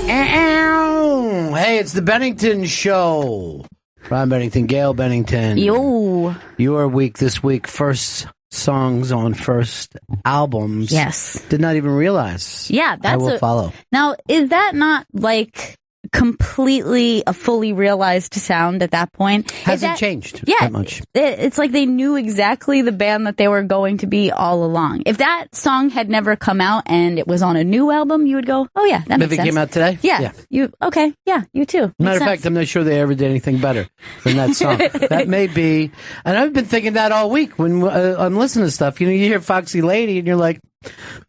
Hey, it's the Bennington Show. Ron Bennington, Gail Bennington. Yo. Your week this week, first songs on first albums. Yes. Did not even realize. Yeah, that's I will follow. Now, is that not like completely a fully realized sound at that point? Hasn't changed that much. It's like they knew exactly the band that they were going to be all along. If that song had never come out and it was on a new album, you would go, oh yeah, that makes sense. If it came out today? Yeah. You too. Matter of fact, I'm not sure they ever did anything better than that song. That may be, and I've been thinking that all week when I'm listening to stuff. You know, you hear Foxy Lady and you're like,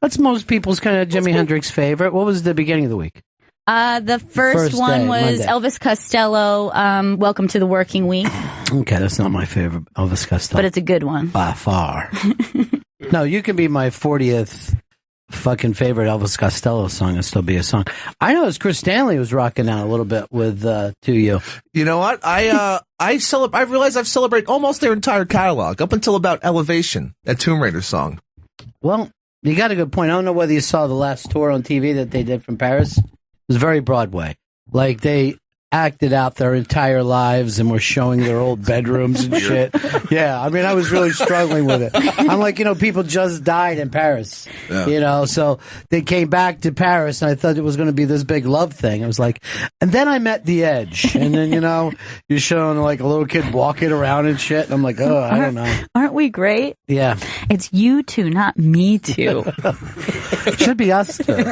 that's most people's kind of Jimi Hendrix favorite. What was the beginning of the week? The first one was Monday. Elvis Costello, Welcome to the Working Week. Okay, that's not my favorite Elvis Costello. But it's a good one. By far. No, you can be my 40th fucking favorite Elvis Costello song and still be a song. I know Chris Stanley was rocking out a little bit with To You. You know what? I realized I've celebrated almost their entire catalog up until about Elevation, that Tomb Raider song. Well, you got a good point. I don't know whether you saw the last tour on TV that they did from Paris. It was very Broadway. Like, they acted out their entire lives and were showing their old bedrooms and shit. Yeah, I mean, I was really struggling with it. I'm like, people just died in Paris, so they came back to Paris and I thought it was going to be this big love thing. I was like, and then I met The Edge. And then, you're showing like a little kid walking around and shit. And I'm like, oh, I don't know. Aren't we great? Yeah. It's you two, not me two. Should be us two.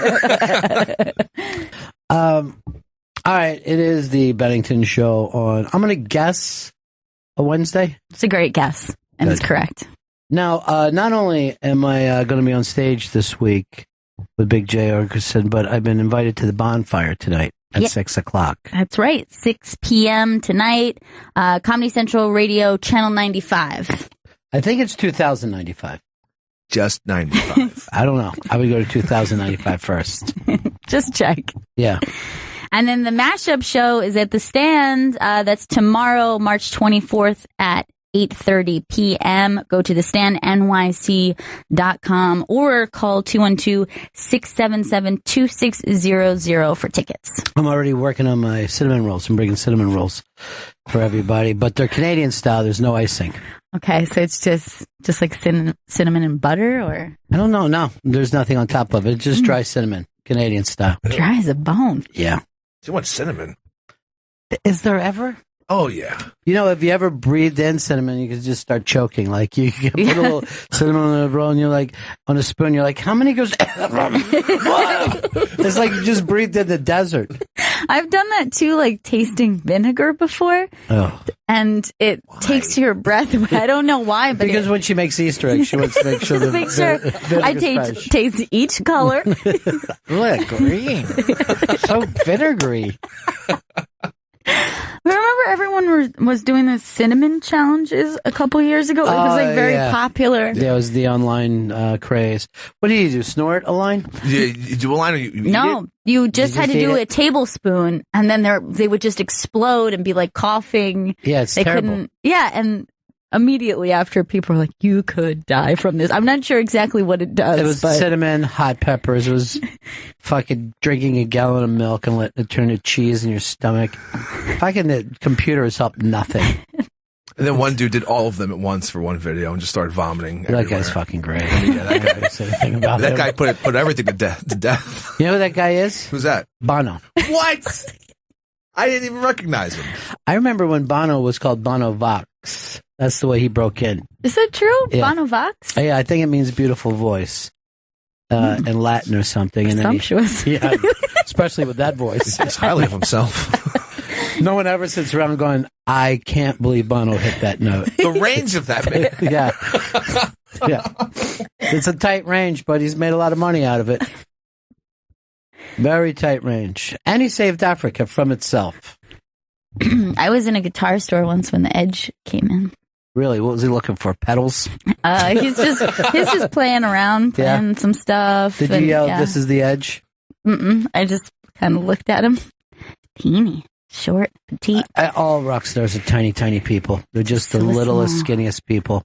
All right, it is the Bennington Show on, I'm going to guess, a Wednesday? It's a great guess, and It's correct. Now, not only am I going to be on stage this week with Big J. Arkerson, but I've been invited to the bonfire tonight at 6 o'clock. That's right, 6 p.m. tonight, Comedy Central Radio, Channel 95. I think it's 2095. Just 95. I don't know. I would go to 2095 first. Just check. Yeah. And then the mashup show is at the Stand. That's tomorrow, March 24th at 8:30 p.m. Go to thestandnyc.com or call 212-677-2600 for tickets. I'm already working on my cinnamon rolls. I'm bringing cinnamon rolls for everybody, but they're Canadian style. There's no icing. Okay, so it's just like cinnamon and butter, or? I don't know. No, there's nothing on top of it. It's just dry cinnamon, Canadian style. Dry as a bone. Yeah. Too much cinnamon. Is there ever? Oh, yeah. If you ever breathed in cinnamon, you could just start choking. Like, you can put a little cinnamon on a roll, and you're like, on a spoon, you're like, how many goes? It's like you just breathed in the desert. I've done that too, like tasting vinegar before. Oh. And it takes your breath away. I don't know why, but because when she makes Easter eggs, she wants to make sure that I taste each color. Look, green. So vinegary. Remember everyone was doing the cinnamon challenges a couple years ago? It was like very popular. That was the online craze. What do you do? Snort a line? You do a line or you No, eat it? you just had to do a tablespoon, and then they would just explode and be like coughing. Yeah, it's terrible. And immediately after, people were like, you could die from this. I'm not sure exactly what it does. It was cinnamon, hot peppers. It was fucking drinking a gallon of milk and letting it turn to cheese in your stomach. Fucking the computers helped nothing. And then one dude did all of them at once for one video and just started vomiting everywhere. That guy's fucking great. Yeah, that guy put everything to death. You know who that guy is? Who's that? Bono. What? I didn't even recognize him. I remember when Bono was called Bono Vox. That's the way he broke in. Is that true? Yeah. Bono Vox? Yeah, I think it means beautiful voice in Latin or something. And Sumptuous. Then especially with that voice. He thinks highly of himself. No one ever sits around going, I can't believe Bono hit that note. The range of that man. Yeah. It's a tight range, but he's made a lot of money out of it. Very tight range. And he saved Africa from itself. I was in a guitar store once when the Edge came in. Really? What was he looking for? Pedals? He's just playing around, playing some stuff. Did you yell, this is the Edge? I just kind of looked at him. Teeny. Short, petite. All rock stars are tiny, tiny people. They're just the littlest, skinniest people.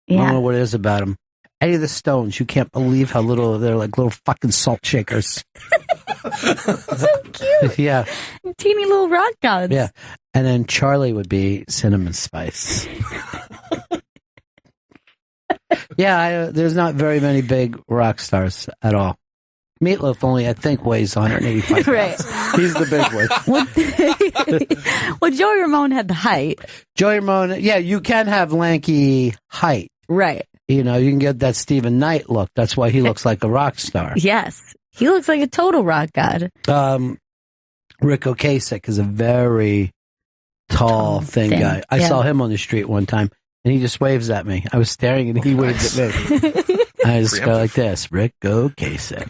Yeah. I don't know what it is about them. Any of the Stones, you can't believe how little they're, like little fucking salt shakers. So cute. Yeah. Teeny little rock gods. Yeah. And then Charlie would be Cinnamon Spice. Yeah, there's not very many big rock stars at all. Meatloaf only, I think, weighs 185 pounds. Right. He's the big one. Well, Joey Ramone had the height. Joey Ramone, yeah, you can have lanky height. Right. You know, you can get that Stephen Knight look. That's why he looks like a rock star. Yes. He looks like a total rock god. Rick Ocasek is a very tall, thin guy. I saw him on the street one time, and he just waves at me. I was staring, and he waves at me. I just go like this, Rick Ocasek.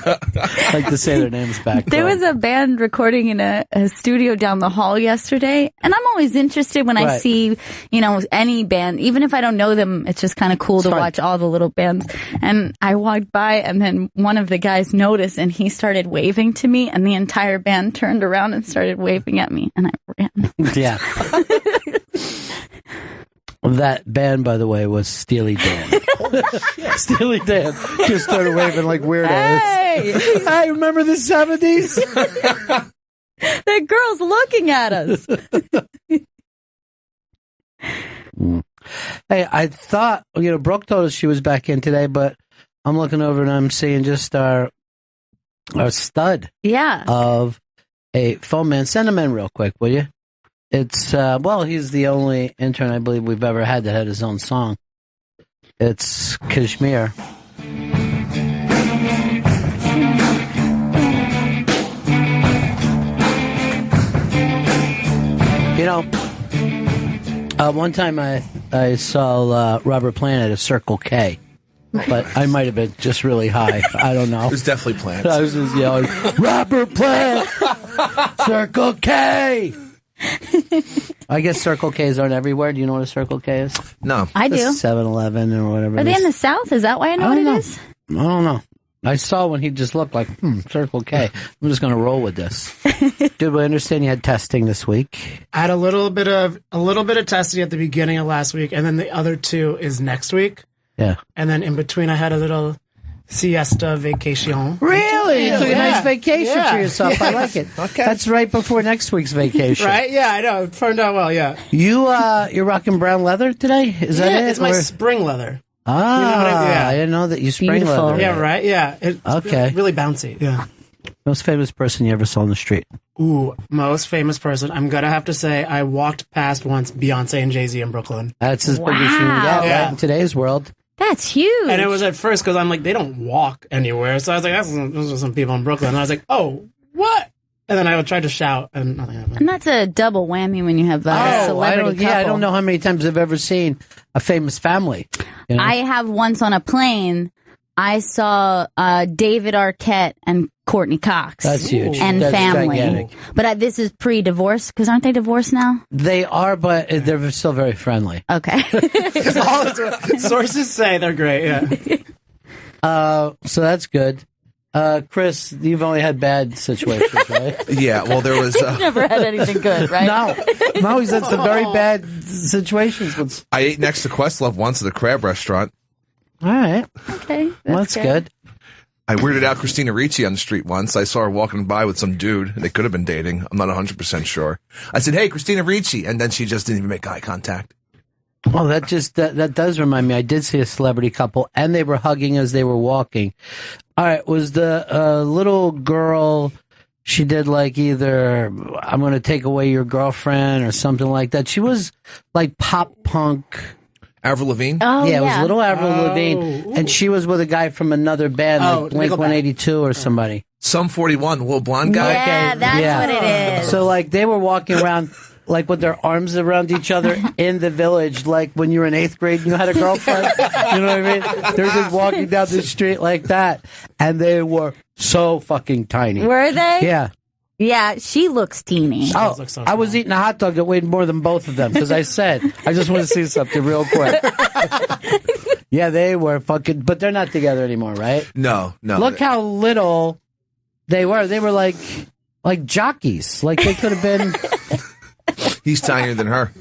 I like to say their names back. There was a band recording in a studio down the hall yesterday, and I'm always interested when I see, any band, even if I don't know them, it's just kind of cool to watch all the little bands. And I walked by, and then one of the guys noticed, and he started waving to me, and the entire band turned around and started waving at me, and I ran. Yeah. That band, by the way, was Steely Dan. Steely Dan just started waving like weirdos. Hey, remember the 70s? That girl's looking at us. Hey, I thought, Brooke told us she was back in today, but I'm looking over and I'm seeing just our stud of a phone man. Send him in real quick, will you? It's, he's the only intern I believe we've ever had that had his own song. It's Kashmir. One time I saw Robert Plant at a Circle K, but I might have been just really high. I don't know. It was definitely Plant. I was just yelling, Robert Plant! Circle K! I guess Circle K's aren't everywhere. Do you know what a Circle K is? No. I do. 7-Eleven or whatever. Are they in the South? Is that why I know what it is? I don't know. I saw when he just looked like, Circle K. I'm just going to roll with this. Did we understand you had testing this week? I had a little bit of testing at the beginning of last week, and then the other 2 is next week. Yeah. And then in between, I had a little siesta vacation. Really? You took a nice vacation for yourself. I like it. Okay. That's right before next week's vacation. Right? Yeah, I know. It turned out well, yeah. You're rocking brown leather today? Is that it? It's my spring leather. I didn't know that you spring Beautiful. leather. Yeah, right? Yeah. It's really bouncy. Yeah. Most famous person you ever saw on the street? Ooh, most famous person. I'm going to have to say I walked past once Beyonce and Jay-Z in Brooklyn. That's as big as you can get, right, in today's world. That's huge. And it was at first because I'm like, they don't walk anywhere. So I was like, those are some people in Brooklyn. And I was like, oh, what? And then I would try to shout, and nothing happened. And that's a double whammy when you have a celebrity couple. I don't know how many times I've ever seen a famous family. I have once on a plane, I saw David Arquette and Courtney Cox. That's huge. And That's family. gigantic. But this is pre-divorce, because aren't they divorced now? They are, but they're still very friendly. Okay. Sources say they're great, yeah. So that's good. Chris, you've only had bad situations, right? Yeah, well, there was... Never had anything good, right? No, he's had some very bad situations. I ate next to Questlove once at a crab restaurant. All right. Okay. That's good. I weirded out Christina Ricci on the street once. I saw her walking by with some dude. They could have been dating. I'm not 100% sure. I said, hey, Christina Ricci. And then she just didn't even make eye contact. Well, that does remind me. I did see a celebrity couple, and they were hugging as they were walking. All right, was the little girl, she did like either I'm going to take away your girlfriend or something like that. She was like pop punk. Avril Lavigne? Oh, yeah, it was little Avril Lavigne, and she was with a guy from another band, like Blink 182 or somebody. Sum 41, the little blonde guy? Yeah, that's what it is. So, like, they were walking around, like, with their arms around each other in the village, like when you were in 8th grade and you had a girlfriend. You know what I mean? They were just walking down the street like that, and they were so fucking tiny. Were they? Yeah. Yeah, she looks teeny. Oh, I was eating a hot dog that weighed more than both of them because I said, I just want to see something real quick. Yeah, they were fucking, but they're not together anymore, right? No. Look how little they were. They were like jockeys. Like they could have been. He's tinier than her.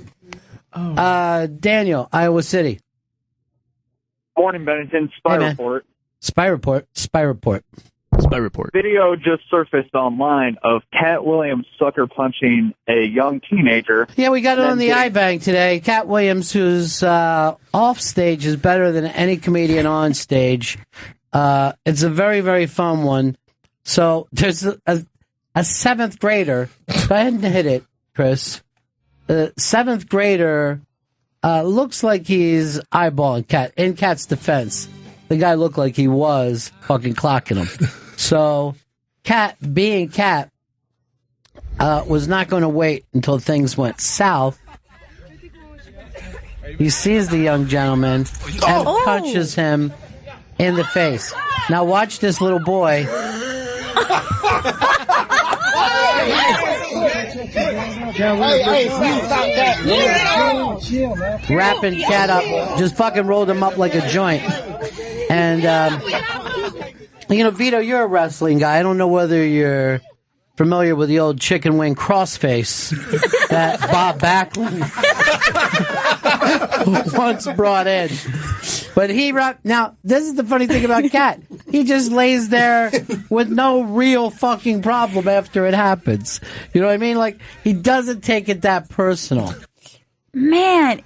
Daniel, Iowa City. Morning, Bennington. Spy Report. Spy Report. Spy Report. Video just surfaced online of Cat Williams sucker punching a young teenager. Yeah, we got it on the iBank today. Cat Williams, who's off stage, is better than any comedian on stage. It's a very, very fun one. So there's a seventh grader. Go ahead and hit it, Chris. The seventh grader looks like he's eyeballing Cat. In Cat's defense, the guy looked like he was fucking clocking him. So Cat, being Cat, was not going to wait until things went south. He sees the young gentleman and punches him in the face. Now watch this little boy. Wrapping Cat up, just fucking rolled him up like a joint. And, Vito, you're a wrestling guy. I don't know whether you're familiar with the old chicken wing crossface that Bob Backlund once brought in. But now, this is the funny thing about Cat. He just lays there with no real fucking problem after it happens. You know what I mean? Like, he doesn't take it that personal. Man,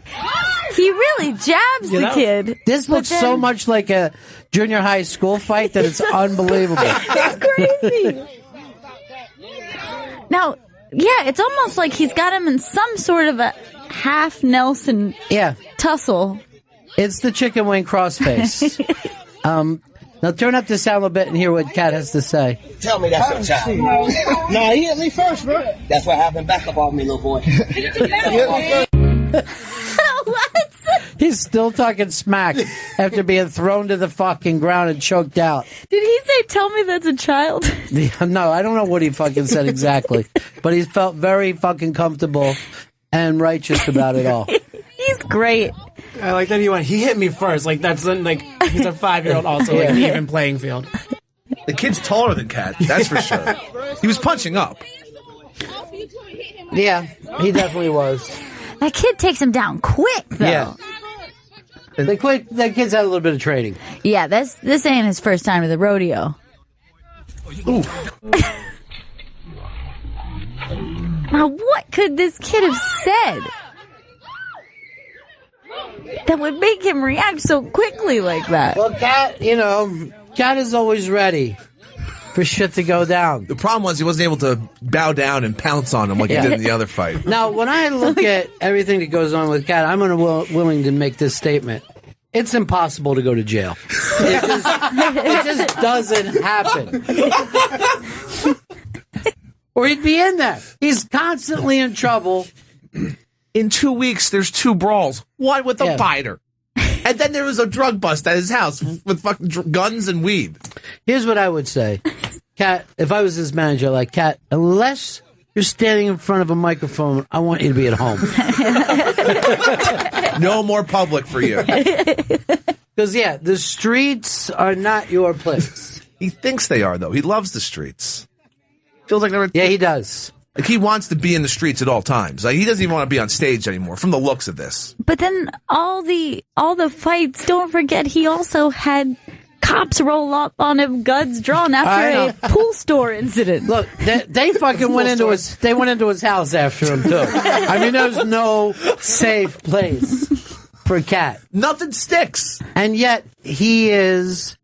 he really jabs the kid. This looks so much like a junior high school fight that it's unbelievable. It's crazy. Now, yeah, it's almost like he's got him in some sort of a half Nelson tussle. It's the chicken wing crossface. Now turn up the sound a little bit and hear what Cat has to say. Tell me that's your child. No, he hit me first, bro. That's what happened. Back up off me, little boy. What? He's still talking smack after being thrown to the fucking ground and choked out. Did he say, tell me that's a child? No, I don't know what he fucking said exactly. But he felt very fucking comfortable and righteous about it all. He's great. I like that he hit me first. Like, that's like, he's a 5-year-old also, like, an even playing field. The kid's taller than Cat, that's for sure. He was punching up. Yeah, he definitely was. That kid takes him down quick, though. Yeah. That kid's had a little bit of training. Yeah, this ain't his first time to the rodeo. Ooh. Now, what could this kid have said that would make him react so quickly like that? Well, Cat is always ready for shit to go down. The problem was he wasn't able to bow down and pounce on him like he did in the other fight. Now, when I look at everything that goes on with Cat, I'm willing to make this statement. It's impossible to go to jail. It just doesn't happen. Or he'd be in there. He's constantly in trouble. In 2 weeks, there's 2 brawls. One with a fighter. And then there was a drug bust at his house with fucking guns and weed. Here's what I would say. Cat, if I was his manager, like, Cat, unless you're standing in front of a microphone, I want you to be at home. No more public for you. Because, the streets are not your place. He thinks they are, though. He loves the streets. Feels like they're... Yeah, he does. Like, he wants to be in the streets at all times. Like, he doesn't even want to be on stage anymore, from the looks of this. But then all the fights, don't forget he also had cops roll up on him, guns drawn after a pool store incident. Look, they fucking went into his house after him too. I mean, there's no safe place for Cat. Nothing sticks. And yet he is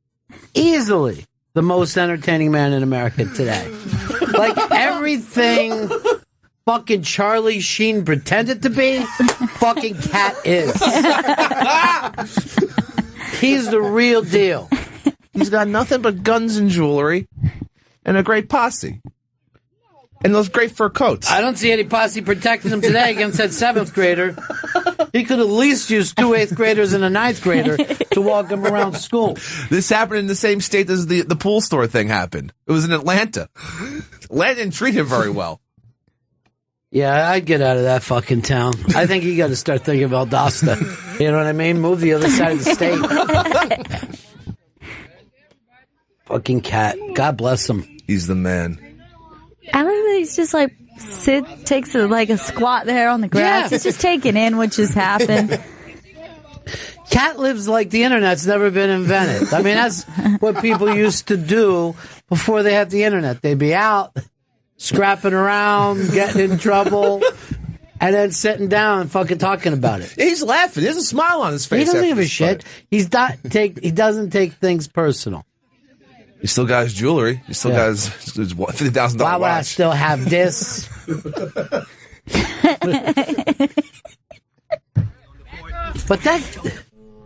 easily the most entertaining man in America today. Like, everything fucking Charlie Sheen pretended to be, fucking Cat is. He's the real deal. He's got nothing but guns and jewelry and a great posse. And those great fur coats. I don't see any posse protecting him today against that 7th grader. He could at least use 2 8th graders and a 9th grader to walk him around school. This happened in the same state as the pool store thing happened. It was in Atlanta. Atlanta didn't treat him very well. Yeah, I'd get out of that fucking town. I think you got to start thinking about Valdosta. You know what I mean? Move the other side of the state. Fucking Cat. God bless him. He's the man. I like that he's just like takes a squat there on the grass. He's just taking in what just happened. Cat lives like the internet's never been invented. I mean, that's what people used to do before they had the internet. They'd be out, scrapping around, getting in trouble, and then sitting down and fucking talking about it. He's laughing. There's a smile on his face. He doesn't give a shit. He doesn't take things personal. He still got his jewelry. He still got his $50,000 Why watch. would I still have this? But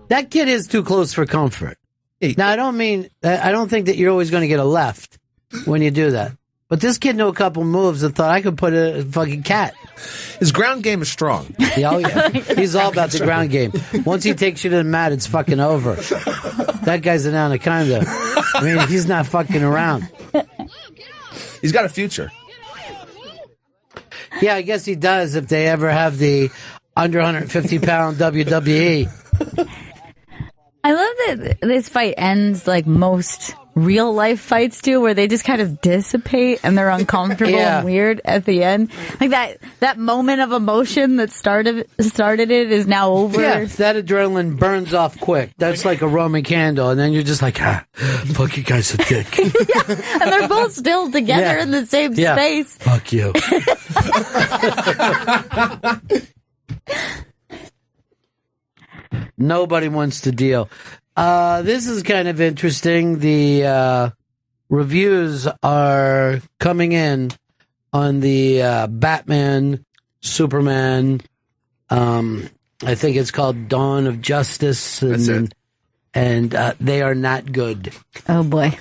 that kid is too close for comfort. Now, I don't think that you're always going to get a left when you do that. But this kid knew a couple moves and thought I could put a fucking cat. His ground game is strong. Yeah. He's all about the ground game. Once he takes you to the mat, it's fucking over. That guy's an anaconda. I mean, he's not fucking around. He's got a future. Yeah, I guess he does if they ever have the under 150-pound WWE. I love that this fight ends like most real life fights do, where they just kind of dissipate and they're uncomfortable and weird at the end. Like that moment of emotion that started it is now over. Yeah, that adrenaline burns off quick. That's like a Roman candle, and then you're just like, fuck you guys a dick. Yeah, and they're both still together in the same space. Fuck you. Nobody wants to deal. This is kind of interesting. The reviews are coming in on the Batman, Superman. I think it's called Dawn of Justice. And they are not good. Oh, boy.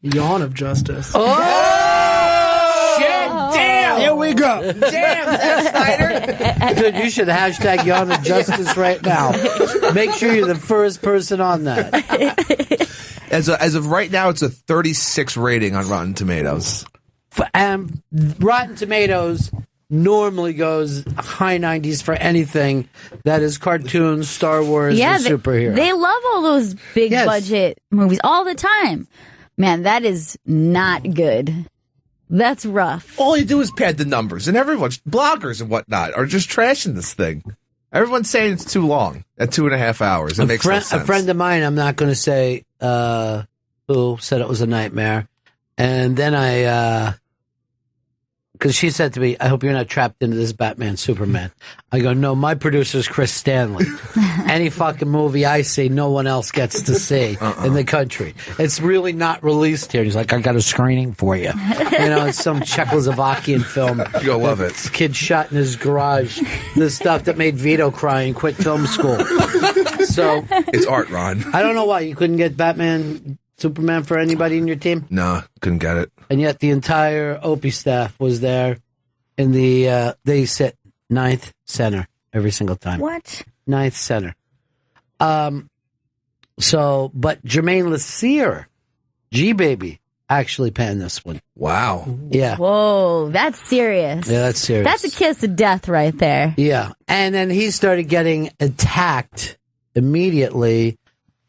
Yawn of Justice. Oh! Shit! Damn! Here we go. Damn, Zack Snyder. Dude, you should hashtag Yawn of Justice right now. Make sure you're the first person on that. As of right now, it's a 36 rating on Rotten Tomatoes. Rotten Tomatoes normally goes high 90s for anything that is cartoons, Star Wars, or superhero. They love all those big budget movies all the time. Man, that is not good. That's rough. All you do is pad the numbers, and everyone's bloggers and whatnot are just trashing this thing. Everyone's saying it's too long at 2.5 hours. It makes no sense. A friend of mine, I'm not going to say who, said it was a nightmare. And then because she said to me, I hope you're not trapped into this Batman Superman. I go, no, my producer's Chris Stanley. Any fucking movie I see, no one else gets to see in the country. It's really not released here. He's like, I got a screening for you. You know, it's some Czechoslovakian film. You'll love it. This kid shot in his garage. The stuff that made Vito cry and quit film school. So it's art, Ron. I don't know why you couldn't get Batman Superman for anybody in your team? No, couldn't get it. And yet the entire Opie staff was there in the, they sit 9th center every single time. What? 9th center. But Jermaine Lassire, G-Baby, actually panned this one. Wow. Yeah. Whoa, that's serious. Yeah, that's serious. That's a kiss of death right there. Yeah. And then he started getting attacked immediately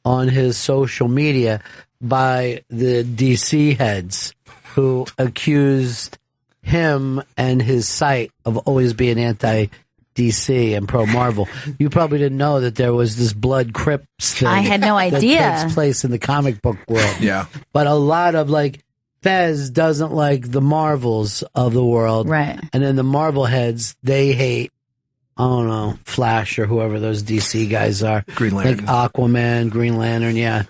on his social media by the DC heads who accused him and his site of always being anti-DC and pro-Marvel. You probably didn't know that there was this Blood Crips thing. I had no idea. That takes place in the comic book world. Yeah. But a lot of, like, Fez doesn't like the Marvels of the world. Right. And then the Marvel heads, they hate, I don't know, Flash or whoever those DC guys are. Green Lantern. Like Aquaman, Green Lantern, yeah.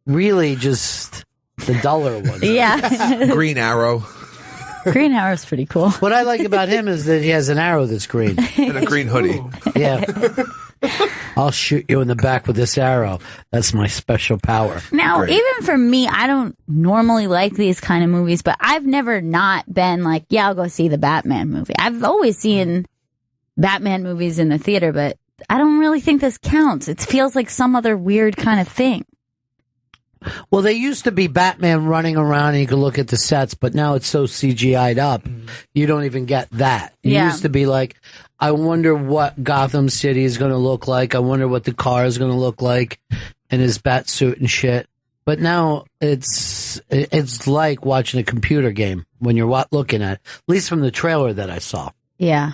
Really just the duller ones. Yeah. Green Arrow. Green Arrow's pretty cool. What I like about him is that he has an arrow that's green. And a green hoodie. Yeah. I'll shoot you in the back with this arrow. That's my special power. Now, Great. even for me, I don't normally like these kind of movies, but I've never not been like, yeah, I'll go see the Batman movie. I've always seen Batman movies in the theater, but I don't really think this counts. It feels like some other weird kind of thing. Well, they used to be Batman running around and you could look at the sets, but now it's so CGI'd up, you don't even get that. It used to be like, I wonder what Gotham City is going to look like. I wonder what the car is going to look like in his bat suit and shit. But now it's like watching a computer game when you're looking at it, at least from the trailer that I saw. Yeah.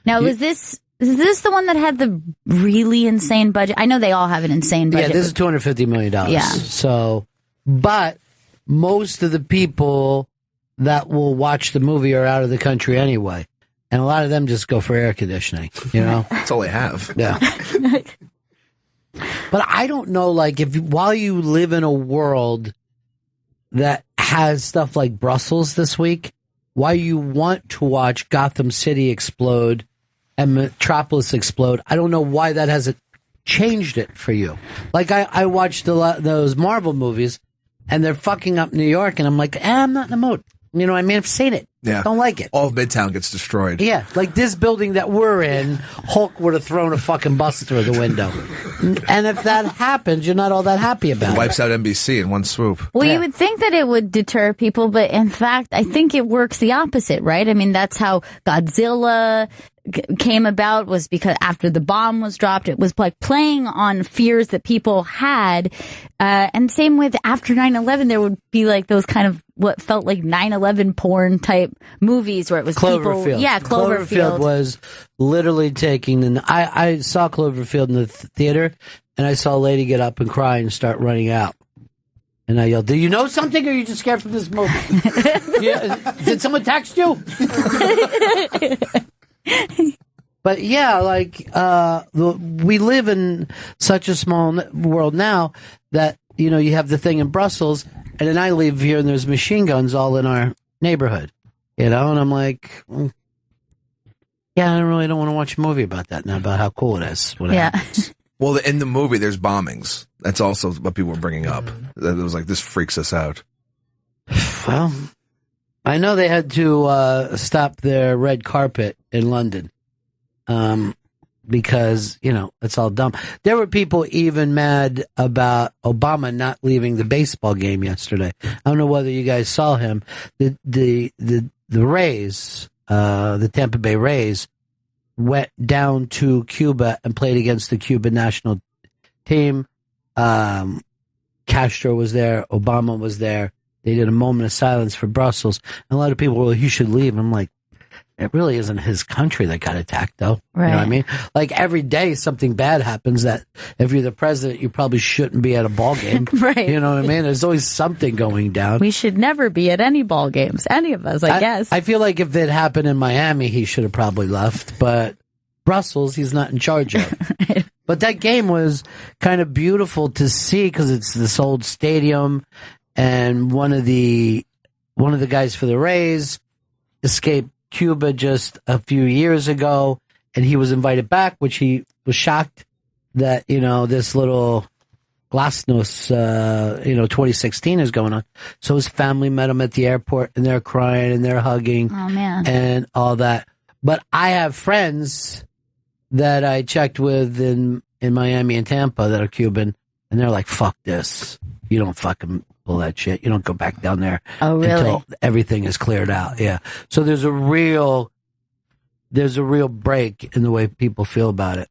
Now, is this the one that had the really insane budget? I know they all have an insane budget. Yeah, this is $250 million. Yeah. So, but most of the people that will watch the movie are out of the country anyway. And a lot of them just go for air conditioning, you know? That's all they have. Yeah. But I don't know, like, if while you live in a world that has stuff like Brussels this week, why you want to watch Gotham City explode and Metropolis explode, I don't know why that hasn't changed it for you. Like, I watched those Marvel movies, and they're fucking up New York, and I'm like, I'm not in the mood. You know what I mean? I've seen it. Yeah. Don't like it. All of Midtown gets destroyed. Yeah, like this building that we're in, Hulk would have thrown a fucking bus through the window. And if that happens, you're not all that happy about it. Wipes out NBC in one swoop. Well, you would think that it would deter people, but in fact, I think it works the opposite, right? I mean, that's how Godzilla came about, was because after the bomb was dropped, it was like playing on fears that people had. And same with after 9/11, there would be like those kind of what felt like 9/11 porn type movies where it was Cloverfield. people. Yeah, Cloverfield was literally taking I saw Cloverfield in the theater, and I saw a lady get up and cry and start running out. And I yelled, "Do you know something, or are you just scared from this movie? Did someone text you?" But yeah, like we live in such a small world now that, you know, you have the thing in Brussels, and then I live here and there's machine guns all in our neighborhood, you know, and I'm like, yeah, I really don't want to watch a movie about that now, about how cool it is. Yeah. Well, in the movie, there's bombings. That's also what people were bringing up. It was like, this freaks us out. Well, I know they had to stop their red carpet in London because, you know, it's all dumb. There were people even mad about Obama not leaving the baseball game yesterday. I don't know whether you guys saw him. The Rays, the Tampa Bay Rays, went down to Cuba and played against the Cuban national team. Castro was there. Obama was there. They did a moment of silence for Brussels. And a lot of people were like, "You should leave." I'm like, it really isn't his country that got attacked, though. Right. You know what I mean? Like, every day something bad happens that if you're the president, you probably shouldn't be at a ball game. Right. You know what I mean? There's always something going down. We should never be at any ball games, any of us, I guess. I feel like if it happened in Miami, he should have probably left. But Brussels, he's not in charge of. Right. But that game was kind of beautiful to see because it's this old stadium. And one of the guys for the Rays escaped Cuba just a few years ago, and he was invited back, which he was shocked that, you know, this little Glasnost, 2016 is going on. So his family met him at the airport, and they're crying and they're hugging. Oh, man. And all that. But I have friends that I checked with in Miami and Tampa that are Cuban, and they're like, "Fuck this. You don't fucking pull that shit. You don't go back down there until everything is cleared out." Yeah. So there's a real break in the way people feel about it.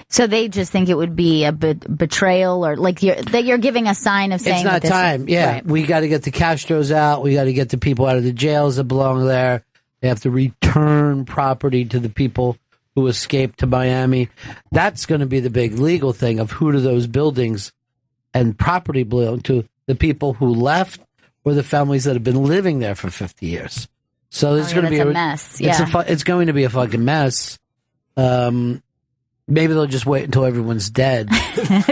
So they just think it would be a betrayal, or like you're giving a sign of saying it's not that time. Yeah. Right. We got to get the Castros out. We got to get the people out of the jails that belong there. They have to return property to the people who escaped to Miami. That's going to be the big legal thing of who do those buildings and property belong to, the people who left or the families that have been living there for 50 years. So there's going to be a mess. Yeah. It's going to be a fucking mess. Maybe they'll just wait until everyone's dead. Of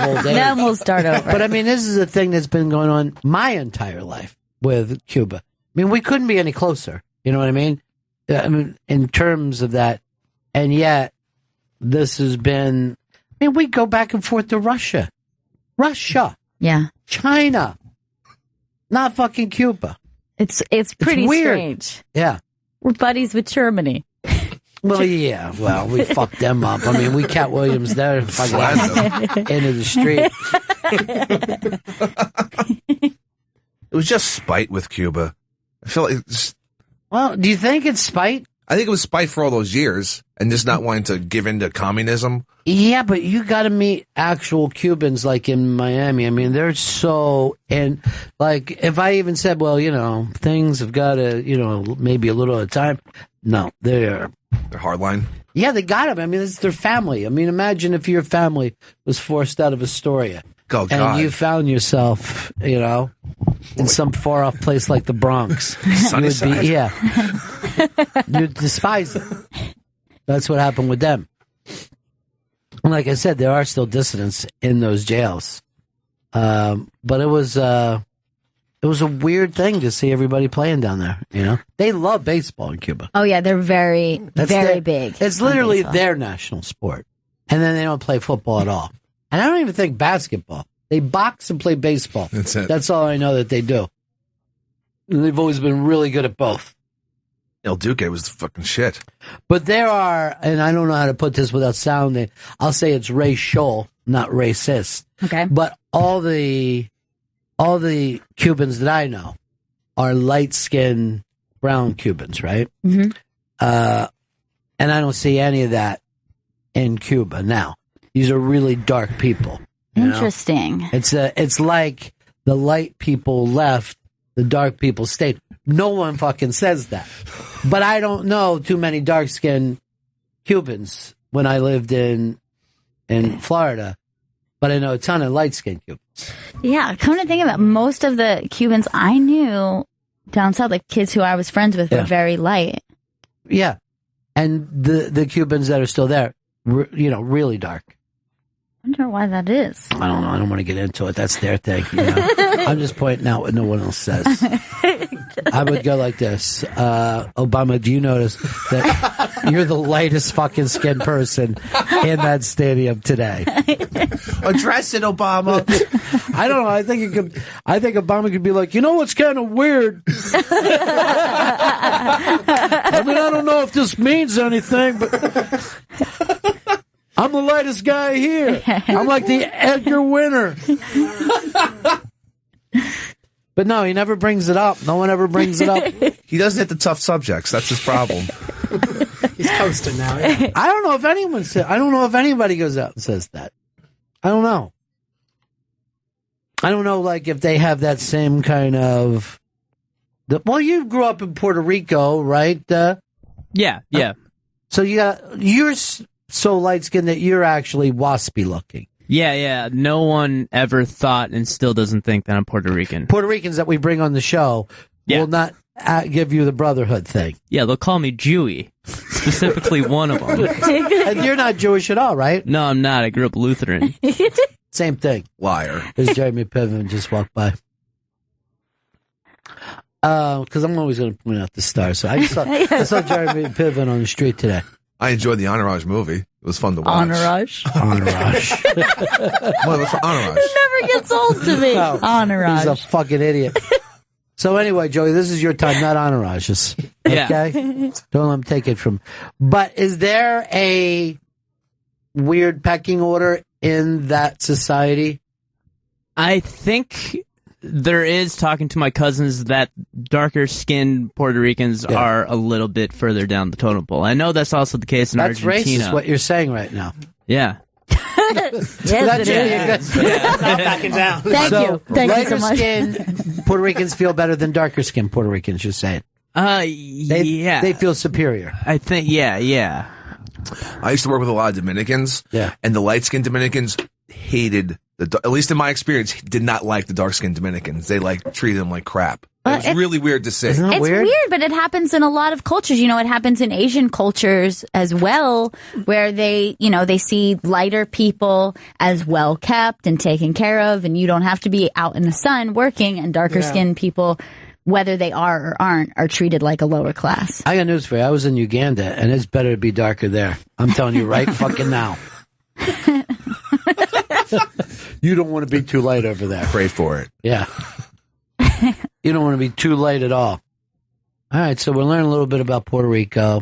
old age. Then we'll start over. But I mean, this is a thing that's been going on my entire life with Cuba. I mean, we couldn't be any closer. You know what I mean? In terms of that. And yet, this has been, we go back and forth to Russia. Yeah. China. Not fucking Cuba. It's pretty weird. strange. Yeah. We're buddies with Germany. Well, yeah. Well, we fucked them up. I mean, we Cat Williams there fucking into the street. It was just spite with Cuba. I feel like well, do you think it's spite? I think it was spite for all those years and just not wanting to give in to communism. Yeah, but you got to meet actual Cubans like in Miami. I mean, they're so, and like if I even said, well, things have got to, maybe a little at a time. No, they're hardline. Yeah, they got them. I mean, it's their family. I mean, imagine if your family was forced out of Astoria. Oh, God. and you found yourself, in some far off place like the Bronx, you would be, you'd despise it. That's what happened with them. And like I said, there are still dissidents in those jails, but it was a weird thing to see everybody playing down there. They love baseball in Cuba. Oh yeah, they're very big. It's literally their national sport, and then they don't play football at all. And I don't even think basketball. They box and play baseball. That's it. That's all I know that they do. And they've always been really good at both. El Duque was the fucking shit. But there are, and I don't know how to put this without sounding, I'll say it's racial, not racist. Okay. But all the Cubans that I know are light-skinned brown Cubans, right? Mm-hmm. And I don't see any of that in Cuba now. These are really dark people. Interesting. It's like the light people left, the dark people stayed. No one fucking says that. But I don't know too many dark-skinned Cubans when I lived in Florida. But I know a ton of light-skinned Cubans. Yeah, come to think of it, most of the Cubans I knew down south, like kids who I was friends with, were very light. Yeah. And the Cubans that are still there, really dark. I wonder why that is. I don't know. I don't want to get into it. That's their thing. I'm just pointing out what no one else says. I would go like this. Obama, do you notice that you're the lightest fucking skinned person in that stadium today? Address it, Obama. I don't know. I think Obama could be like, what's kind of weird? I mean, I don't know if this means anything, but I'm the lightest guy here. I'm like the Edgar Winter. But no, he never brings it up. No one ever brings it up. He doesn't hit the tough subjects. That's his problem. He's coasting now. Yeah. I don't know if I don't know if anybody goes out and says that. I don't know. I don't know, like, if they have that same kind of... Well, you grew up in Puerto Rico, right? Yeah. So you're so light-skinned that you're actually waspy looking. Yeah. No one ever thought and still doesn't think that I'm Puerto Rican. Puerto Ricans that we bring on the show will not give you the brotherhood thing. Yeah, they'll call me Jewy. Specifically one of them. And you're not Jewish at all, right? No, I'm not. I grew up Lutheran. Same thing. Liar. There's Jeremy Piven just walked by. Because I'm always going to point out the stars. So I saw Jeremy Piven on the street today. I enjoyed the Entourage movie. It was fun to watch. Entourage. Entourage. It never gets old to me. No, Entourage. He's a fucking idiot. So anyway, Joey, this is your time, not Entourage's. Okay? Don't let him take it from... But is there a weird pecking order in that society? I think there is, talking to my cousins, that darker skinned Puerto Ricans are a little bit further down the totem pole. I know that's also the case in Argentina. That's racist, what you're saying right now. Yeah. Yes, it is. Not backing down. Thank you so much. Lighter skinned Puerto Ricans feel better than darker skinned Puerto Ricans, you're saying? Yeah. They feel superior. I think, yeah. I used to work with a lot of Dominicans, and the light-skinned Dominicans hated, at least in my experience, did not like the dark-skinned Dominicans. They treated them like crap. It was really weird to see. Isn't that It's weird, but it happens in a lot of cultures. It happens in Asian cultures as well, where they see lighter people as well kept and taken care of, and you don't have to be out in the sun working, and darker skinned people, whether they are or aren't, are treated like a lower class. I got news for you. I was in Uganda, and it's better to be darker there. I'm telling you right fucking now. You don't want to be too light over there. Pray for it. Yeah. You don't want to be too light at all. All right, so we're learning a little bit about Puerto Rico.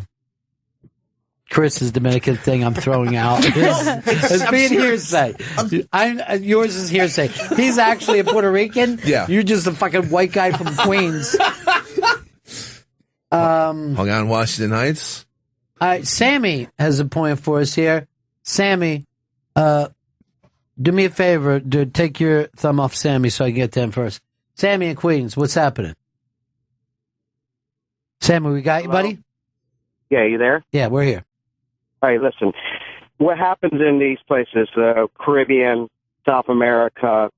Chris's Dominican thing I'm throwing out is being hearsay. Yours is hearsay. He's actually a Puerto Rican. Yeah. You're just a fucking white guy from Queens. Hung out in Washington Heights. All right, Sammy has a point for us here. Sammy, do me a favor. Take your thumb off Sammy so I can get to him first. Sammy in Queens, what's happening? Sammy, we got you, buddy? Yeah, you there? Yeah, we're here. All right, listen. What happens in these places, Caribbean, South America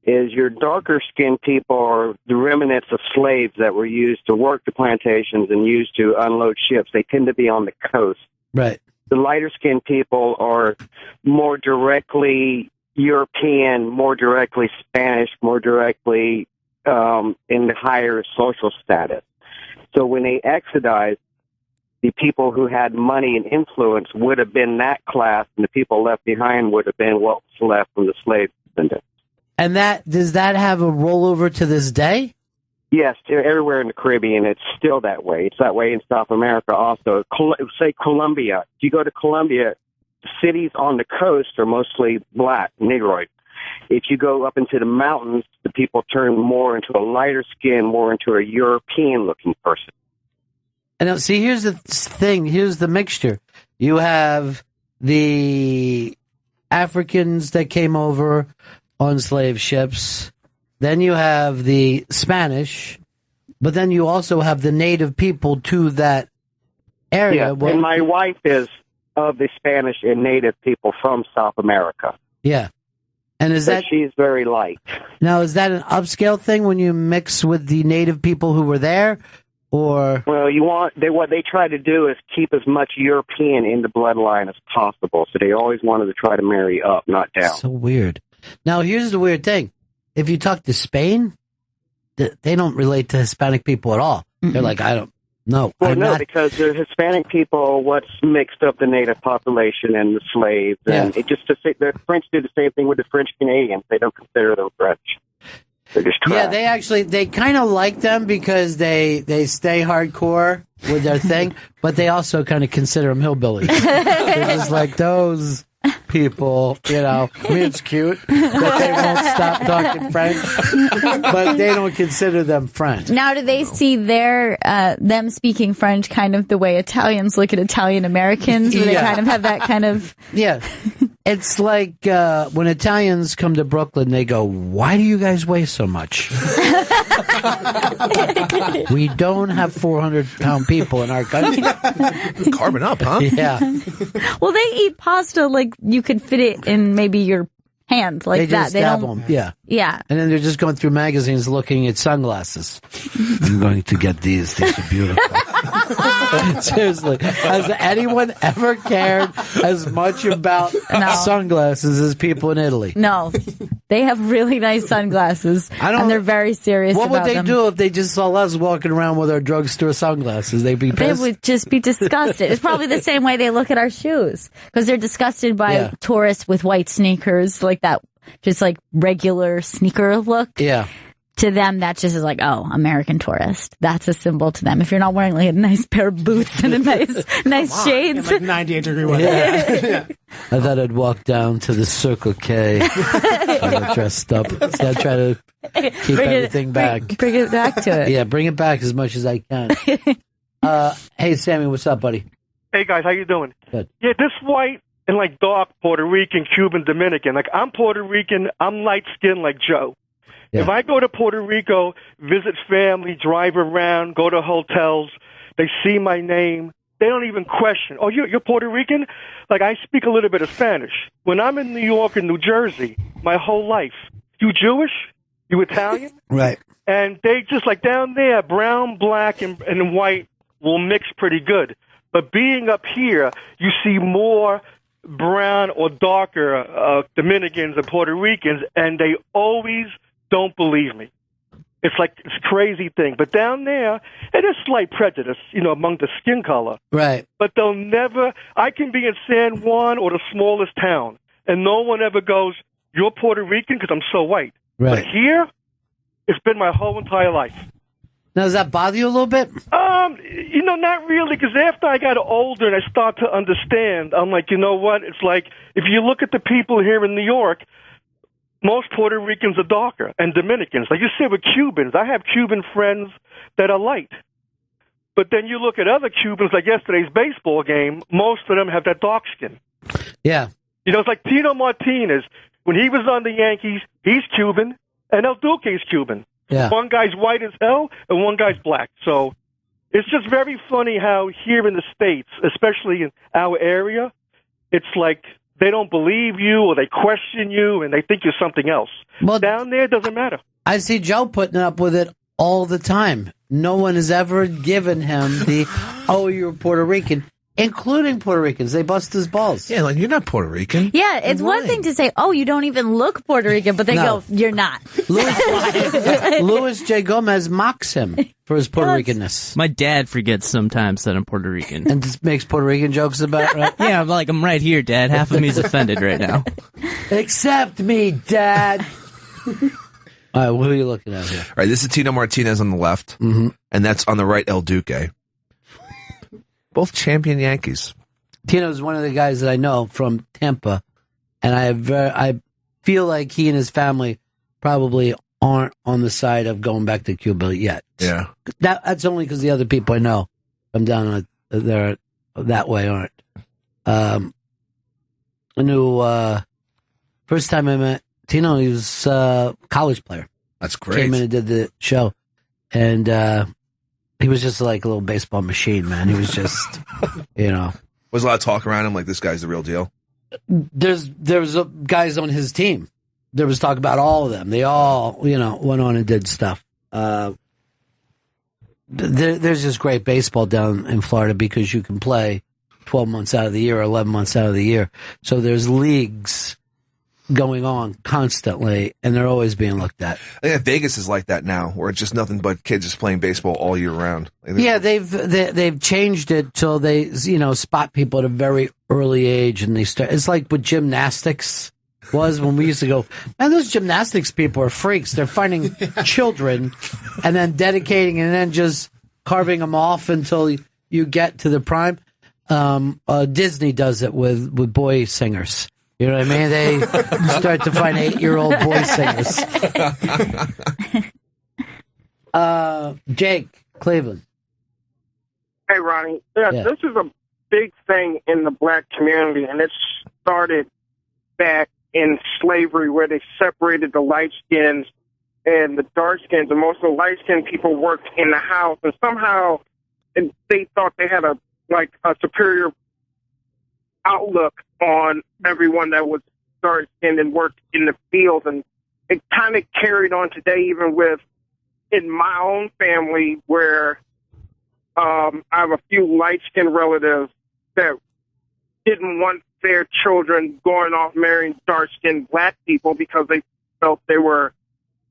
is your darker-skinned people are the remnants of slaves that were used to work the plantations and used to unload ships. They tend to be on the coast. Right. The lighter-skinned people are more directly European, more directly Spanish, more directly in the higher social status. So when they exodized, the people who had money and influence would have been that class, and the people left behind would have been what was left from the slave descendants. And does that have a rollover to this day? Yes, everywhere in the Caribbean, it's still that way. It's that way in South America also. Say Colombia. If you go to Colombia, cities on the coast are mostly black, Negroid. If you go up into the mountains, the people turn more into a lighter skin, more into a European-looking person. And now, see, here's the thing. Here's the mixture. You have the Africans that came over on slave ships. Then you have the Spanish, but then you also have the native people to that area. Yeah, and my wife is of the Spanish and native people from South America. Yeah. And she's very light. Now, is that an upscale thing when you mix with the native people who were there? Or what they try to do is keep as much European in the bloodline as possible. So they always wanted to try to marry up, not down. So weird. Now, here's the weird thing. If you talk to Spain, they don't relate to Hispanic people at all. Mm-hmm. They're like, I don't know. Well, no, because the Hispanic people, what's mixed up the native population and the slaves. And it just, the French do the same thing with the French Canadians. They don't consider them French. They're just trash. Yeah, they kind of like them because they stay hardcore with their thing, but they also kind of consider them hillbillies. They're just like those people, I mean, it's cute that they won't stop talking French, but they don't consider them French. Now, do they see them speaking French kind of the way Italians look at Italian Americans, where they kind of have that kind of... Yeah. It's like when Italians come to Brooklyn, they go, why do you guys weigh so much? We don't have 400-pound people in our country. Carbon up, huh? Yeah. Well, they eat pasta like you could fit it in maybe your hand, like that. They don't. Them. Yeah. Yeah. And then they're just going through magazines looking at sunglasses. I'm going to get these. These are beautiful. Seriously. Has anyone ever cared as much about sunglasses as people in Italy? No. They have really nice sunglasses, and they're very serious about them. What would they do if they just saw us walking around with our drugstore sunglasses? They'd be pissed? They would just be disgusted. It's probably the same way they look at our shoes, because they're disgusted by tourists with white sneakers, like that, just like regular sneaker look. Yeah. To them, that just is like, oh, American tourist. That's a symbol to them. If you're not wearing like a nice pair of boots and a nice shades. In like 98-degree weather. Yeah. I thought I'd walk down to the Circle K. I got dressed up. So I try to keep everything back. Bring it back to it. Yeah, bring it back as much as I can. Hey, Sammy, what's up, buddy? Hey, guys, how you doing? Good. Yeah, this white and like dark Puerto Rican, Cuban, Dominican. Like, I'm Puerto Rican. I'm light-skinned like Joe. Yeah. If I go to Puerto Rico, visit family, drive around, go to hotels, they see my name, they don't even question, oh, you're Puerto Rican? Like, I speak a little bit of Spanish. When I'm in New York and New Jersey, my whole life, you Jewish? You Italian? Right. And they just, like, down there, brown, black, and white will mix pretty good. But being up here, you see more brown or darker Dominicans and Puerto Ricans, and they always don't believe me. It's like it's a crazy thing. But down there, it is slight prejudice, among the skin color. Right. But they'll never, I can be in San Juan or the smallest town, and no one ever goes, you're Puerto Rican because I'm so white. Right. But here, it's been my whole entire life. Now, does that bother you a little bit? Not really, because after I got older and I start to understand, I'm like, you know what? It's like, if you look at the people here in New York, most Puerto Ricans are darker, and Dominicans. Like you said with Cubans, I have Cuban friends that are light. But then you look at other Cubans, like yesterday's baseball game, most of them have that dark skin. Yeah. It's like Tino Martinez. When he was on the Yankees, he's Cuban, and El Duque's Cuban. Yeah. One guy's white as hell, and one guy's black. So it's just very funny how here in the States, especially in our area, it's like they don't believe you or they question you and they think you're something else. Well, down there, it doesn't matter. I see Joe putting up with it all the time. No one has ever given him the, oh, you're Puerto Rican, including Puerto Ricans. They bust his balls. Yeah, like, you're not Puerto Rican. Yeah, it's one thing to say, oh, you don't even look Puerto Rican, but they go, you're not. Louis J. Gomez mocks him for his Puerto Ricanness. My dad forgets sometimes that I'm Puerto Rican. And just makes Puerto Rican jokes about it, right? Yeah, I'm right here, Dad. Half of me's offended right now. Accept me, Dad. All right, what are you looking at here? All right, this is Tino Martinez on the left, and that's on the right, El Duque. Both champion Yankees. Tino's one of the guys that I know from Tampa, and I feel like he and his family probably aren't on the side of going back to Cuba yet. Yeah. That's only because the other people I know from down on there that way aren't. I knew first time I met Tino, he was a college player. That's great. Came in and did the show, and he was just like a little baseball machine, man. He was just, Was a lot of talk around him, like, this guy's the real deal? There was guys on his team. There was talk about all of them. They all, went on and did stuff. There's just great baseball down in Florida because you can play 12 months out of the year or 11 months out of the year. So there's leagues going on constantly, and they're always being looked at. I think Vegas is like that now, where it's just nothing but kids just playing baseball all year round. Yeah, they've changed it till they spot people at a very early age, and they start. It's like what gymnastics was when we used to go, man, those gymnastics people are freaks. They're finding children and then dedicating and then just carving them off until you get to the prime. Disney does it with boy singers. You know what I mean? They start to find 8-year-old boy singers. Jake, Cleveland. Hey, Ronnie. This is a big thing in the black community, and it started back in slavery where they separated the light skins and the dark skins, and most of the light skinned people worked in the house, and somehow they thought they had a superior outlook on everyone that was dark skinned and worked in the fields, and it kind of carried on today, even in my own family, where I have a few light skinned relatives that didn't want their children going off marrying dark-skinned black people because they felt they were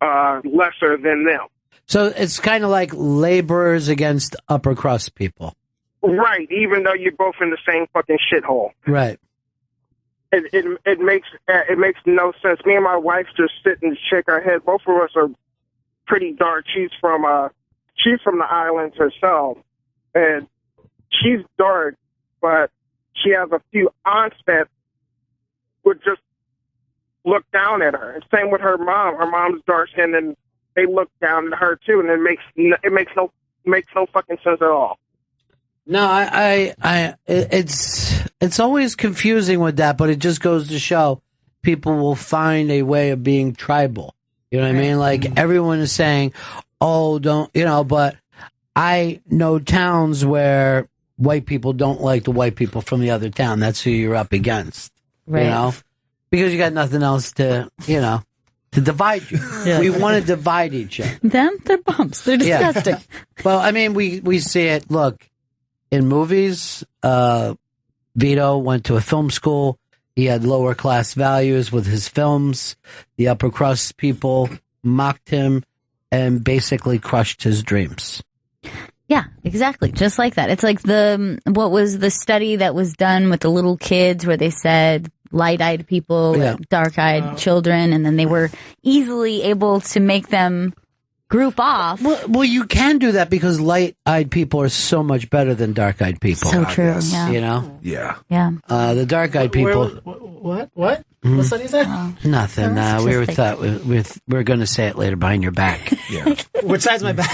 lesser than them. So it's kind of like laborers against upper crust people. Right, even though you're both in the same fucking shithole. Right. It makes no sense. Me and my wife just sit and shake our head. Both of us are pretty dark. She's from the islands herself, and she's dark, but she has a few aunts that would just look down at her. And same with her mom. Her mom's dark skinned, and they look down at her too. And it makes no fucking sense at all. No, it's always confusing with that, but it just goes to show people will find a way of being tribal. You know what I mean? Like everyone is saying, "Oh, don't," but I know towns where white people don't like the white people from the other town. That's who you're up against, right. Because you got nothing else to divide you. Yeah. We want to divide each other. They're bumps. They're disgusting. Yeah. Well, I mean, we see it. Look, in movies, Vito went to a film school. He had lower class values with his films. The upper crust people mocked him and basically crushed his dreams. Yeah, exactly. Just like that. It's like what was the study that was done with the little kids where they said light-eyed people, dark-eyed children, and then they were easily able to make them group off. Well, you can do that because light-eyed people are so much better than dark-eyed people. So true, yeah. Yeah. Yeah. The dark-eyed people... What? What study is that? Nothing. We were thought we're going to say it later behind your back. Yeah. Which side's my back?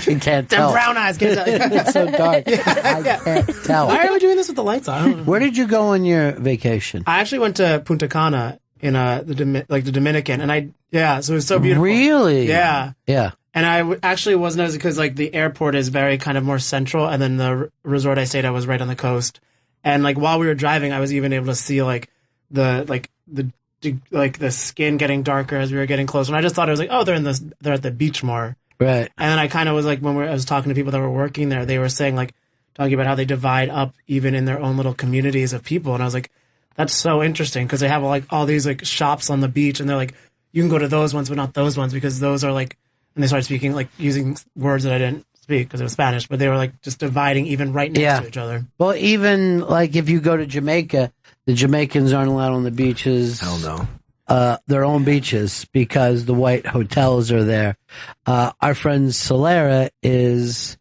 You can't tell. Them brown eyes. It's so dark. I can't tell. Why are we doing this with the lights on? Where did you go on your vacation? I actually went to Punta Cana in the Dominican, and so it was so beautiful. Really? Yeah. Yeah. And I actually wasn't because the airport is very kind of more central, and then the resort I stayed at was right on the coast. And like while we were driving, I was even able to see like the skin getting darker as we were getting closer. And I just thought it was like, oh, they're at the beach more. Right. And then I kind of was like, I was talking to people that were working there, they were saying like, talking about how they divide up even in their own little communities of people. And I was like, that's so interesting because they have like all these like shops on the beach and they're like, you can go to those ones, but not those ones because those are like, and they started speaking, like using words that I didn't speak because it was Spanish, but they were like just dividing even right next to each other. Well, even like if you go to Jamaica, the Jamaicans aren't allowed on the beaches. Hell no. Their own beaches because the white hotels are there. Our friend Solera is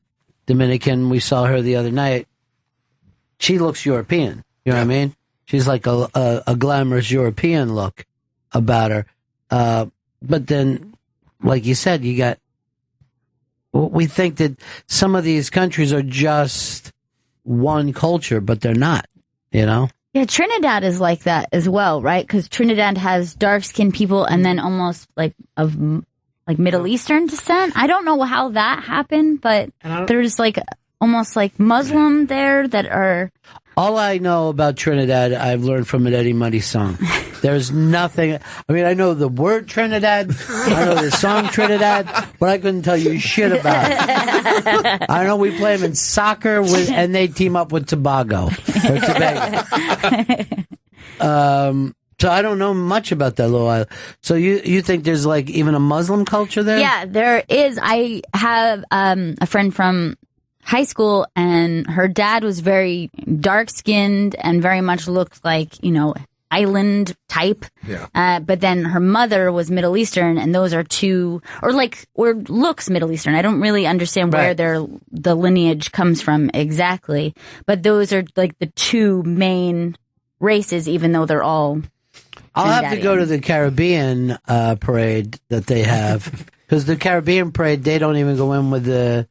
Dominican. We saw her the other night. She looks European. You know what I mean? She's like a glamorous European look about her. But then, like you said, you got. We think that some of these countries are just one culture, but they're not. You know. Yeah, Trinidad is like that as well, right? Because Trinidad has dark-skinned people and then almost like of like Middle Eastern descent. I don't know how that happened, but there's like almost like Muslim there that are. All I know about Trinidad, I've learned from an Eddie Money song. There's nothing. I mean, I know the word Trinidad, I know the song Trinidad, but I couldn't tell you shit about it. I know we play them in soccer and they team up with Tobago or Tobago. So I don't know much about that little island. So you think there's like even a Muslim culture there? Yeah, there is. I have a friend from high school, and her dad was very dark-skinned and very much looked like, you know, island type. Yeah. But then her mother was Middle Eastern, and those are two, or looks Middle Eastern. I don't really understand where the lineage comes from exactly, but those are like the two main races, even though they're all. I'll have to go to the Caribbean parade that they have, because the Caribbean parade, they don't even go in with the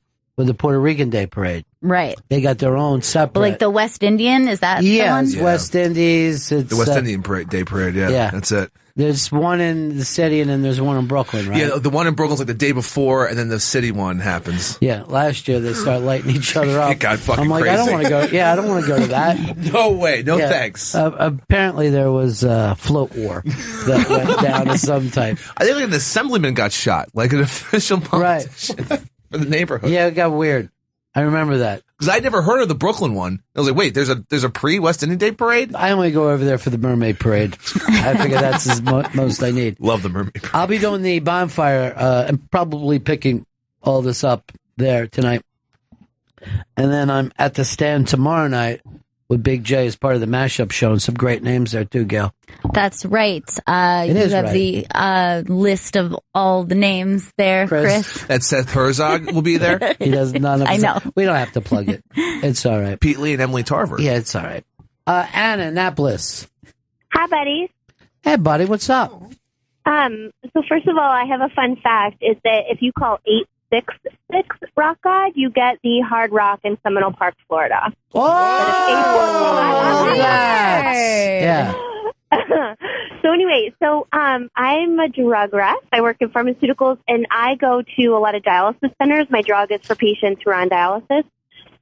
Puerto Rican Day Parade. Right. They got their own separate. Like the West Indian, is that the one? It's West Indies. It's the West Indian Day Parade, yeah. That's it. There's one in the city and then there's one in Brooklyn, right? Yeah, the one in Brooklyn's like the day before and then the city one happens. Yeah, last year they start lighting each other up. It got fucking I'm like, crazy. I don't want to go. Yeah, I don't want to go to that. No way. No thanks. Apparently there was a float war that went down of some type. I think like an assemblyman got shot, like an official politician for the neighborhood. Yeah, it got weird. I remember that. Because I'd never heard of the Brooklyn one. I was like, wait, there's a pre-West Indian Day Parade? I only go over there for the Mermaid Parade. I figure that's as most I need. Love the Mermaid Parade. I'll be doing the bonfire and probably picking all this up there tonight. And then I'm at the stand tomorrow night with Big J as part of the mashup show, and some great names there too, Gail. That's right. You have the list of all the names there, Chris. That Seth Herzog will be there. He does none of us. I know. We don't have to plug it. It's all right. Pete Lee and Emily Tarver. Yeah, it's all right. Anna, Annapolis. Hi, buddies. Hey, buddy, what's up? So first of all, I have a fun fact, is that if you call 866 Rock God, you get the Hard Rock in Seminole Park, Florida. Oh, yeah. So anyway, I'm a drug rep. I work in pharmaceuticals, and I go to a lot of dialysis centers. My drug is for patients who are on dialysis.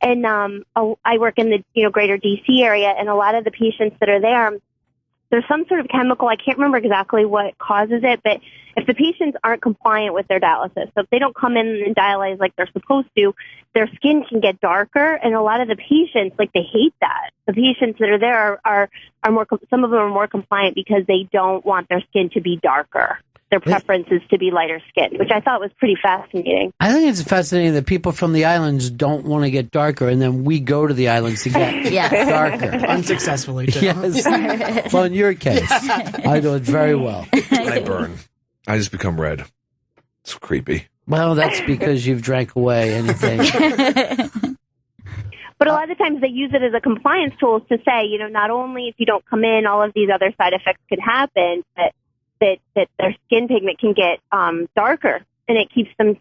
And I work in the greater D.C. area, and a lot of the patients that are there's some sort of chemical. I can't remember exactly what causes it, but if the patients aren't compliant with their dialysis, so if they don't come in and dialyze like they're supposed to, their skin can get darker, and a lot of the patients, they hate that. The patients that are there are more, some of them are more compliant because they don't want their skin to be darker. Their preference is to be lighter skinned, which I thought was pretty fascinating. I think it's fascinating that people from the islands don't want to get darker, and then we go to the islands to get darker. Unsuccessfully, too. Yes. Well, in your case, I do it very well. I burn. I just become red. It's creepy. Well, that's because you've drank away anything. But a lot of times they use it as a compliance tool to say, not only if you don't come in, all of these other side effects could happen, but that their skin pigment can get darker, and it keeps them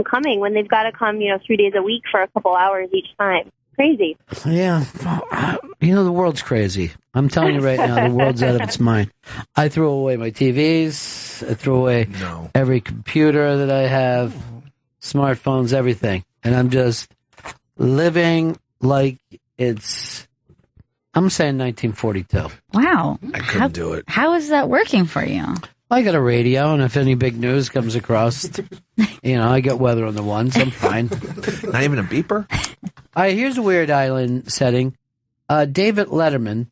coming when they've got to come 3 days a week for a couple hours each time. Crazy. Yeah. The world's crazy. I'm telling you right now, the world's out of its mind. I threw away my TVs. I threw away every computer that I have, smartphones, everything. And I'm just living like it's I'm saying 1942. Wow. I couldn't do it. How is that working for you? I got a radio, and if any big news comes across, I get weather on the ones. I'm fine. Not even a beeper? All right, here's a weird island setting. David Letterman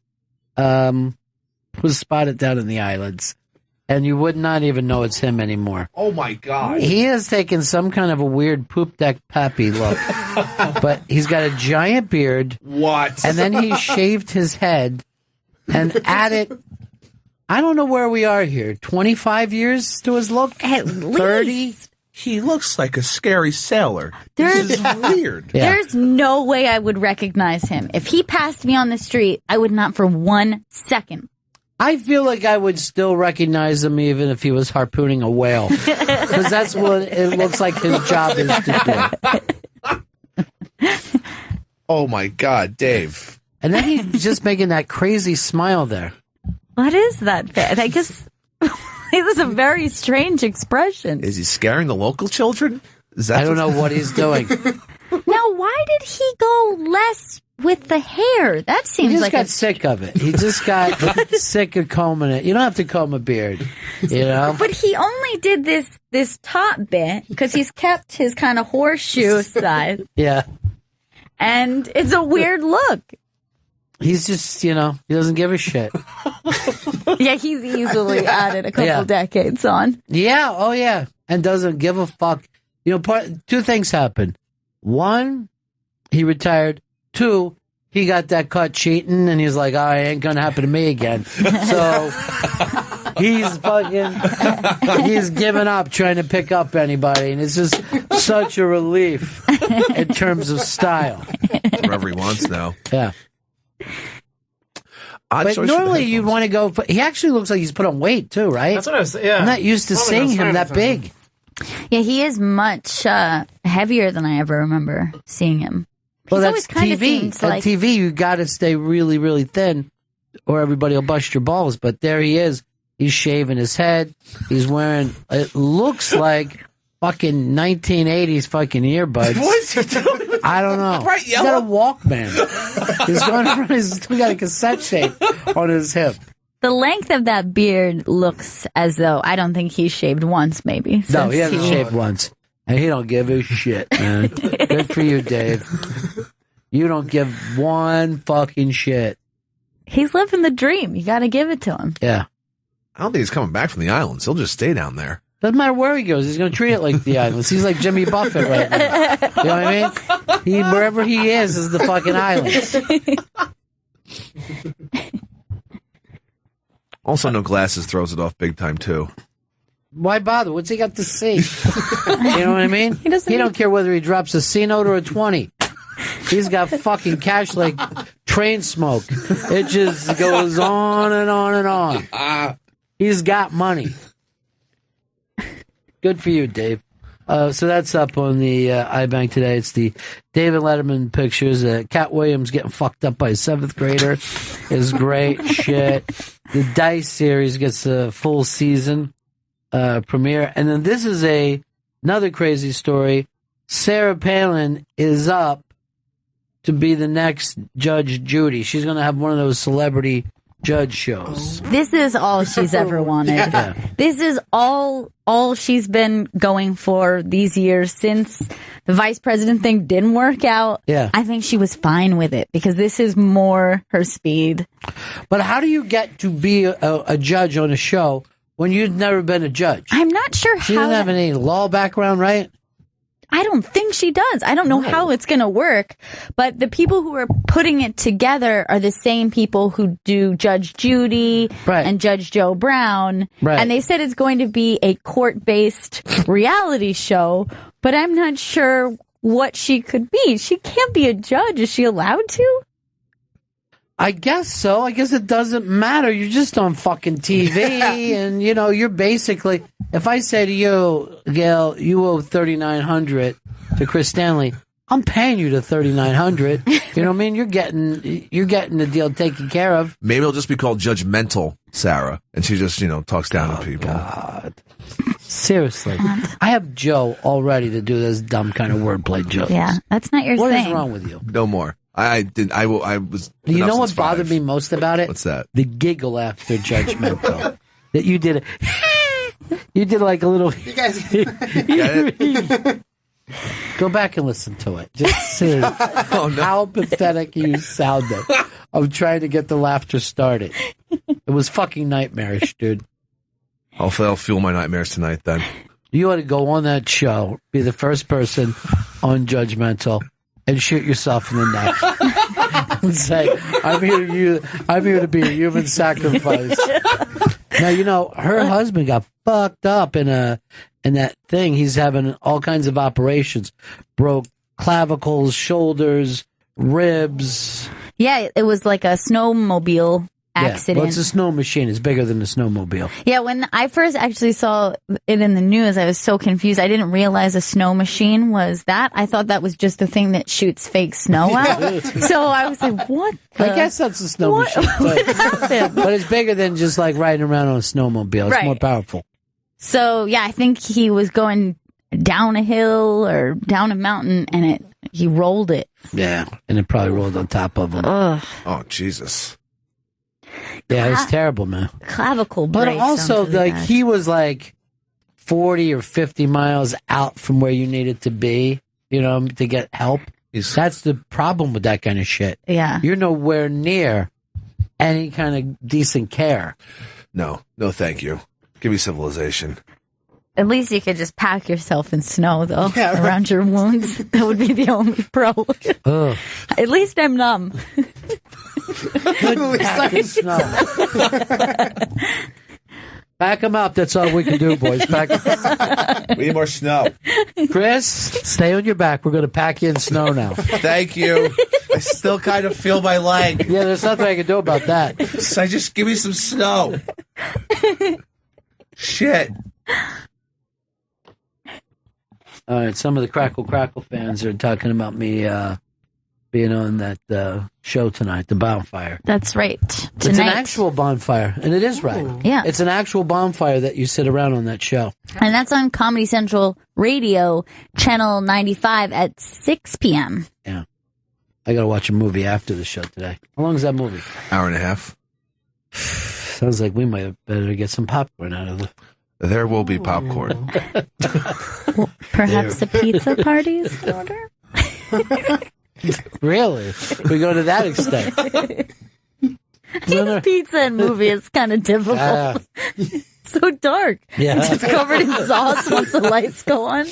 was spotted down in the islands, and you would not even know it's him anymore. Oh, my God. He has taken some kind of a weird poop deck pappy look, but he's got a giant beard. What? And then he shaved his head and added, I don't know where we are here, 25 years to his look? At 30? least. He looks like a scary sailor. This is weird. Yeah. There's no way I would recognize him. If he passed me on the street, I would not for 1 second. I feel like I would still recognize him even if he was harpooning a whale. Because that's what it looks like his job is to do. Oh, my God, Dave. And then he's just making that crazy smile there. What is that? I guess it was a very strange expression. Is he scaring the local children? I don't know what he's doing. Now, why did he go less with the hair? That seems He just like got sick of it. He just got sick of combing it. You don't have to comb a beard, But he only did this top bit because he's kept his kind of horseshoe side. Yeah. And it's a weird look. He's just, he doesn't give a shit. Yeah, he's easily added a couple decades on. Yeah, oh yeah. And doesn't give a fuck. Two things happened. One, he retired. Two, he got that cut cheating, and he's like, it ain't gonna happen to me again. So he's giving up trying to pick up anybody, and it's just such a relief in terms of style. Wherever he wants now. Yeah. But normally you'd want to go. He actually looks like he's put on weight too, right? That's what I was. Yeah, I'm not used to seeing him that big. Yeah, he is much heavier than I ever remember seeing him. Well, He's that's always kinda TV. seems At like- TV, you got to stay really, really thin, or everybody will bust your balls. But there he is. He's shaving his head. He's wearing. It looks like fucking 1980s fucking earbuds. What is he doing? I don't know. Bright He's got a Walkman. He's got a cassette tape on his hip. The length of that beard looks as though I don't think he's shaved once, maybe. No, he hasn't shaved once. And he don't give a shit, man. Good for you, Dave. You don't give one fucking shit. He's living the dream. You got to give it to him. Yeah. I don't think he's coming back from the islands. He'll just stay down there. Doesn't matter where he goes. He's going to treat it like the islands. He's like Jimmy Buffett right now. You know what I mean? Wherever he is the fucking islands. Also, no glasses throws it off big time, too. Why bother? What's he got to see? You know what I mean? He don't care whether he drops a C note or a 20. He's got fucking cash like train smoke. It just goes on and on and on. He's got money. Good for you, Dave. So that's up on the iBank today. It's the David Letterman pictures. Cat Williams getting fucked up by a 7th grader is great shit. The Dice series gets a full season premiere. And then this is another crazy story. Sarah Palin is up to be the next Judge Judy. She's going to have one of those celebrity judge shows. This is all she's ever wanted. Yeah. This is all she's been going for these years since the vice president thing didn't work out. Yeah. I think she was fine with it because this is more her speed. But how do you get to be a judge on a show when you've never been a judge? I'm not sure She how. doesn't have any law background, right? I don't think she does. I don't know how it's going to work, but the people who are putting it together are the same people who do Judge Judy and Judge Joe Brown. Right. And they said it's going to be a court-based reality show, but I'm not sure what she could be. She can't be a judge. Is she allowed to? I guess so. I guess it doesn't matter. You're just on fucking TV, and you're basically. If I say to you, Gail, you owe $3,900 to Chris Stanley, I'm paying you the $3,900. You know what I mean? You're getting the deal taken care of. Maybe it'll just be called judgmental Sarah, and she just talks down to people. God. Seriously, I have Joe all ready to do this dumb kind of wordplay joke. Yeah, that's not your What thing. is wrong with you? No more. I did. I was. You know what bothered me most about it? What's that? The giggle after Judgmental. That you did. You did like a little. You guys. Go back and listen to it. Just see how pathetic you sounded. I'm trying to get the laughter started. It was fucking nightmarish, dude. Hopefully, I'll fuel my nightmares tonight. Then you ought to go on that show, be the first person on Judgmental, and shoot yourself in the neck and say, I'm here to be a human sacrifice. Now, you know, her husband got fucked up in that thing. He's having all kinds of operations. Broke clavicles, shoulders, ribs. Yeah, it was like a snowmobile accident. Well, it's a snow machine. It's bigger than a snowmobile. Yeah, when I first actually saw it in the news, I was so confused. I didn't realize a snow machine was that. I thought that was just a thing that shoots fake snow out. So I was like, what I guess that's a snow machine. What happened? But it's bigger than just like riding around on a snowmobile. It's Right. more powerful. So, yeah, I think he was going down a hill or down a mountain, and he rolled it. Yeah, and it probably rolled on top of him. Ugh. Oh, Jesus. Yeah, it's terrible, man. Clavicle But break also, sounds really like, bad. he was like 40 or 50 miles out from where you needed to be, you know, to get help. That's the problem with that kind of shit. Yeah. You're nowhere near any kind of decent care. No, thank you. Give me civilization. At least you could just pack yourself in snow, though, around your wounds. That would be the only pro. Ugh. At least I'm numb. Pack in snow. Back them up. That's all we can do, boys. We need more snow. Chris, stay on your back. We're going to pack you in snow now. Thank you. I still kind of feel my leg. Yeah, there's nothing I can do about that. So just give me some snow. Shit. All right, some of the Crackle fans are talking about me being on that show tonight, the bonfire. That's right. It's an actual bonfire, and it is right. Yeah. It's an actual bonfire that you sit around on that show. And that's on Comedy Central Radio, Channel 95 at 6 p.m. Yeah. I got to watch a movie after the show today. How long is that movie? Hour and a half. Sounds like we might have better get some popcorn out of it. There will be popcorn. Well, perhaps a pizza party is in order? Really? We go to that extent. Eating pizza and movie is kind of difficult. So dark. Yeah. It's just covered in sauce once the lights go on.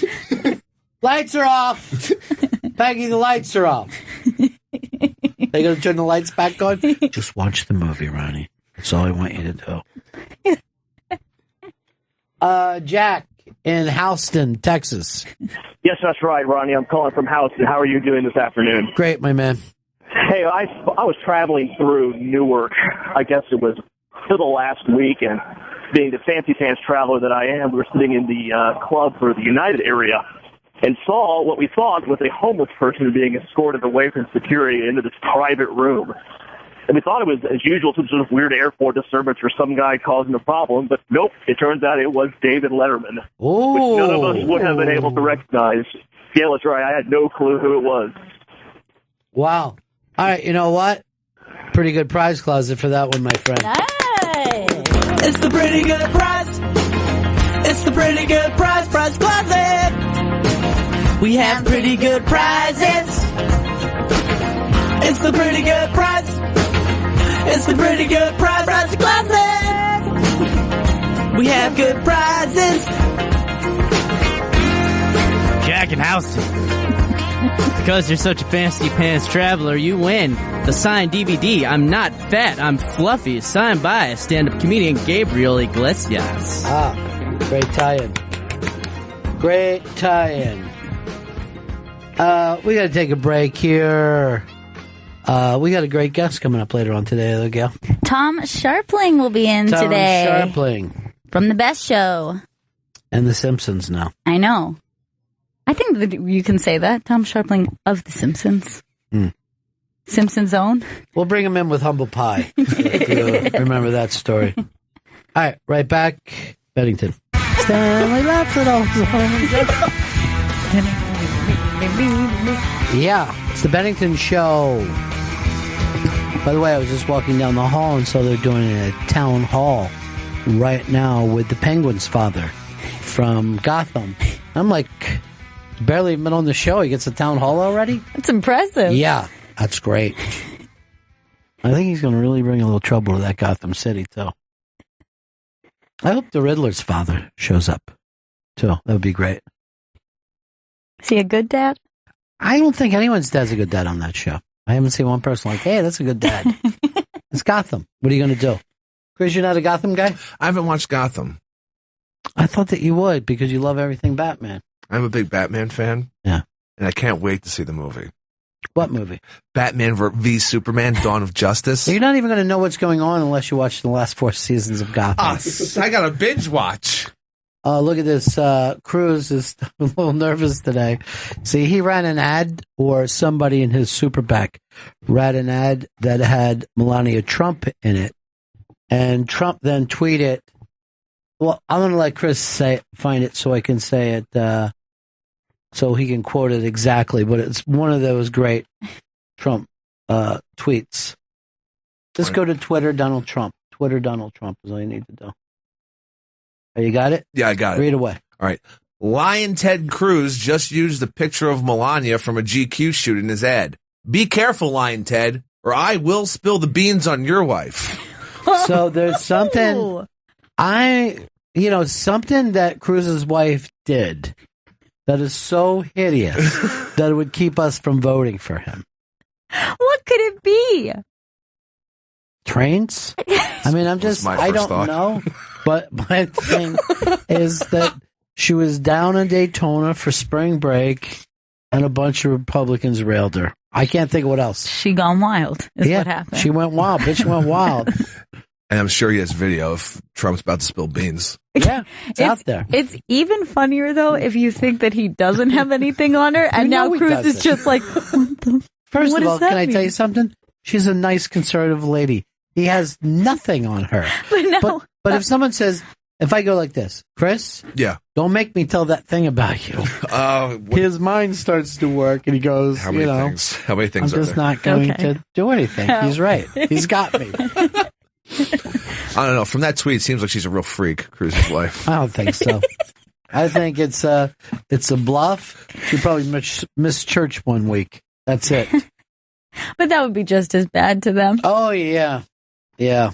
Lights are off. Peggy, the lights are off. They going to turn the lights back on? Just watch the movie, Ronnie. That's all I want you to do. Jack in Houston, Texas. Yes, that's right, Ronnie. I'm calling from Houston. How are you doing this afternoon? Great, my man. Hey, I was traveling through Newark. I guess it was for the last week, and being the fancy pants traveler that I am, we were sitting in the club for the United area and saw what we thought was a homeless person being escorted away from security into this private room. And we thought it was, as usual, some sort of weird airport disturbance or some guy causing a problem, but nope, it turns out it was David Letterman, which none of us would have been able to recognize. Gail is right, I had no clue who it was. Wow. All right, you know what? Pretty good prize closet for that one, my friend. Nice. It's the pretty good prize. It's the pretty good prize closet. We have pretty good prizes. It's the pretty good prize. It's the pretty good prize closet. We have good prizes. Jack and Houston. Because you're such a fancy pants traveler, you win the signed DVD, I'm Not Fat, I'm Fluffy, signed by stand-up comedian Gabriel Iglesias. Ah, great tie-in. Great tie-in. We got to take a break here. We got a great guest coming up later on today, though, Gail. Tom Sharpling will be in today. Tom Sharpling. From The Best Show. And The Simpsons now. I know. I think that you can say that. Tom Sharpling of The Simpsons. Simpsons own. We'll bring him in with humble pie. If you remember that story. All right, right back. Bennington. Stanley laughs at all. Yeah, it's the Bennington Show. By the way, I was just walking down the hall and saw they're doing a town hall right now with the Penguin's father from Gotham. I'm like, barely been on the show. He gets a town hall already? That's impressive. Yeah, that's great. I think he's going to really bring a little trouble to that Gotham City, too. I hope the Riddler's father shows up, too. That would be great. Is he a good dad? I don't think anyone's dad's a good dad on that show. I haven't seen one person like, hey, that's a good dad. It's Gotham. What are you going to do? Chris, you're not a Gotham guy? I haven't watched Gotham. I thought that you would because you love everything Batman. I'm a big Batman fan. Yeah. And I can't wait to see the movie. What movie? Batman v Superman, Dawn of Justice. You're not even going to know what's going on unless you watch the last 4 seasons of Gotham. I got a binge watch. Look at this. Cruz is a little nervous today. See, he ran an ad, or somebody in his super PAC ran an ad that had Melania Trump in it. And Trump then tweeted, well, I'm going to let Chris find it so I can say it, so he can quote it exactly. But it's one of those great Trump tweets. Just go to Twitter, Donald Trump. Twitter, Donald Trump is all you need to do. Oh, you got it? Yeah, I got it. Read away. All right. Lion Ted Cruz just used a picture of Melania from a GQ shoot in his ad. Be careful, Lion Ted, or I will spill the beans on your wife. So there's something something that Cruz's wife did that is so hideous that it would keep us from voting for him. What could it be? Trains? I mean, I don't know. But my thing is that she was down in Daytona for spring break and a bunch of Republicans railed her. I can't think of what else. She gone wild is what happened. She went wild. Bitch went wild. And I'm sure he has video of Trump's about to spill beans. Yeah, it's out there. It's even funnier, though, if you think that he doesn't have anything on her, and now Cruz is just like, what the First of all, can I tell you something? She's a nice conservative lady. He has nothing on her. But if someone says, if I go like this, Chris, yeah, don't make me tell that thing about you. His mind starts to work, and he goes, How many things? How many things I'm are just there? not going to do anything. He's right. He's got me. I don't know. From that tweet, it seems like she's a real freak, Cruz's wife. I don't think so. I think it's a bluff. She probably missed church one week. That's it. But that would be just as bad to them. Oh, yeah. Yeah.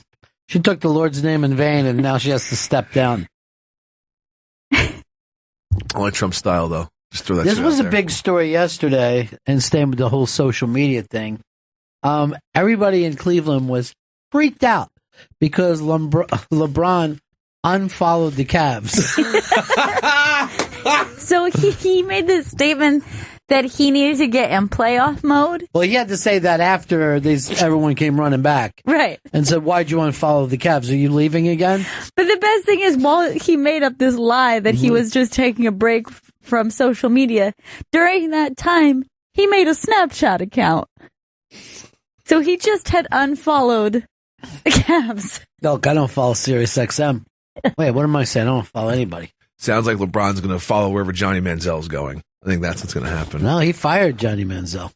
She took the Lord's name in vain, and now she has to step down. I like Trump's style, though. Just throw that This shit was out a there. big story yesterday, and staying with the whole social media thing. Everybody in Cleveland was freaked out because LeBron unfollowed the Cavs. So he made this statement that he needed to get in playoff mode. Well, he had to say that after everyone came running back. Right. And said, why'd you unfollow the Cavs? Are you leaving again? But the best thing is, while he made up this lie that he was just taking a break from social media, during that time, he made a Snapchat account. So he just had unfollowed the Cavs. Look, I don't follow SiriusXM. Wait, what am I saying? I don't follow anybody. Sounds like LeBron's going to follow wherever Johnny Manziel's going. I think that's what's going to happen. No, he fired Johnny Manziel.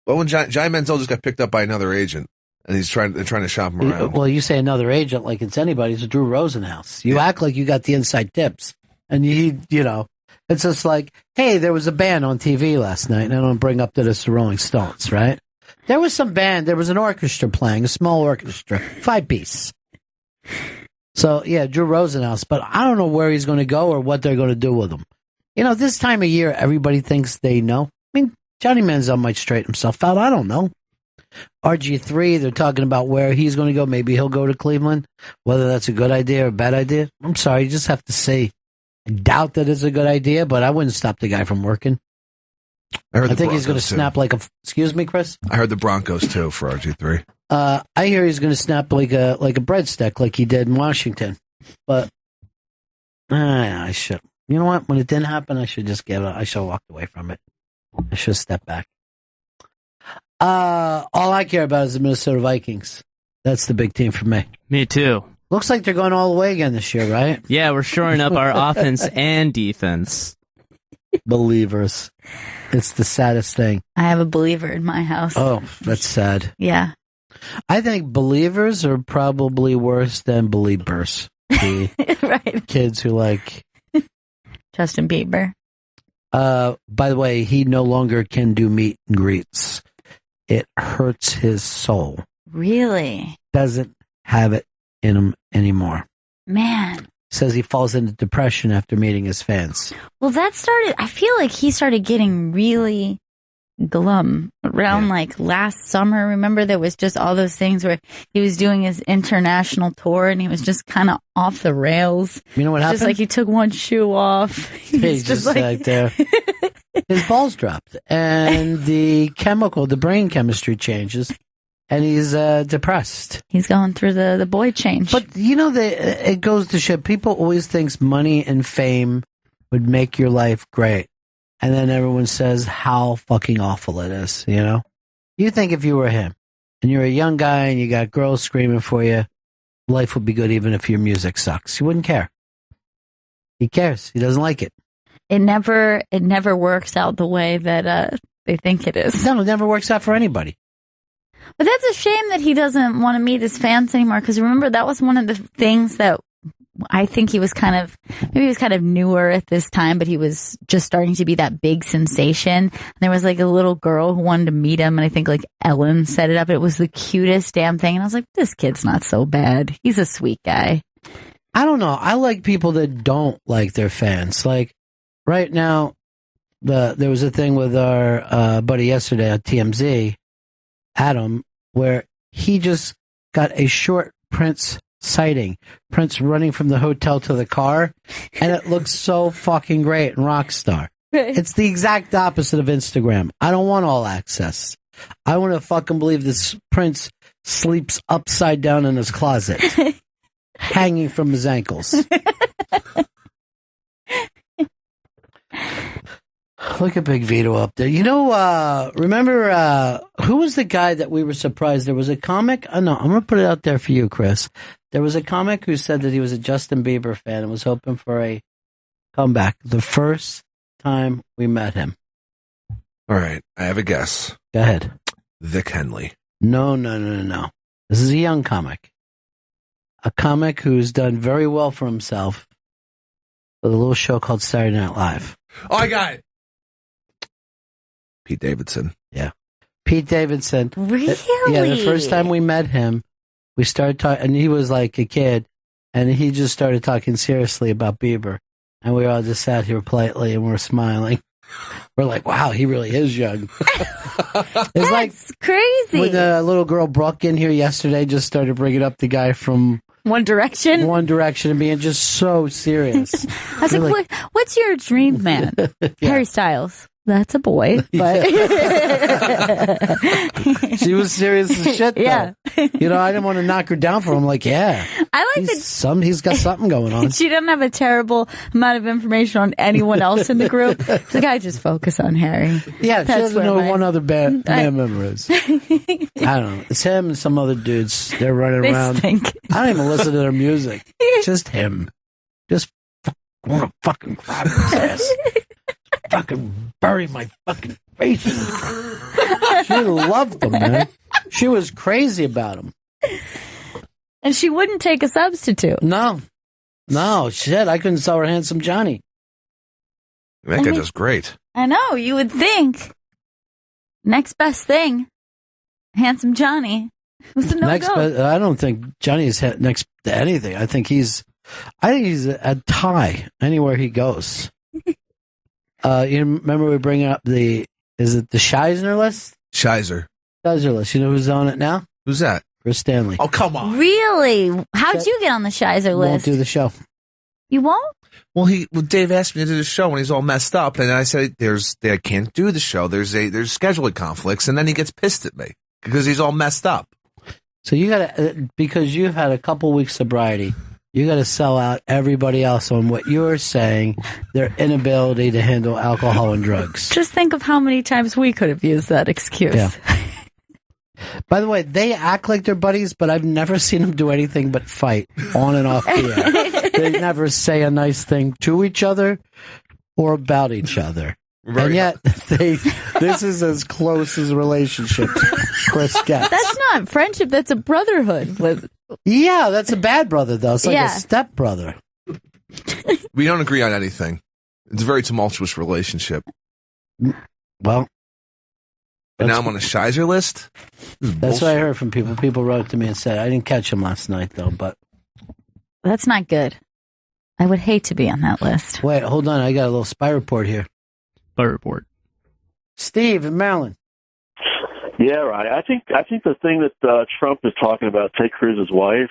Well, when Johnny Manziel just got picked up by another agent, and they're trying to shop him around. Well, you say another agent like it's anybody's. It's Drew Rosenhaus. You act like you got the inside tips, and it's just like, hey, there was a band on TV last night, and I don't bring up that it's the Rolling Stones, right? There was some band. There was an orchestra playing, a small orchestra, 5-piece. So yeah, Drew Rosenhaus, but I don't know where he's going to go or what they're going to do with him. This time of year, everybody thinks they know. I mean, Johnny Manziel might straighten himself out. I don't know. RG3, they're talking about where he's going to go. Maybe he'll go to Cleveland. Whether that's a good idea or a bad idea, I'm sorry. You just have to see. I doubt that it's a good idea, but I wouldn't stop the guy from working. I think he's going to snap like a... Excuse me, Chris? I heard the Broncos, too, for RG3. I hear he's going to snap like a breadstick like he did in Washington. But I should... You know what? When it didn't happen, I should just I should have walked away from it. I should have stepped back. All I care about is the Minnesota Vikings. That's the big team for me. Me too. Looks like they're going all the way again this year, right? Yeah, we're shoring up our offense and defense. Believers. It's the saddest thing. I have a believer in my house. Oh, that's sad. Yeah. I think believers are probably worse than believers. Right. Kids who like Justin Bieber. By the way, he no longer can do meet and greets. It hurts his soul. Really? Doesn't have it in him anymore. Man. Says he falls into depression after meeting his fans. Well, I feel like he started getting really glum around like last summer. Remember there was just all those things where he was doing his international tour and he was just kind of off the rails. You know what happened? Just like he took one shoe off. He's just like there. His balls dropped and the brain chemistry changes and he's depressed. He's going through the boy change. But it goes to shit. People always think money and fame would make your life great. And then everyone says how fucking awful it is, you know? You think if you were him, and you're a young guy and you got girls screaming for you, life would be good even if your music sucks. You wouldn't care. He cares. He doesn't like it. It never works out the way that they think it is. No, it never works out for anybody. But that's a shame that he doesn't want to meet his fans anymore, because remember, that was one of the things that I think he was kind of newer at this time, but he was just starting to be that big sensation. And there was like a little girl who wanted to meet him, and I think like Ellen set it up. It was the cutest damn thing. And I was like, this kid's not so bad. He's a sweet guy. I don't know. I like people that don't like their fans. Like right now, there was a thing with our buddy yesterday at TMZ, Adam, where he just got a short Prince sighting. Prince running from the hotel to the car, and it looks so fucking great and rock star. It's the exact opposite of Instagram. I don't want all access. I want to fucking believe this Prince sleeps upside down in his closet, hanging from his ankles. Look at Big Vito up there. You know, remember, who was the guy that we were surprised? There was a comic. Oh, no, I'm going to put it out there for you, Chris. There was a comic who said that he was a Justin Bieber fan and was hoping for a comeback the first time we met him. All right. I have a guess. Go ahead. Vic Henley. No. This is a young comic. A comic who's done very well for himself with a little show called Saturday Night Live. Oh, I got it. Pete Davidson. Yeah. Pete Davidson. Really? Yeah, the first time we met him, we started talking, and he was like a kid, and he just started talking seriously about Bieber. And we all just sat here politely, and we're smiling. We're like, wow, he really is young. It's like crazy. When the little girl Brooke in here yesterday just started bringing up the guy from One Direction and being just so serious. I was like, what's your dream man? Yeah. Harry Styles. That's a boy, but she was serious as shit, though. Yeah. You know, I didn't want to knock her down for him. Like, yeah, I like that he's got something going on. She doesn't have a terrible amount of information on anyone else in the group. The guy just focus on Harry. Yeah, she doesn't know one other band member is. I don't know. It's him and some other dudes. They're running around. Stink. I don't even listen to their music. Just him. Just want to fucking grab his ass. Fucking bury my fucking face in it. She loved him, man. She was crazy about him. And she wouldn't take a substitute. No, shit. I couldn't sell her Handsome Johnny. That guy does great. I know. You would think. Next best thing. Handsome Johnny. Was a no-go. I don't think Johnny is next to anything. I think he's a tie anywhere he goes. You remember we bring up is it the Scheisner list? Scheisner list. You know who's on it now? Who's that? Chris Stanley. Oh, come on. Really? How'd you get on the Scheisner list? Won't do the show. You won't? Well, Dave asked me to do the show when he's all messed up, and I said, I can't do the show. There's scheduling conflicts, and then he gets pissed at me because he's all messed up. So you gotta, because you've had a couple weeks sobriety, you got to sell out everybody else on what you're saying, their inability to handle alcohol and drugs. Just think of how many times we could have used that excuse. Yeah. By the way, they act like they're buddies, but I've never seen them do anything but fight on and off the air. They never say a nice thing to each other. or about each other. Right. And yet, this is as close as a relationship Chris gets. That's not friendship. That's a brotherhood. Yeah, that's a bad brother, though. It's like a step brother. We don't agree on anything. It's a very tumultuous relationship. Well, and now I'm on a Shizer list? That's what I heard from people. People wrote to me and said, I didn't catch him last night, though, but... That's not good. I would hate to be on that list. Wait, hold on. I got a little spy report here. Spy report. Steve in Maryland. Yeah, right. I think the thing that Trump is talking about, Ted Cruz's wife,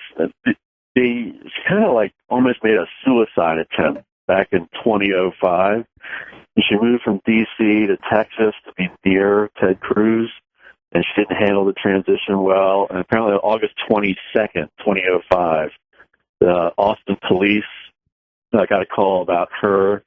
they kind of like almost made a suicide attempt back in 2005. She moved from D.C. to Texas to be near Ted Cruz, and she didn't handle the transition well. And apparently on August 22nd, 2005, the Austin police got a call about her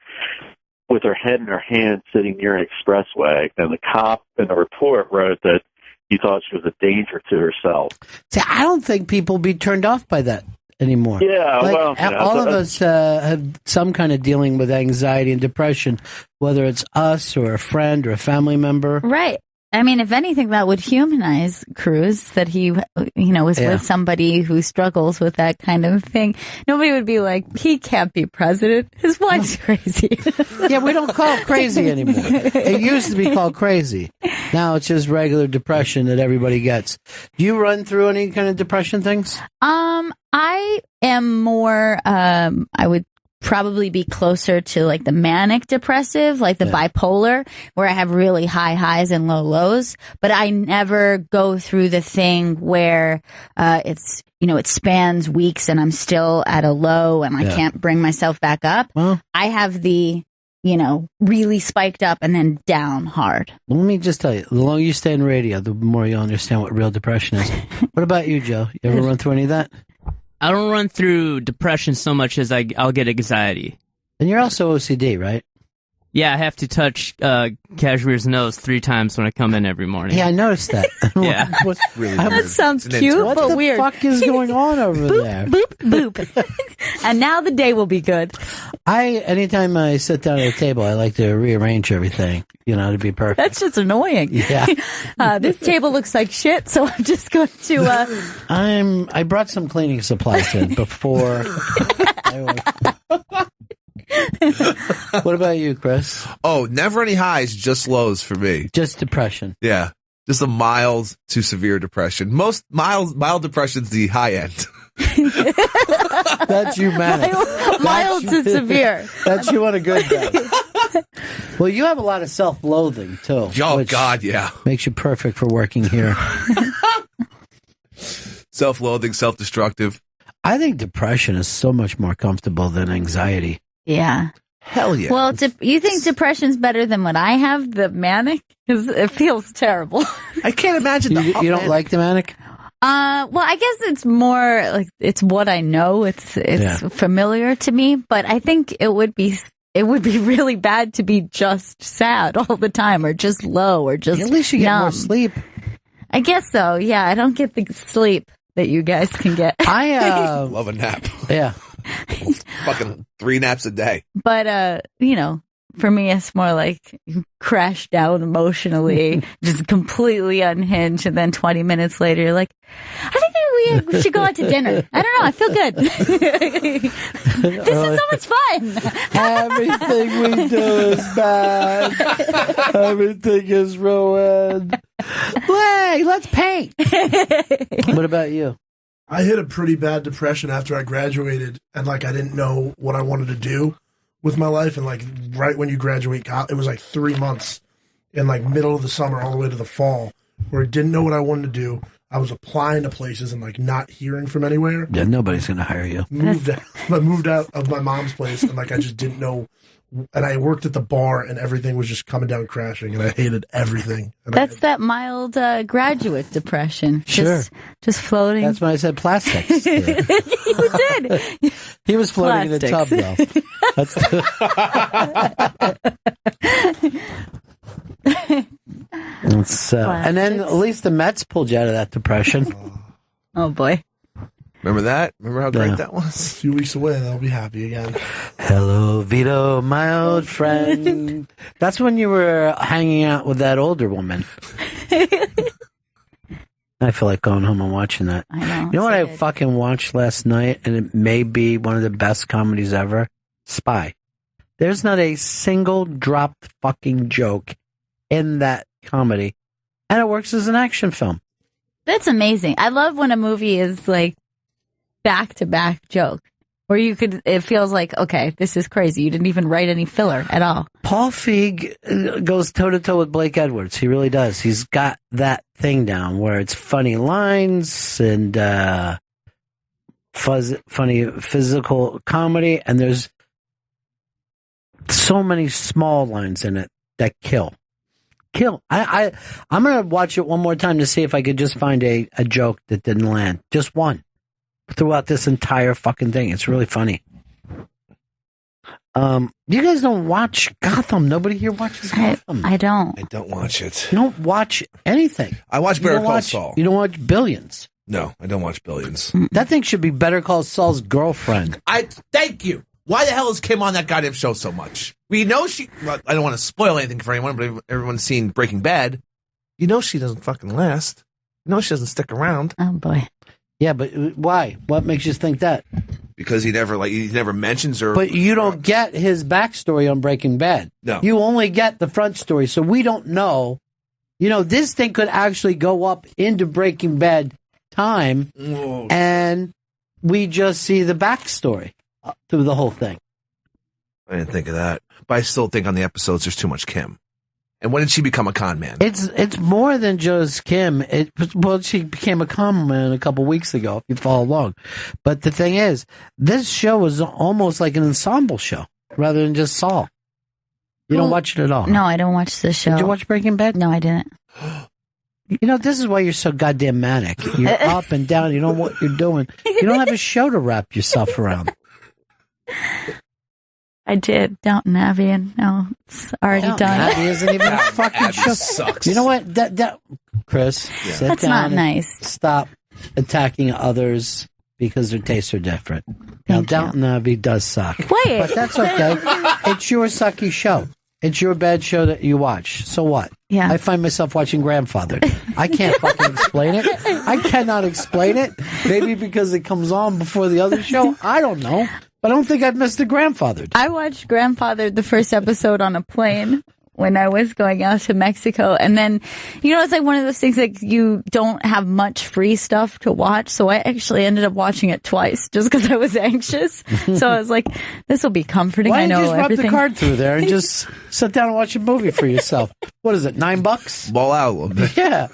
with her head in her hand sitting near an expressway, and the cop in the report wrote that he thought she was a danger to herself. See, I don't think people be turned off by that anymore. Yeah, like, well, all of us have some kind of dealing with anxiety and depression, whether it's us or a friend or a family member. Right. I mean, if anything, that would humanize Cruz, that he, was with somebody who struggles with that kind of thing. Nobody would be like, he can't be president. His wife's crazy. Yeah, we don't call it crazy anymore. It used to be called crazy. Now it's just regular depression that everybody gets. Do you run through any kind of depression things? I am more, I would probably be closer to like the manic depressive, like the bipolar, where I have really high highs and low lows, but I never go through the thing where it's, it spans weeks and I'm still at a low and I can't bring myself back up. Well, I have the, really spiked up and then down hard. Let me just tell you, the longer you stay in radio, the more you'll understand what real depression is. What about you, Joe? You ever run through any of that? I don't run through depression so much as I'll get anxiety. And you're also OCD, right? Yeah, I have to touch Cashmere's nose 3 times when I come in every morning. Yeah, I noticed that. Yeah. What's really That sounds cute, what but the weird. fuck is going on over there? Boop, boop. And now the day will be good. Anytime I sit down at a table, I like to rearrange everything, to be perfect. That's just annoying. Yeah. This table looks like shit, so I'm just going to... I brought some cleaning supplies in before... What about you, Chris? Oh, never any highs, just lows for me. Just depression. Yeah. Just a mild to severe depression. Most mild depression's the high end. That's you, manic. Mild to severe. That's you on a good day. Well, you have a lot of self-loathing, too. Oh, God, yeah. Makes you perfect for working here. Self-loathing, self-destructive. I think depression is so much more comfortable than anxiety. Yeah. Hell yeah. Well, you think depression's better than what I have, the manic? Because it feels terrible. I can't imagine you don't like the manic? Well, I guess it's more like it's what I know. It's familiar to me, but I think it would be really bad to be just sad all the time or just low or just at least you get more sleep. I guess so. Yeah, I don't get the sleep that you guys can get. I love a nap. Yeah. Fucking 3 naps a day. But, for me, it's more like you crash down emotionally, just completely unhinged. And then 20 minutes later, you're like, I think we should go out to dinner. I don't know. I feel good. This is so much fun. Everything we do is bad. Everything is ruined. Hey, let's paint. What about you? I hit a pretty bad depression after I graduated, and I didn't know what I wanted to do with my life. And right when you graduate, it was 3 months in middle of the summer all the way to the fall, where I didn't know what I wanted to do. I was applying to places and not hearing from anywhere. Yeah, nobody's gonna hire you. I moved out of my mom's place, and I just didn't know. And I worked at the bar, and everything was just coming down crashing, and I hated everything. And that's that mild graduate depression. Sure. Just floating. That's when I said plastics. You did. He was floating in a tub, though. And then at least the Mets pulled you out of that depression. Oh, boy. Remember that? Remember how great that was? A few weeks away, they'll be happy again. Hello, Vito, my old friend. That's when you were hanging out with that older woman. I feel like going home and watching that. I know. You know what I fucking watched last night, and it may be one of the best comedies ever? Spy. There's not a single dropped fucking joke in that comedy, and it works as an action film. That's amazing. I love when a movie is like back-to-back joke, where it feels like, okay, this is crazy. You didn't even write any filler at all. Paul Feig goes toe-to-toe with Blake Edwards. He really does. He's got that thing down where it's funny lines and funny physical comedy, and there's so many small lines in it that kill. I'm going to watch it one more time to see if I could just find a joke that didn't land. Just one. Throughout this entire fucking thing. It's really funny. You guys don't watch Gotham. Nobody here watches Gotham. I don't. I don't watch it. You don't watch anything. I watch Better Call Saul. You don't watch Billions. No, I don't watch Billions. That thing should be Better Call Saul's girlfriend. Thank you. Why the hell is Kim on that goddamn show so much? We know well, I don't want to spoil anything for anyone, but everyone's seen Breaking Bad. You know she doesn't fucking last. You know she doesn't stick around. Oh, boy. Yeah, but why? What makes you think that? Because he never mentions her. But you don't get his backstory on Breaking Bad. No. You only get the front story, so we don't know. You know, this thing could actually go up into Breaking Bad time, and we just see the backstory through the whole thing. I didn't think of that. But I still think on the episodes there's too much Kim. And when did she become a con man? It's more than just Kim. She became a con man a couple weeks ago, if you follow along. But the thing is, this show was almost like an ensemble show rather than just Saul. You don't watch it at all? No, I don't watch the show. Did you watch Breaking Bad? No, I didn't. You know, this is why you're so goddamn manic. You're up and down. You don't know what you're doing. You don't have a show to wrap yourself around. I did Downton Abbey, and no, it's already done. Abbey isn't even a fucking show. Sucks. You know what, Chris? Sit That's down not and nice. Stop attacking others because their tastes are different. Now, Downton Abbey does suck. Wait, but that's okay. It's your sucky show. It's your bad show that you watch. So what? Yeah. I find myself watching Grandfathered. I can't fucking explain it. I cannot explain it. Maybe because it comes on before the other show. I don't know. But I don't think I've missed the Grandfathered. I watched Grandfathered the first episode on a plane when I was going out to Mexico. And then, it's like one of those things like you don't have much free stuff to watch. So I actually ended up watching it twice just because I was anxious. So I was like, this will be comforting. Why I know don't you just everything. rub the card through there and just sit down and watch a movie for yourself? What is it, $9? Ball out a little bit. Yeah.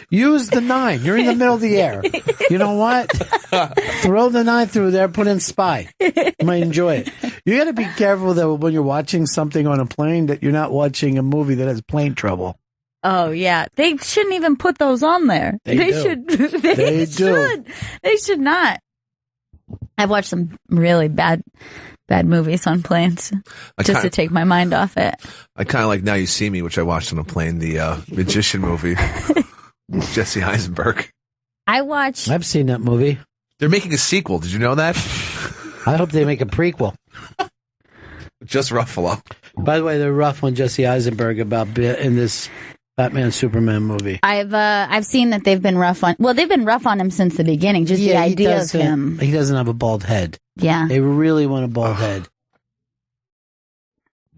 Use the 9. You're in the middle of the air. You know what? Throw the 9 through there, put in Spy. You might enjoy it. You got to be careful, though, when you're watching something on a plane that you're not watching a movie that has plane trouble. Oh, yeah. They shouldn't even put those on there. They do. They should. They should not. I've watched some really bad movies on planes just to take my mind off it. I kind of like Now You See Me, which I watched on a plane, the Magician movie. Jesse Eisenberg. I've seen that movie. They're making a sequel. Did you know that? I hope they make a prequel. Just Ruffalo. By the way, they're rough on Jesse Eisenberg in this Batman Superman movie. I've seen that they've been rough on. Well, they've been rough on him since the beginning. Just the idea of him. He doesn't have a bald head. Yeah, they really want a bald head.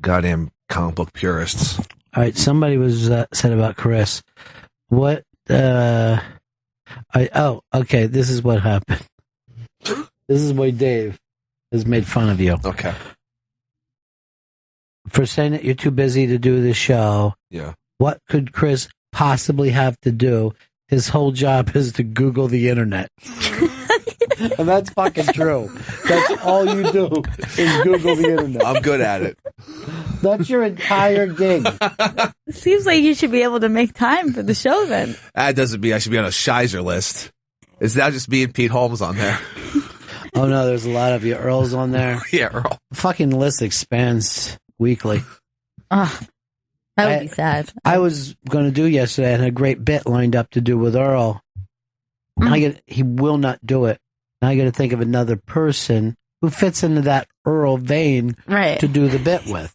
Goddamn comic book purists. All right, somebody was said about Chris. What? Okay. This is what happened. This is why Dave has made fun of you. Okay. For saying that you're too busy to do the show. Yeah. What could Chris possibly have to do? His whole job is to Google the internet. And that's fucking true. That's all you do is Google the internet. I'm good at it. That's your entire gig. Seems like you should be able to make time for the show then. That doesn't mean I should be on a Shizer list. It's now just me and Pete Holmes on there. Oh no, there's a lot of you. Earl's on there. Yeah, Earl. The fucking list expands weekly. Oh, that would be sad. I was going to do yesterday. I had a great bit lined up to do with Earl. He will not do it Now I got to think of another person who fits into that Earl vein to do the bit with.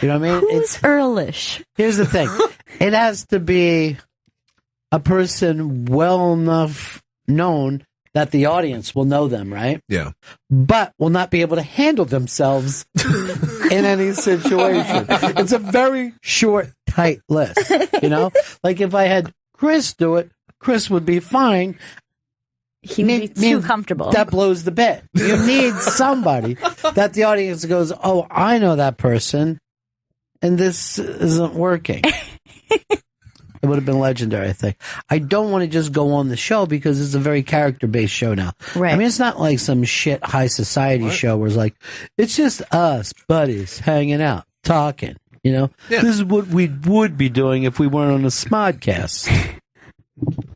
You know what I mean? Who's Earlish? Here's the thing. It has to be a person well enough known that the audience will know them, right? Yeah. But will not be able to handle themselves in any situation. It's a very short, tight list. You know? Like if I had Chris do it, Chris would be fine. He would be too comfortable. That blows the bit. You need somebody that the audience goes, oh, I know that person, and this isn't working. It would have been legendary, I think. I don't want to just go on the show because it's a very character-based show now. Right. I mean, it's not like some shit high society show where it's like, it's just us buddies hanging out, talking, you know? Yeah. This is what we would be doing if we weren't on a Smodcast.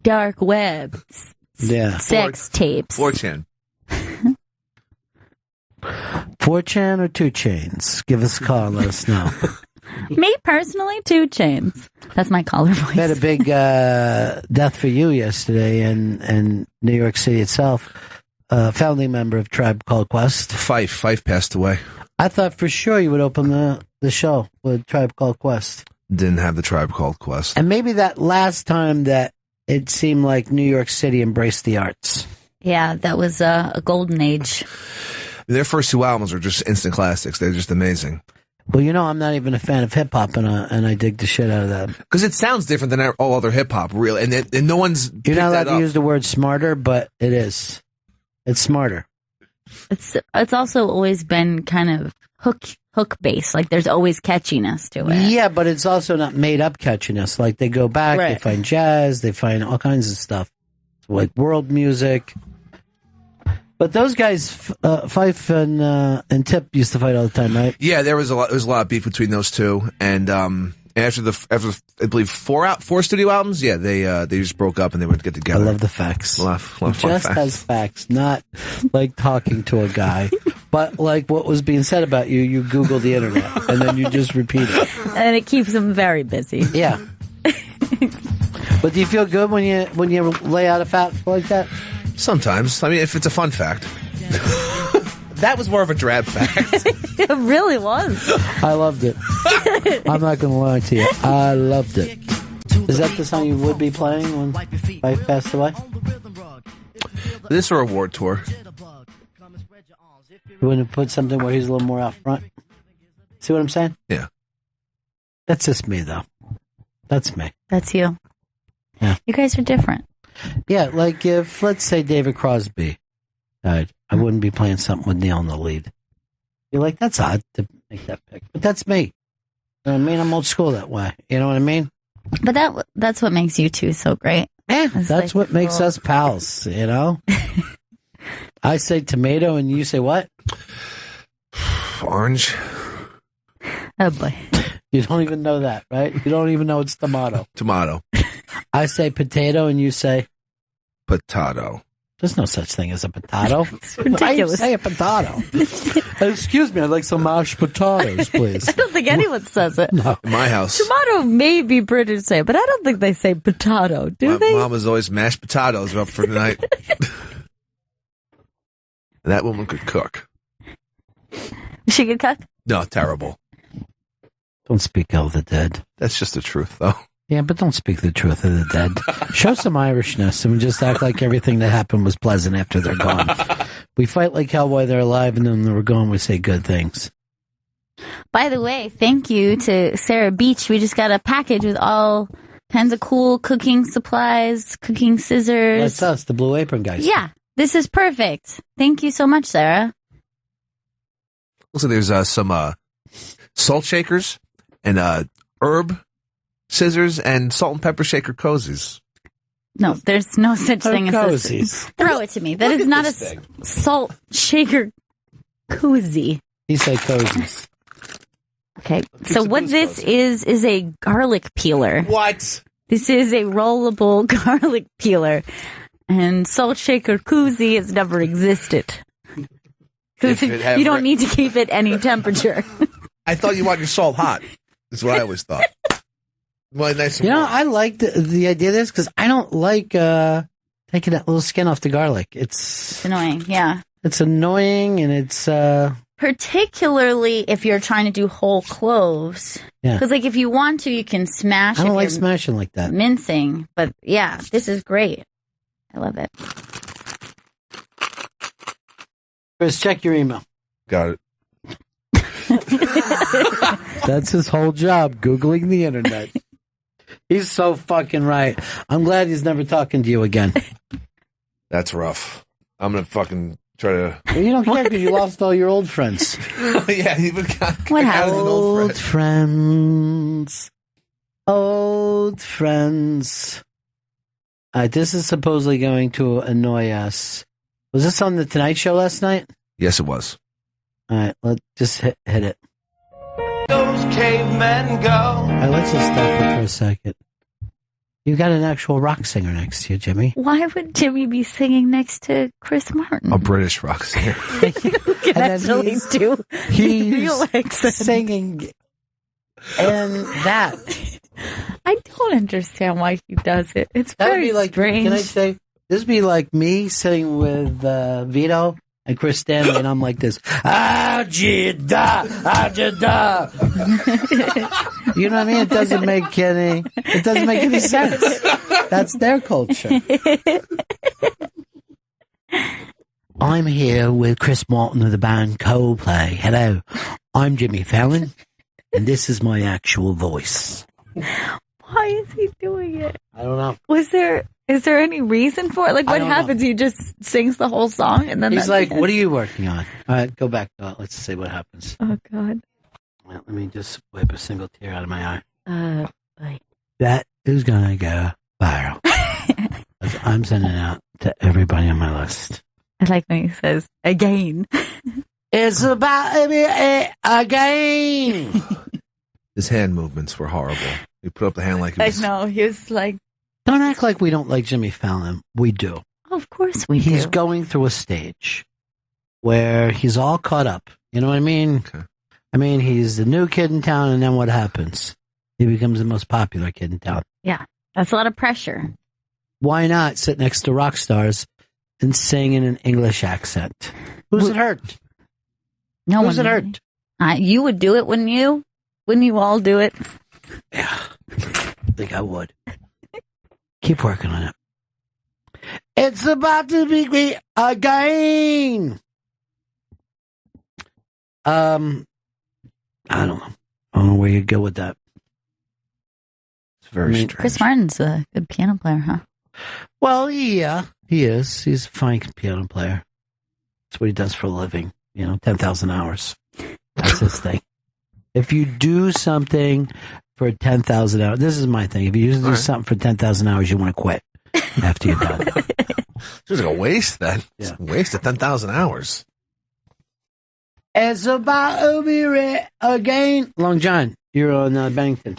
Dark web. Yeah. Sex tapes. 4chan. 4chan or 2 chains? Give us a call and let us know. Me personally, 2 chains. That's my caller voice. We had a big death for you yesterday in New York City itself. Founding member of Tribe Called Quest. Fife passed away. I thought for sure you would open the show with Tribe Called Quest. Didn't have the Tribe Called Quest. And maybe that last time that it seemed like New York City embraced the arts. Yeah, that was a golden age. Their first 2 albums are just instant classics. They're just amazing. Well, you know, I'm not even a fan of hip hop, and I dig the shit out of that. Because it sounds different than all other hip hop, really. And no one's. You're not allowed to use the word smarter, but it is. It's smarter. It's also always been kind of hook based. Like there's always catchiness to it. Yeah, but it's also not made up catchiness. Like they go back, they find jazz, they find all kinds of stuff, like world music. But those guys, Fife and Tip, used to fight all the time, right? Yeah, there was a lot of beef between those two, and after I believe 4 studio albums, yeah, they just broke up and they would get together. I love the facts. Love fun just facts. has facts, not like talking to a guy, but like what was being said about you. You Google the internet and then you just repeat it, and it keeps them very busy. Yeah. But do you feel good when you lay out a fact like that? Sometimes. I mean, if it's a fun fact. That was more of a drab fact. It really was. I loved it. I'm not going to lie to you. I loved it. Is that the song you would be playing when Fife passed away? This or award tour? You wouldn't put something where he's a little more out front? See what I'm saying? Yeah. That's just me, though. That's me. That's you. Yeah. You guys are different. Yeah, like if, let's say, David Crosby died, I wouldn't be playing something with Neil in the lead. You're like, that's odd to make that pick. But that's me. You know what I mean? I'm old school that way. You know what I mean? But that's what makes you two so great. Yeah, that's what makes us pals, you know? I say tomato and you say what? Orange. Oh, boy. You don't even know that, right? You don't even know it's tomato. Tomato. I say potato and you say? Potato. There's no such thing as a potato. It's ridiculous. I say a potato. Excuse me, I'd like some mashed potatoes, please. I don't think anyone says it. No. In my house. Tomato may be British say, but I don't think they say potato, do they? My mom was always mashed potatoes up for tonight. And that woman could cook. She could cook? No, terrible. Don't speak ill of the dead. That's just the truth, though. Yeah, but don't speak the truth of the dead. Show some Irishness and just act like everything that happened was pleasant after they're gone. We fight like hell while they're alive, and then when we're gone, we say good things. By the way, thank you to Sarah Beach. We just got a package with all kinds of cool cooking supplies, cooking scissors. That's us, the Blue Apron guys. Yeah, this is perfect. Thank you so much, Sarah. Also, there's some salt shakers and herb scissors and salt and pepper shaker cozies. No, there's no such thing as this. Throw it to me. That is not a salt shaker koozie. He said cozies. Okay, so what this is a garlic peeler. What? This is a rollable garlic peeler. And salt shaker koozie has never existed. Because you don't need to keep it any temperature. I thought you want your salt hot. That's what I always thought. Well, nice. You know, I like the idea of this because I don't like taking that little skin off the garlic. It's annoying, yeah. It's annoying, and it's... particularly if you're trying to do whole cloves. Yeah. Because, like, if you want to, you can smash it. I don't like smashing like that. Mincing. But, yeah, this is great. I love it. Chris, check your email. Got it. That's his whole job, Googling the internet. He's so fucking right. I'm glad he's never talking to you again. That's rough. I'm going to fucking try to... Well, you don't care because you lost all your old friends. Yeah, he got what happened? Old friends. Old friends. This is supposedly going to annoy us. Was this on the Tonight Show last night? Yes, it was. All right, let's just hit it. Those cavemen go. All right, let's just stop it for a second. You got an actual rock singer next to you, Jimmy. Why would Jimmy be singing next to Chris Martin? A British rock singer. You can actually do. He's singing. And that. I don't understand why he does it. It's That would very be like, strange. can I say, this would be like me sitting with Vito and Chris Stanley, and I'm like this. Ajida, Ajida. You know what I mean? It doesn't make any sense. That's their culture. I'm here with Chris Martin of the band Coldplay. Hello, I'm Jimmy Fallon, and this is my actual voice. Why is he doing it? I don't know. Is there any reason for it? Like, what happens? He just sings the whole song, and then he's like, "What are you working on?" All right, go back. Let's see what happens. Oh God. Well, let me just wipe a single tear out of my eye. Boy. That is gonna go viral. I'm sending it out to everybody on my list. I like when he says again. It's about to be again. His hand movements were horrible. He put up the hand like it was... I know. He was like... Don't act like we don't like Jimmy Fallon. We do. Oh, of course we do. He's going through a stage where he's all caught up. You know what I mean? Okay. I mean, he's the new kid in town, and then what happens? He becomes the most popular kid in town. Yeah. That's a lot of pressure. Why not sit next to rock stars and sing in an English accent? Who's it hurt? No Who's one it hurt? You would do it, wouldn't you? Wouldn't you all do it? Yeah. I think I would. Keep working on it. It's about to be great again. I don't know. I don't know where you go with that. It's very strange. Chris Martin's a good piano player, huh? Well, yeah, he is. He's a fine piano player. That's what he does for a living. 10,000 hours. That's his thing. If you do something for 10,000 hours, this is my thing. If you do something for 10,000 hours, you want to quit after you're done. It's just a waste, then. Yeah. It's a waste of 10,000 hours. It's about to be ready again. Long John, you're on Bennington.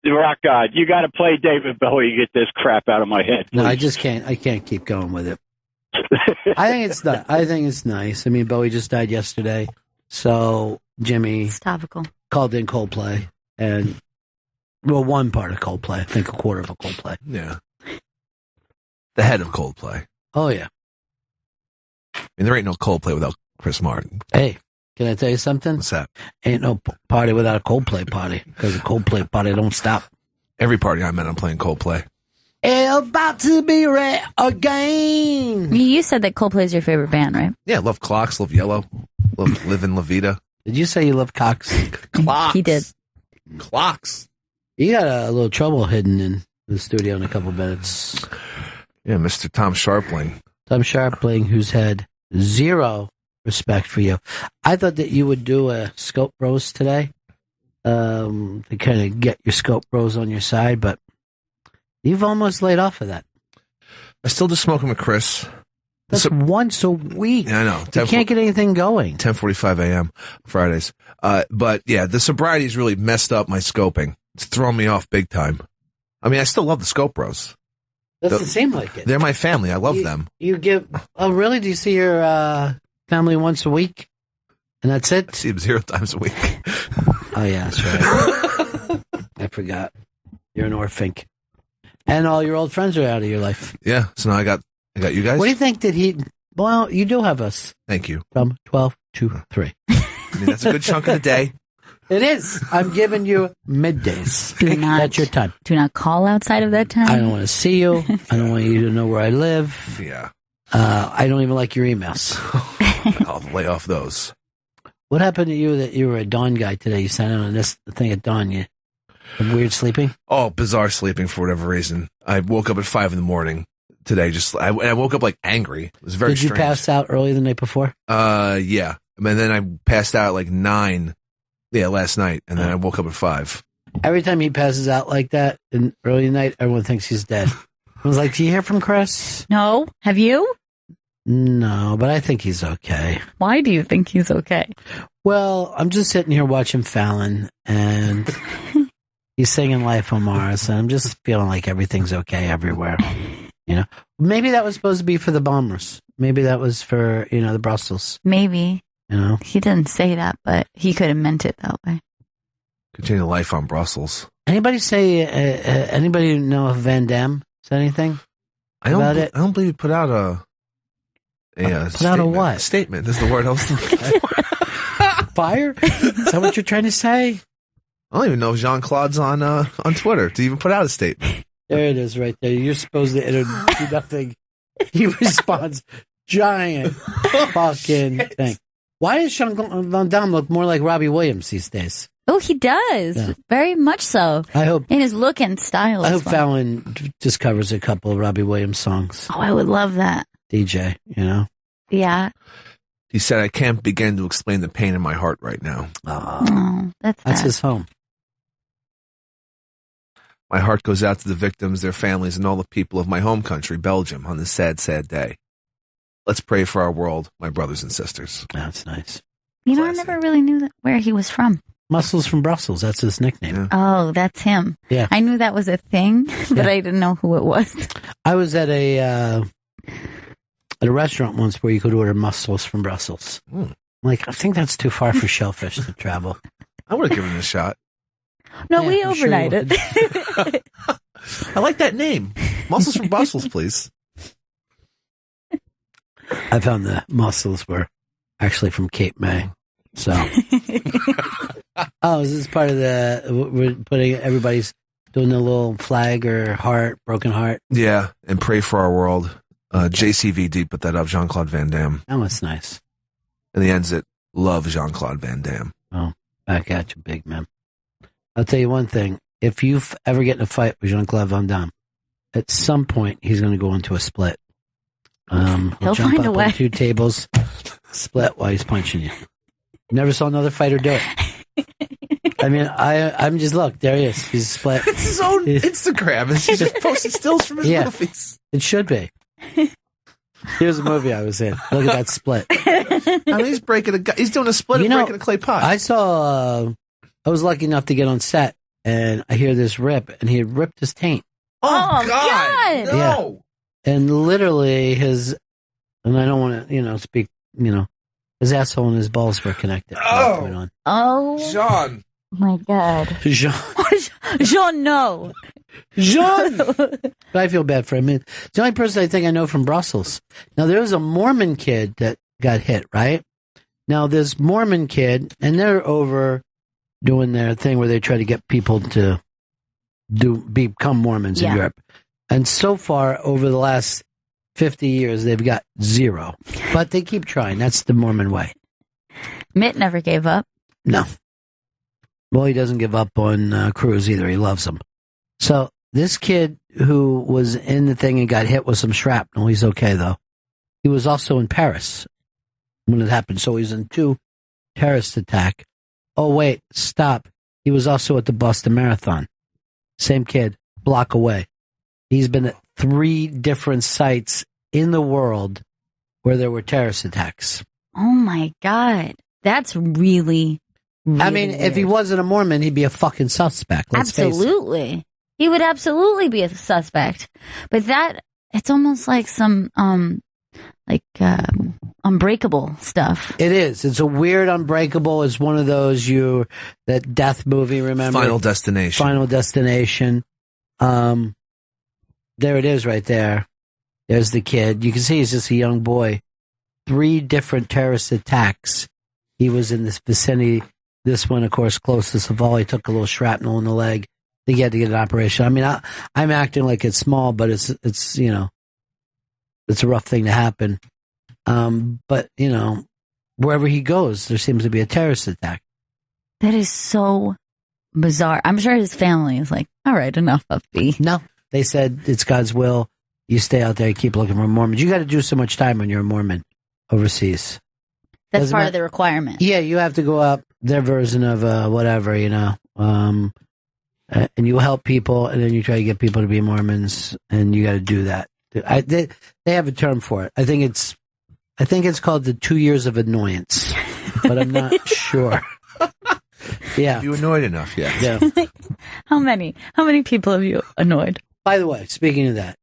The rock god, you got to play David Bowie to get this crap out of my head. Please. No, I just can't. I can't keep going with it. I think it's nice. I mean, Bowie just died yesterday, so Jimmy called in Coldplay, and one part of Coldplay. I think a quarter of a Coldplay. Yeah, the head of Coldplay. Oh yeah. I mean, there ain't no Coldplay without Chris Martin. Hey, can I tell you something? What's that? Ain't no party without a Coldplay party, because a Coldplay party don't stop. Every party I'm at, I'm playing Coldplay. It's about to be ready again. You said that Coldplay is your favorite band, right? Yeah, love Clocks, love Yellow, love Live in La Vida. Did you say you love Cox? Clocks. He did. Clocks. You got a little trouble hidden in the studio in a couple minutes. Yeah, Mr. Tom Sharpling. Tom Sharpling, who's had zero respect for you. I thought that you would do a Scope Bros today to kind of get your Scope Bros on your side, but you've almost laid off of that. I still just smoking with Chris. That's once a week. Yeah, I know. You can't get anything going. 10:45 a.m. Fridays. But yeah, the sobriety's really messed up my scoping. It's thrown me off big time. I mean, I still love the Scope Bros. Doesn't seem like it. They're my family. I love them. You give... Oh, really? Do you see your family once a week? And that's it? I see them 0 times a week. Oh, yeah, that's right. I forgot. You're an orphan. And all your old friends are out of your life. Yeah. So now I got you guys. What do you think that he... Well, you do have us. Thank you. From 12 to 3. I mean, that's a good chunk of the day. It is. I'm giving you middays. That's your time. Do not call outside of that time. I don't want to see you. I don't want you to know where I live. Yeah. I don't even like your emails. I'll lay off those. What happened to you that you were a dawn guy today? You sat on this thing at dawn. You weird sleeping? Oh, bizarre sleeping for whatever reason. I woke up at 5 in today. I woke up like angry. It was very strange. Did you pass out early the night before? Yeah. And then I passed out at like 9. Yeah, last night, and then I woke up at 5. Every time he passes out like that in early night, everyone thinks he's dead. I was like, "Do you hear from Chris?" No. Have you? No, but I think he's okay. Why do you think he's okay? Well, I'm just sitting here watching Fallon, and he's singing "Life on Mars," and I'm just feeling like everything's okay everywhere. You know, maybe that was supposed to be for the bombers. Maybe that was for the Brussels. Maybe. You know, he didn't say that, but he could have meant it that way. Continue life on Brussels. Anybody say? Anybody know if Van Damme said anything about it? I don't believe he put out a put out a what? Statement. That's the word I was looking for. Fire? Is that what you're trying to say? I don't even know if Jean-Claude's on Twitter to even put out a statement. There it is, right there. You're supposed to do nothing. He responds, giant fucking thing. Why does Jean-Claude Damme look more like Robbie Williams these days? Oh, he does. Yeah. Very much so. I hope. In his look and style. I hope Fallon just covers a couple of Robbie Williams songs. Oh, I would love that. DJ, Yeah. He said, "I can't begin to explain the pain in my heart right now." Oh, that's his home. My heart goes out to the victims, their families, and all the people of my home country, Belgium, on this sad, sad day. Let's pray for our world, my brothers and sisters. That's nice. I never really knew where he was from. Muscles from Brussels. That's his nickname. Yeah. Oh, that's him. Yeah. I knew that was a thing, but I didn't know who it was. I was at a restaurant once where you could order mussels from Brussels. Like, I think that's too far for shellfish to travel. I would have given it a shot. No, we overnighted. I like that name. Mussels from Brussels, please. I found the mussels were actually from Cape May. So, is this part of we're putting everybody's doing a little flag or heart, broken heart? Yeah, and pray for our world. JCVD put that up, Jean-Claude Van Damme. That was nice. And he ends it, love Jean-Claude Van Damme. Oh, back at you, big man. I'll tell you one thing. If you ever get in a fight with Jean-Claude Van Damme, at some point he's going to go into a split. He'll jump find up a way. on 2 tables, split while he's punching you. Never saw another fighter do it. I mean, I'm just, look, there he is. He's split. It's his own Instagram. He's just posting stills from his movies. It should be. Here's a movie I was in. Look at that split. I mean, he's doing a split and breaking a clay pot. I saw, I was lucky enough to get on set, and I hear this rip, and he had ripped his taint. Oh, God. No. Yeah. And literally and I don't want to, speak, his asshole and his balls were connected. Oh. John. My God. Jean, no. Jean! But I feel bad for him. It's the only person I think I know from Brussels. Now, there was a Mormon kid that got hit, right? Now, this Mormon kid, and they're over doing their thing where they try to get people to become Mormons in Europe. And so far, over the last 50 years, they've got 0. But they keep trying. That's the Mormon way. Mitt never gave up. No. Well, he doesn't give up on Cruz either. He loves them. So this kid who was in the thing and got hit with some shrapnel, he's okay, though. He was also in Paris when it happened. So he's in 2 terrorist attack. Oh, wait, stop. He was also at the Boston Marathon. Same kid, block away. He's been at 3 different sites in the world where there were terrorist attacks. Oh, my God. That's really I mean, weird. If he wasn't a Mormon, he'd be a fucking suspect. Let's face it. Absolutely. He would absolutely be a suspect. But it's almost like some, Unbreakable stuff. It is. It's a weird Unbreakable. It's one of those that death movie, remember? Final Destination. Final Destination. there it is right there. There's the kid. You can see he's just a young boy. 3 different terrorist attacks. He was in this vicinity. This one, of course, closest of all. He took a little shrapnel in the leg. He had to get an operation. I mean, I'm acting like it's small, but it's it's a rough thing to happen. But wherever he goes, there seems to be a terrorist attack. That is so bizarre. I'm sure his family is like, all right, enough of the. No, they said it's God's will. You stay out there, you keep looking for Mormons. You got to do so much time when you're a Mormon overseas. That's part of the requirement. Yeah, you have to go up their version of whatever, and you help people, and then you try to get people to be Mormons, and you got to do that. They have a term for it. I think it's called the 2 years of annoyance, but I'm not sure. Yeah, you annoyed enough? Yeah. How many people have you annoyed? By the way, speaking of that,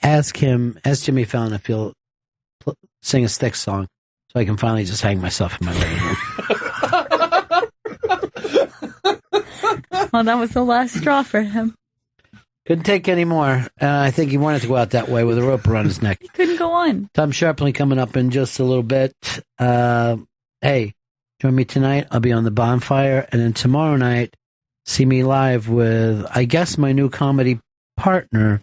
ask Jimmy Fallon if he'll sing a Styx song, so I can finally just hang myself in my living room. Well, that was the last straw for him. Couldn't take any more. I think he wanted to go out that way with a rope around his neck. He couldn't go on. Tom Sharpling coming up in just a little bit. Hey, join me tonight. I'll be on the bonfire. And then tomorrow night, see me live with, I guess, my new comedy partner,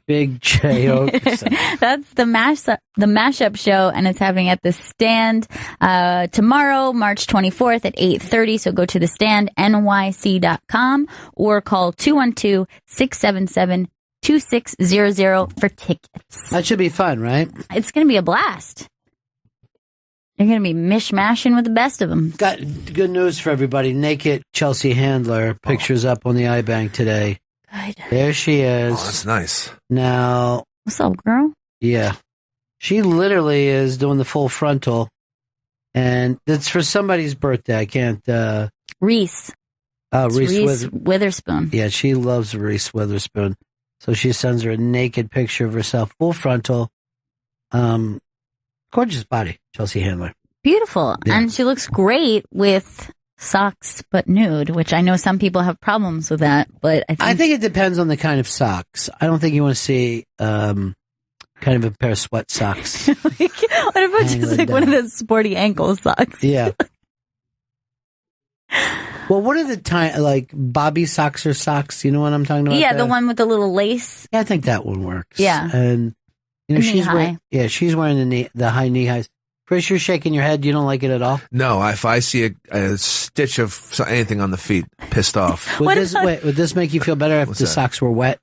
Big J. Okerson. That's the mashup show, and it's happening at the Stand tomorrow, March 24th at 8:30. So go to thestandnyc.com or call 212-677-2600 for tickets. That should be fun, right? It's going to be a blast. You're going to be mishmashing with the best of them. Got good news for everybody. Naked Chelsea Handler pictures up on the iBank today. Good. There she is. Oh, that's nice. Now, what's up, girl? Yeah. She literally is doing the full frontal, and it's for somebody's birthday. I can't. Reese. Reese Witherspoon. Yeah, she loves Reese Witherspoon. So she sends her a naked picture of herself, full frontal. Gorgeous body, Chelsea Handler. Beautiful. Yeah. And she looks great with socks but nude, which I know some people have problems with that, but I think it depends on the kind of socks. I don't think you want to see kind of a pair of sweat socks. What about just like one of those sporty ankle socks? Yeah. Well, what are the like Bobby socks or socks? You know what I'm talking about? Yeah, the one with the little lace. Yeah, I think that one works. Yeah. And she's wearing the high knee highs. Chris, you're shaking your head. You don't like it at all? No, if I see a stitch of anything on the feet, pissed off. Would this make you feel better if the socks were wet?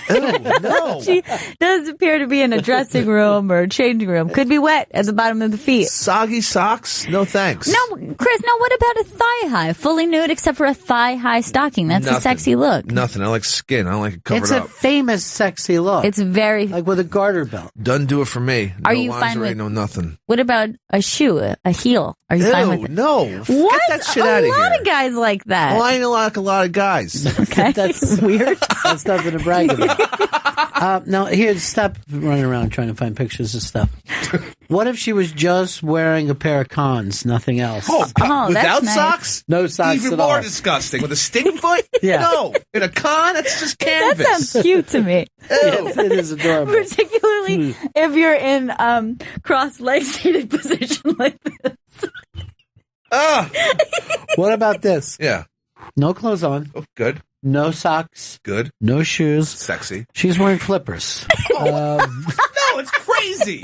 Ew, no. She does appear to be in a dressing room or a changing room. Could be wet at the bottom of the feet. Soggy socks? No thanks. No, Chris, no, what about a thigh high? Fully nude except for a thigh high stocking. That's a sexy look. Nothing. I like skin. I don't like it covered up. It's a famous sexy look. It's very... like with a garter belt. Doesn't do it for me. Are no you lingerie, fine with... no nothing. What about a shoe, a heel? Are you fine with it? No. What? Get that shit out of here. A lot of guys like that. Well, I ain't like a lot of guys. Okay. That's weird. That's nothing to brag about. No, here, stop running around trying to find pictures of stuff. What if she was just wearing a pair of cons, nothing else? Without nice. socks? No socks Even at more all. disgusting. With a stick foot? Yeah. No. In a con, that's just canvas. That sounds cute to me. Yes, it is adorable. Particularly if you're in cross-leg seated position like this. What about this? Yeah. No clothes on. Oh, good. No socks. Good. No shoes. Sexy. She's wearing flippers. No, it's crazy.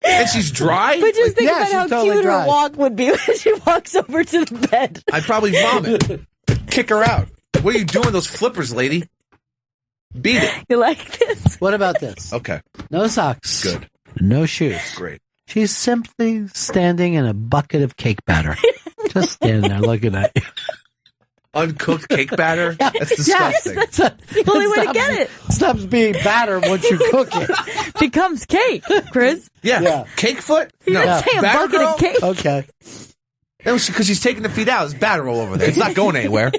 And she's dry? But just think Yeah, about she's how totally cute dry. her walk would be when she walks over to the bed. I'd probably vomit. Kick her out. What are you doing with those flippers, lady? Beat it. You like this? What about this? Okay. No socks. Good. No shoes. Great. She's simply standing in a bucket of cake batter. Just standing there looking at you. Uncooked cake batter? That's disgusting. Yes, that's the only way to get it. Stops being batter once you cook it. Becomes cake, Chris. Yeah. Cake foot? You No. didn't say a Batter bucket girl? of cake. Okay. Because she's taking the feet out. There's batter all over there. It's not going anywhere.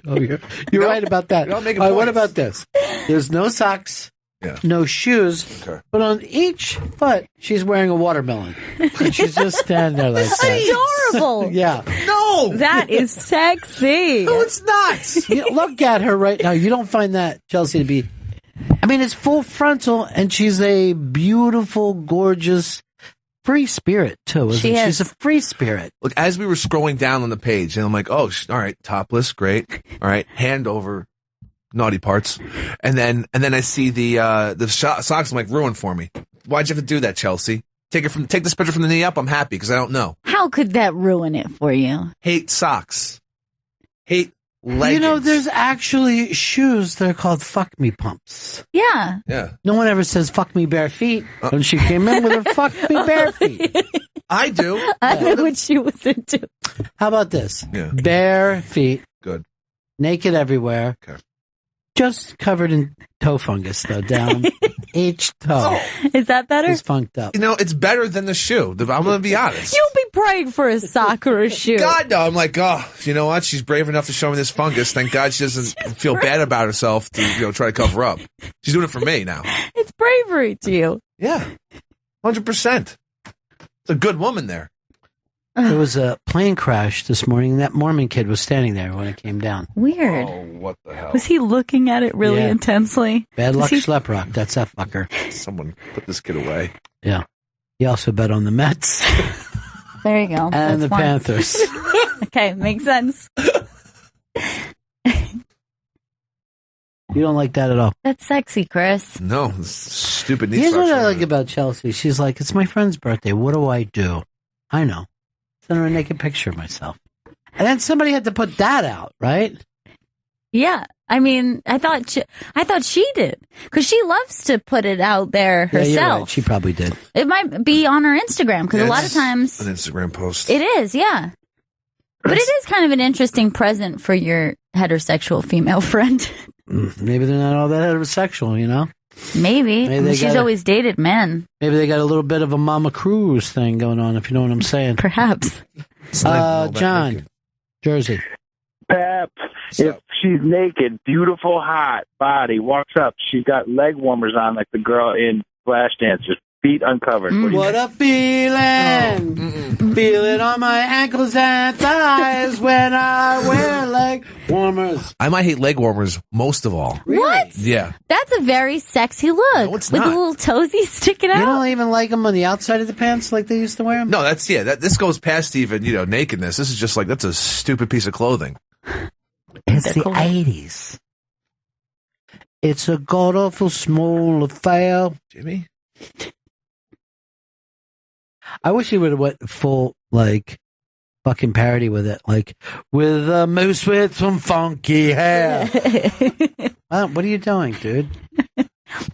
Oh, you're right about that. You're all making All right, what points. about this? There's no socks, Yeah. no shoes, Okay. but on each foot, she's wearing a watermelon. And she's just standing there like that. Adorable. Yeah. No! That is sexy. No, it's not. Look at her right now. You don't find that, Chelsea, to be I mean, it's full frontal, and she's a beautiful, gorgeous, free spirit, too, isn't she? She's a free spirit. Look, as we were scrolling down on the page, and I'm like, oh, all right, topless, great. All right, hand over naughty parts. And then I see the socks. I'm like, ruined for me. Why'd you have to do that, Chelsea? Take this picture from the knee up. I'm happy because I don't know. How could that ruin it for you? Hate socks. Hate leggings. You know, there's actually shoes that are called fuck me pumps. Yeah. Yeah. No one ever says fuck me bare feet when she came in with her fuck me bare feet. I do. I know what she was into. How about this? Yeah. Bare feet. Good. Naked everywhere. Okay. Just covered in toe fungus, though, down each toe. Is that better? It's funked up. You know, it's better than the shoe. I'm going to be honest. You'll be praying for a sock or a shoe. God, no. I'm like, oh, you know what? She's brave enough to show me this fungus. Thank God she doesn't feel bad about herself to, try to cover up. She's doing it for me now. It's bravery to you. Yeah. 100%. It's a good woman there. There was a plane crash this morning. That Mormon kid was standing there when it came down. Weird. Oh, what the hell? Was he looking at it really intensely? Bad luck, Schleprock. That's that fucker. Someone put this kid away. Yeah. He also bet on the Mets. There you go. And the Panthers. Okay, makes sense. You don't like that at all. That's sexy, Chris. No, it's stupid. Here's what I like about Chelsea. She's like, it's my friend's birthday. What do I do? I know. Send her a naked picture of myself. And then somebody had to put that out, right? Yeah. I mean, I thought she did. Because she loves to put it out there herself. Yeah, you're right. She probably did. It might be on her Instagram. Because a lot of times... An Instagram post. It is, yeah. But it is kind of an interesting present for your heterosexual female friend. Maybe they're not all that heterosexual, you know? Maybe. I mean, she's always dated men. Maybe they got a little bit of a Mama Cruz thing going on, if you know what I'm saying. Perhaps. John, Jersey. Pep, if she's naked, beautiful, hot body, walks up, she's got leg warmers on like the girl in Flashdance, just feet uncovered. What a feeling! Feel it on my ankles and thighs when I wear leg warmers. I might hate leg warmers most of all. What? Yeah. That's a very sexy look. No, it's with not. the little toesies sticking out. You don't even like them on the outside of the pants like they used to wear them? No, this goes past even, nakedness. This is just like, that's a stupid piece of clothing. It's the 80s. It's a god-awful small affair. Jimmy? I wish he would have went full, fucking parody with it. Like, with a moose with some funky hair. What are you doing, dude?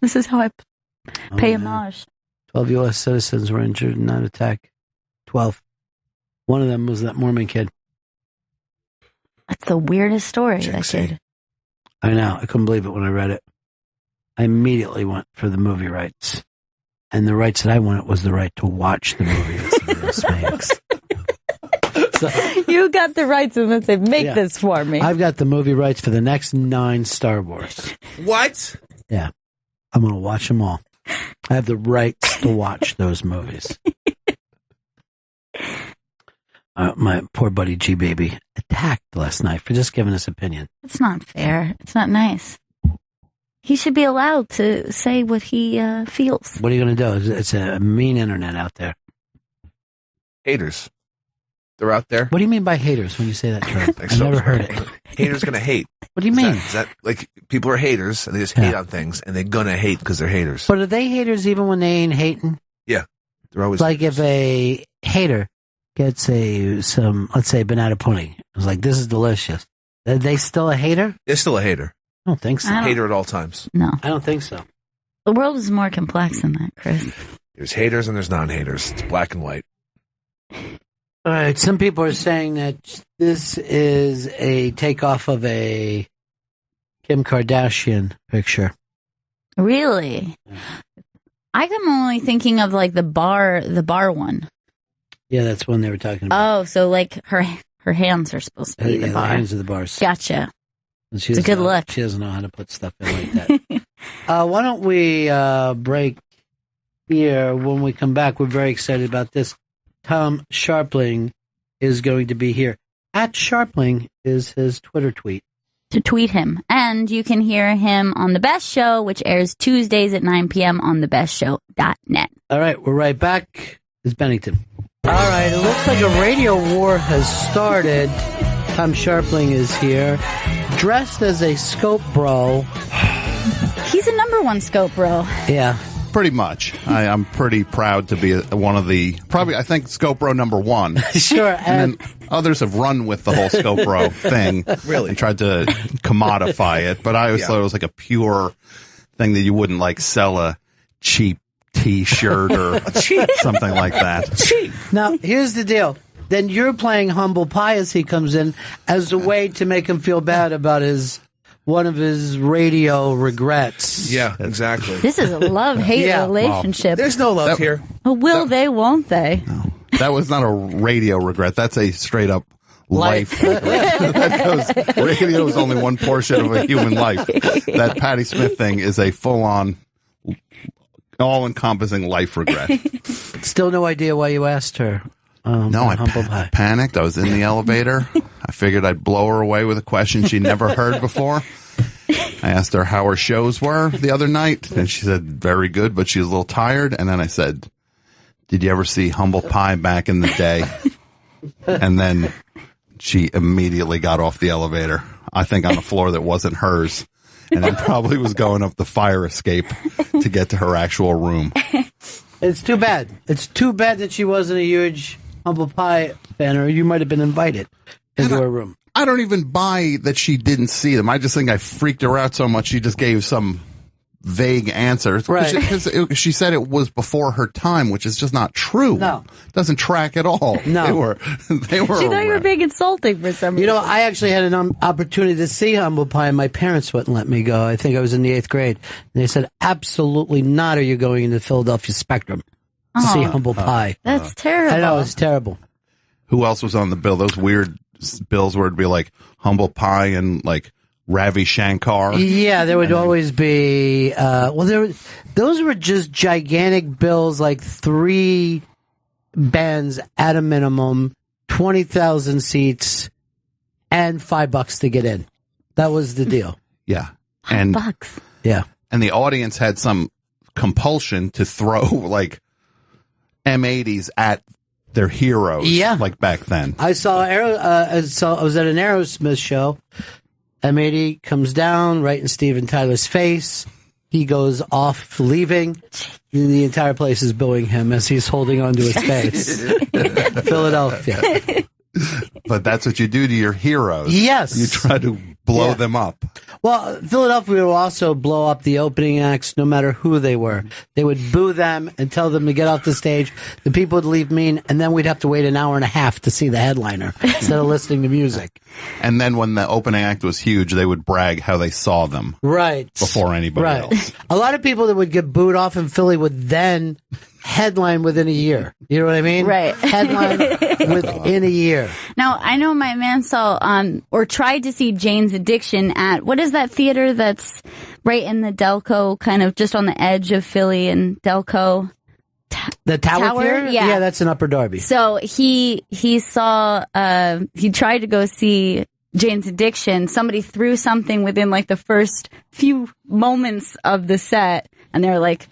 This is how I pay homage. 12 U.S. citizens were injured in that attack. 12. One of them was that Mormon kid. That's the weirdest story, that kid. I know. I couldn't believe it when I read it. I immediately went for the movie rights. And the rights that I wanted was the right to watch the movie. So, you got the rights and then say, make this for me. I've got the movie rights for the next 9 Star Wars. What? Yeah. I'm going to watch them all. I have the rights to watch those movies. My poor buddy G-Baby attacked last night for just giving his opinion. It's not fair. It's not nice. He should be allowed to say what he feels. What are you going to do? It's a mean internet out there. Haters. They're out there. What do you mean by haters when you say that term? I've never heard it. Haters going to hate. What do you mean? Is that like people are haters and they just hate on things and they're going to hate because they're haters. But are they haters even when they ain't hating? Yeah. They're always like haters. If a hater gets let's say banana pudding. It's like, this is delicious. Are they still a hater? They're still a hater. I don't think so. Hater at all times. No. I don't think so. The world is more complex than that, Chris. There's haters and there's non-haters. It's black and white. All right. Some people are saying that this is a takeoff of a Kim Kardashian picture. Really? I'm only thinking of like the bar one. Yeah, that's one they were talking about. Oh, so like her hands are supposed to be the bar. The hands are the bars. Gotcha. It's a good look. She doesn't know how to put stuff in like that. Why don't we break here? When we come back, we're very excited about this. Tom Sharpling is going to be here. @Sharpling is his Twitter tweet. to tweet him. And you can hear him on The Best Show, which airs Tuesdays at 9 p.m. on thebestshow.net. All right, we're right back. It's Bennington. All right, it looks like a radio war has started. Tom Sharpling is here, dressed as a scope bro. He's a number one scope bro. Yeah. Pretty much. I'm pretty proud to be one of the, probably, I think, Scope Bro number one. Sure. And then others have run with the whole Scope Bro thing. Really? And tried to commodify it. But I always thought it was like a pure thing that you wouldn't like sell a cheap T-shirt or something like that. Cheap. Now, here's the deal. Then you're playing humble pie as he comes in as a way to make him feel bad about one of his radio regrets. Yeah, exactly. This is a love-hate relationship. There's no love here. Will they, won't they? No, that was not a radio regret. That's a straight-up life regret. Radio is only one portion of a human life. That Patti Smith thing is a full-on, all-encompassing life regret. Still no idea why you asked her. No, I panicked. I was in the elevator. I figured I'd blow her away with a question she never heard before. I asked her how her shows were the other night, and she said, very good, but she was a little tired. And then I said, did you ever see Humble Pie back in the day? And then she immediately got off the elevator, I think on a floor that wasn't hers, and then probably was going up the fire escape to get to her actual room. It's too bad. It's too bad that she wasn't a huge Humble Pie fan, or you might have been invited into her room. I don't even buy that she didn't see them. I just think I freaked her out so much she just gave some vague answer. Right. Because she said it was before her time, which is just not true. No. Doesn't track at all. No. They were She thought you were being insulting for some reason. You know, I actually had an opportunity to see Humble Pie, and my parents wouldn't let me go. I think I was in the 8th grade. And they said, absolutely not are you going into the Philadelphia Spectrum to see Humble Pie. That's terrible. I know, it's terrible. Who else was on the bill? Those weird bills where it'd be like Humble Pie and like Ravi Shankar. Yeah, there would always be. Those were just gigantic bills, like 3 bands at a minimum, 20,000 seats, and $5 to get in. That was the deal. Yeah, and $5. Yeah, and the audience had some compulsion to throw like M80s at their heroes. Yeah, like back then. I was at an Aerosmith show. M80 comes down right in Steven Tyler's face. He goes off, leaving. And the entire place is booing him as he's holding onto his face. Philadelphia. But that's what you do to your heroes. Yes. You try to blow them up. Well, Philadelphia will also blow up the opening acts no matter who they were. They would boo them and tell them to get off the stage. The people would leave mean, and then we'd have to wait an hour and a half to see the headliner instead of listening to music. And then when the opening act was huge, they would brag how they saw them. Right. Before anybody else. A lot of people that would get booed off in Philly would then headline within a year. You know what I mean? Right. Headline within a year. Now, I know my man saw or tried to see Jane's Addiction at, what is that theater that's right in the Delco, kind of just on the edge of Philly and Delco? The Tower Theater? Yeah, that's in Upper Darby. So he saw, he tried to go see Jane's Addiction. Somebody threw something within like the first few moments of the set, and they were like,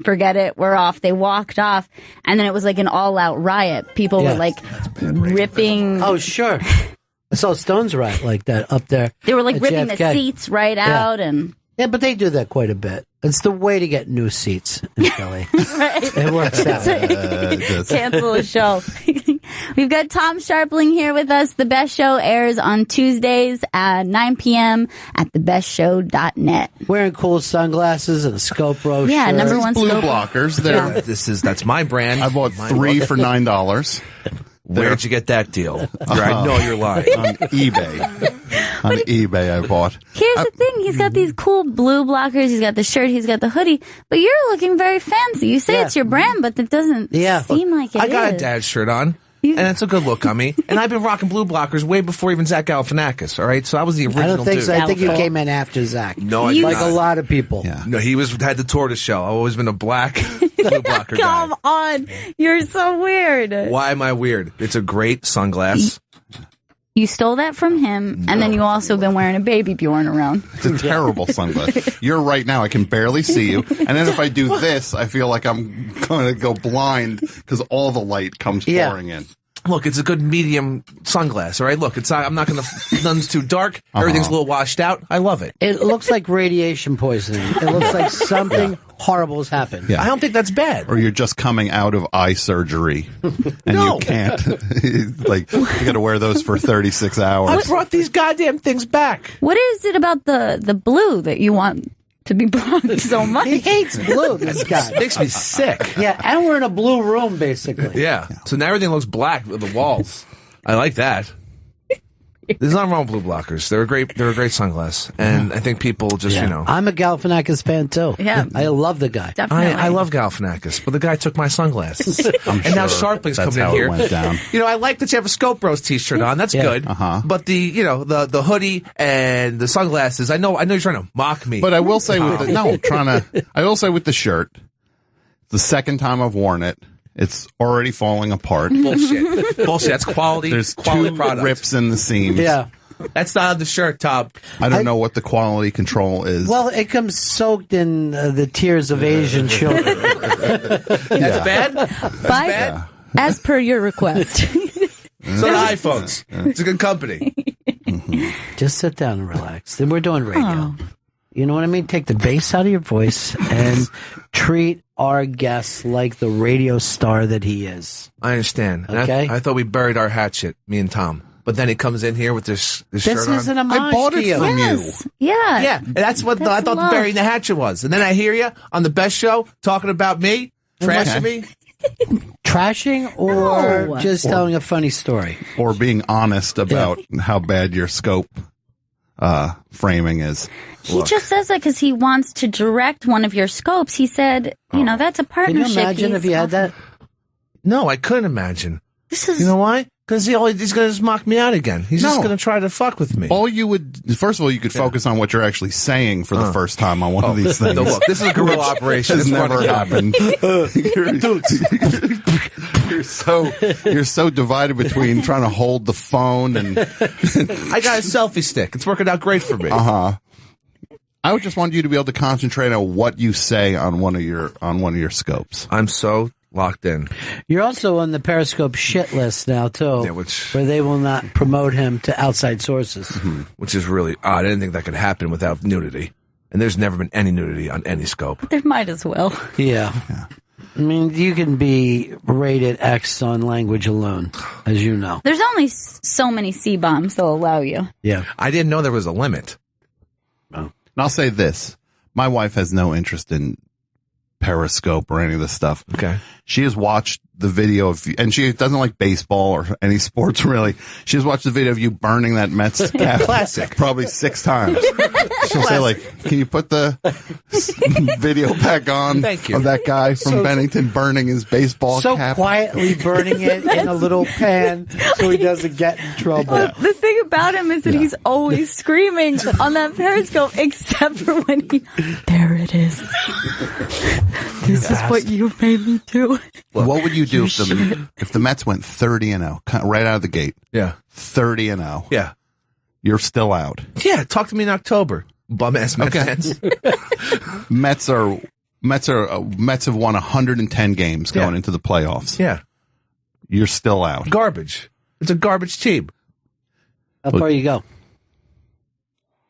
forget it, we're off. They walked off, and then it was like an all-out riot. People were like ripping. Oh, sure. I saw Stones riot like that up there. They were like at ripping JFK. the seats right out, and yeah, but they do that quite a bit. It's the way to get new seats in Philly. It works out. Cancel a show. We've got Tom Sharpling here with us. The Best Show airs on Tuesdays at 9 p.m. at thebestshow.net. Wearing cool sunglasses and a ScopeBro Yeah, shirt. number one Blue Scope. blockers. That's my brand. I bought 3 for $9. Where'd you get that deal? I know you're lying. On eBay. On eBay I bought. Here's the thing. He's got these cool blue blockers. He's got the shirt. He's got the hoodie. But you're looking very fancy. You say it's your brand, but it doesn't seem like it I got is. a dad shirt on. And it's a good look on me. And I've been rocking blue blockers way before even Zach Galifianakis, all right? So I was the original I don't think dude. so. I think you came in after Zach. No, I did like not. a lot of people. No, he had the tortoise shell. I've always been a black blue blocker guy. Come on. You're so weird. Why am I weird? It's a great sunglass. You stole that from him, and then you also been wearing a Baby Bjorn around. It's a terrible sunglass. You're right now. I can barely see you. And then if I do this, I feel like I'm going to go blind because all the light comes pouring in. Look, it's a good medium sunglass, all right? Look, it's not, I'm not going to, none's too dark. Everything's a little washed out. I love it. It looks like radiation poisoning. It looks like something horrible has happened. Yeah. I don't think that's bad. Or you're just coming out of eye surgery and you can't. Like, you got to wear those for 36 hours. I brought these goddamn things back. What is it about the blue that you want to be blonde so much? He hates blue, this guy. It makes me sick. Yeah, and we're in a blue room, basically. Yeah. So now everything looks black with the walls. I like that. There's nothing wrong with blue blockers. They're a great sunglass. And I think people just, you know. I'm a Galifianakis fan, too. Yeah. I love the guy. Definitely. I love Galifianakis, but the guy took my sunglasses. And now Sharpling's that's coming in how it here. went down. You know, I like that you have a Scope Bros t-shirt on. That's good. But the hoodie and the sunglasses, I know you're trying to mock me. But I will say with the shirt, the second time I've worn it, it's already falling apart. Bullshit. That's quality. There's quality 2 product. rips in the seams. Yeah. That's not on the shirt, Tom. I don't know what the quality control is. Well, it comes soaked in the tears of Asian children. That's bad? As per your request. So the iPhones. It's a good company. Just sit down and relax. Then we're doing radio. You know what I mean? Take the bass out of your voice and treat our guest like the radio star that he is. I understand. And Okay. I thought we buried our hatchet, me and Tom. But then he comes in here with this shirt on. This is an homage I bought it to you. from Yes. you. Yeah. Yeah, that's what I thought love. burying the hatchet was. And then I hear you on the best show talking about me, trashing me. Trashing or No. just telling a funny story? Or being honest about how bad your scope framing is. He just says that because he wants to direct one of your scopes. He said, that's a Can partnership. you imagine if you had that? No, I couldn't imagine. This is You know why? Because he's going to just mock me out again. He's just No. going to try to fuck with me. All you would, first of all, you could focus on what you're actually saying for the first time on one of these things. No, look, this is a guerrilla operation. Has It's never running. happened. You're so divided between trying to hold the phone and I got a selfie stick. It's working out great for me. I would just want you to be able to concentrate on what you say on one of your scopes. I'm so locked in. You're also on the Periscope shit list now, too, Yeah, where they will not promote him to outside sources. Which is really odd. I didn't think that could happen without nudity. And there's never been any nudity on any scope. There might as well. Yeah. I mean, you can be rated X on language alone, as you know. There's only so many C-bombs they'll allow you. Yeah. I didn't know there was a limit. And I'll say this. My wife has no interest in Periscope or any of this stuff. Okay. She has watched the video of, and she doesn't like baseball or any sports really. She has watched the video of you burning that Mets cap Classic. probably 6 times. She'll say like, can you put the video back on Thank you. of that guy from Bennington burning his baseball So cap? quietly burning it in a little pan so he doesn't get in trouble. The thing about him is that he's always screaming on that Periscope, except for when there it is. This is what you made me do. What would you do if the Mets went 30-0 right out of the gate? Yeah. 30-0. Yeah. You're still out. Yeah, talk to me in October. Bum ass Mets fans. Mets have won 110 games going into the playoffs. Yeah. You're still out. Garbage. It's a garbage team. How far you go?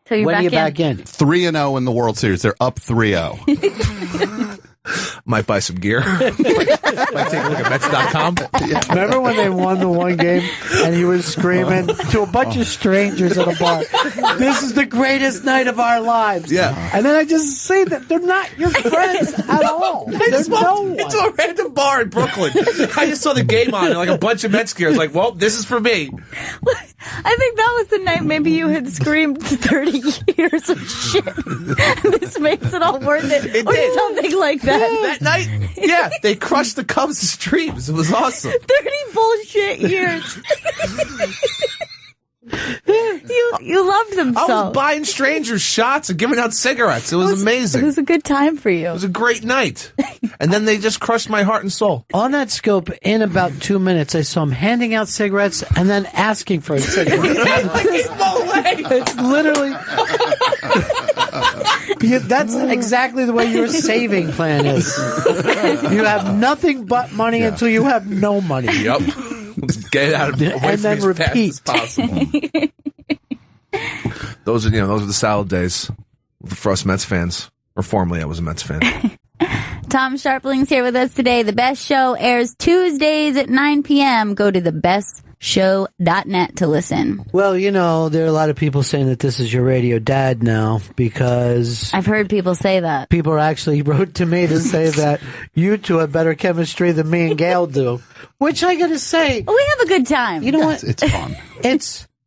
So you're When back are you in. back in? 3-0 in the World Series. They're up 3-0. Might buy some gear. Might take a look at Mets.com. Remember when they won the one game and he was screaming to a bunch of strangers at a bar, "This is the greatest night of our lives." Yeah. And then I just say that they're not your friends at all. They're no one. It's a random bar in Brooklyn. I just saw the game on and like a bunch of Mets gear. I was like, well, this is for me. I think that was the night maybe you had screamed 30 years of shit. This makes it all worth it. It or did. something like that. That night, yeah, they crushed the Cubs' dreams. It was awesome. 30 bullshit years. You loved them I so. was buying strangers shots and giving out cigarettes. It was amazing. It was a good time for you. It was a great night. And then they just crushed my heart and soul. On that scope, in about 2 minutes, I saw him handing out cigarettes and then asking for a cigarette. It's literally... that's exactly the way your saving plan is. You have nothing but money until you have no money. Yep. Let's get it out of away and from then me as fast repeat. as possible. Those are the salad days for us Mets fans. Or formerly, I was a Mets fan. Tom Sharpling's here with us today. The Best Show airs Tuesdays at 9 p.m. Go to thebestshow.net to listen. Well, there are a lot of people saying that this is your radio dad now because... I've heard people say that. People actually wrote to me to say that you two have better chemistry than me and Gail do. Which I gotta say... We have a good time. You know what? It's fun.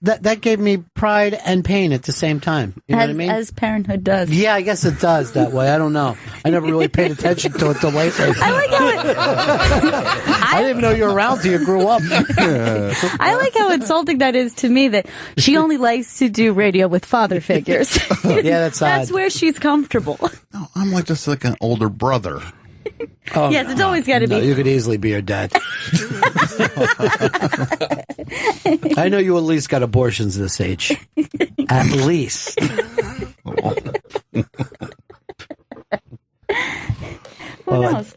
That gave me pride and pain at the same time. You know what I mean? As parenthood does. Yeah, I guess it does that way. I don't know. I never really paid attention to it till lately. I like how I didn't even know you were around till you grew up. I like how insulting that is to me that she only likes to do radio with father figures. Yeah, that's where she's comfortable. No, I'm just like an older brother. Oh, yes, it's always got to be. You could easily be your dad. I know you at least got abortions this age. At least.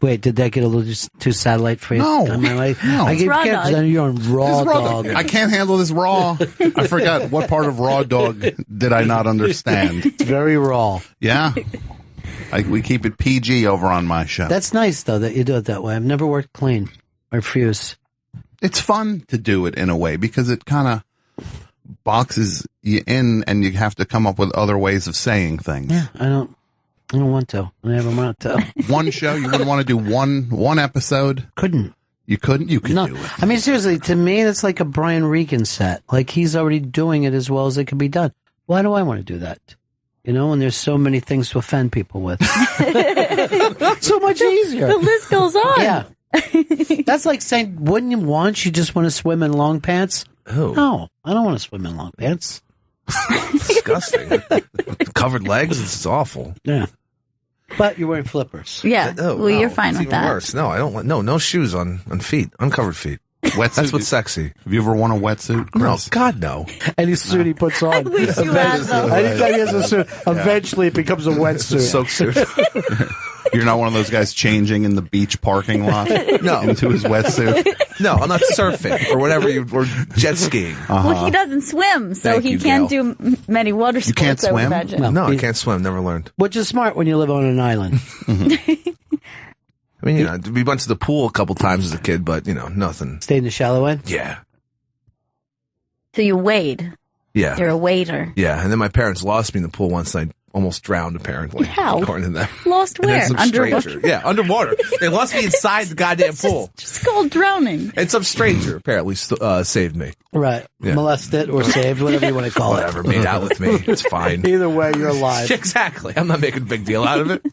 Wait, did that get a little too satellite for you? No. I gave kids, you're on raw dog. I can't handle this raw. I forgot what part of raw dog did I not understand. It's very raw. Yeah. We keep it PG over on my show. That's nice, though, that you do it that way. I've never worked clean. I refuse. It's fun to do it in a way because it kind of boxes you in and you have to come up with other ways of saying things. Yeah, I don't want to. I never want to. One show? You wouldn't want to do one episode? Couldn't. You couldn't? You could do it. I mean, seriously, to me, that's like a Brian Regan set. Like, he's already doing it as well as it can be done. Why do I want to do that? And there's so many things to offend people with. So much easier. The list goes on. Yeah. That's like saying, wouldn't you just want to swim in long pants? Oh. No, I don't want to swim in long pants. Disgusting. Covered legs, it's awful. Yeah. But you're wearing flippers. Yeah. You're fine with that. Worse. No, I don't want no shoes on feet, uncovered feet. Wetsuit. That's what's sexy. Have you ever worn a wetsuit, Chris? No, God, no. Any suit he puts on. I wish you had them. Anytime he has a suit, eventually it becomes a wetsuit. Soak suit. You're not one of those guys changing in the beach parking lot into his wetsuit? No, I'm not surfing or whatever or jet skiing. Well, he doesn't swim, so Thank he you, can't Gail. do many water sports, You can't I would swim? imagine. No, I can't swim. Never learned. Which is smart when you live on an island. I mean, we went to the pool a couple times as a kid, but, nothing. Stay in the shallow end? Yeah. So you wade. Yeah. You're a wader. Yeah, and then my parents lost me in the pool once, and I almost drowned, apparently. How? According to them. Lost And then where? some Underwater? stranger. Yeah, underwater. They lost me inside the goddamn pool. It's called drowning. And some stranger apparently saved me. Right. Yeah. Molested or saved, whatever you want to call Whatever, made out with me. It's fine. Either way, you're alive. Exactly. I'm not making a big deal out of it.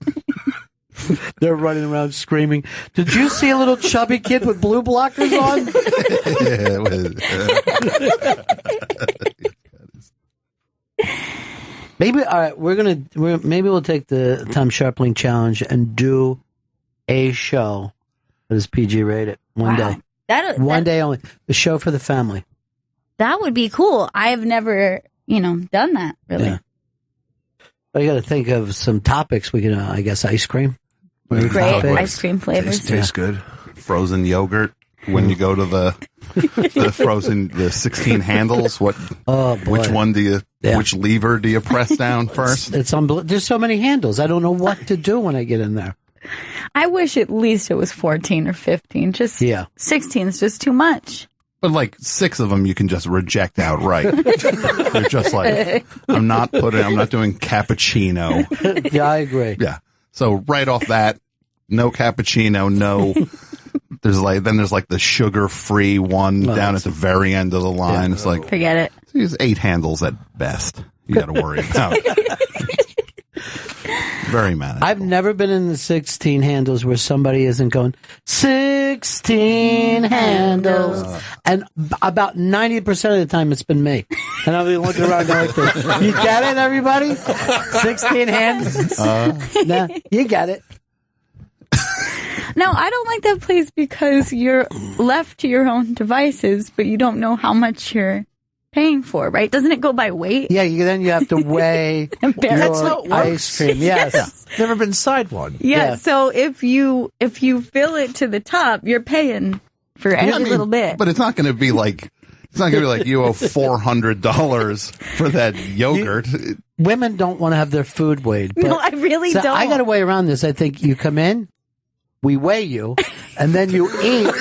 They're running around screaming, "Did you see a little chubby kid with blue blockers on?" Yeah, Maybe, all right, maybe we'll take the Tom Sharpling challenge and do a show that is PG rated one day. One day only. The show for the family. That would be cool. I have never, done that, really. Yeah. But you got to think of some topics. We can, I guess, ice cream. Great ice cream flavors. Tastes good. Frozen yogurt. When you go to the 16 handles, which one which lever do you press down first? It's there's so many handles. I don't know what to do when I get in there. I wish at least it was 14 or 15. 16 is just too much. But like 6 of them you can just reject outright. You're just like, I'm not doing cappuccino. Yeah, I agree. Yeah. So right off that, no cappuccino, no. There's the sugar-free one down at the very end of the line. Yeah. It's like, forget it. It's 8 handles at best. You got to worry about. Very manageable. I've never been in the 16 handles where somebody isn't going 16 handles, and about 90% of the time it's been me. And I'll be looking around going like this. You get it, everybody? 16 hands? Nah, you get it. No, I don't like that place because you're left to your own devices, but you don't know how much you're paying for, right? Doesn't it go by weight? Yeah, then you have to weigh That's how it your ice cream. Yes. Never been inside one. Yeah, so if you fill it to the top, you're paying for every little bit. But it's not going to be like you owe $400 for that yogurt. Women don't want to have their food weighed. No, I really don't. I got to weigh around this. I think you come in, we weigh you, and then you eat,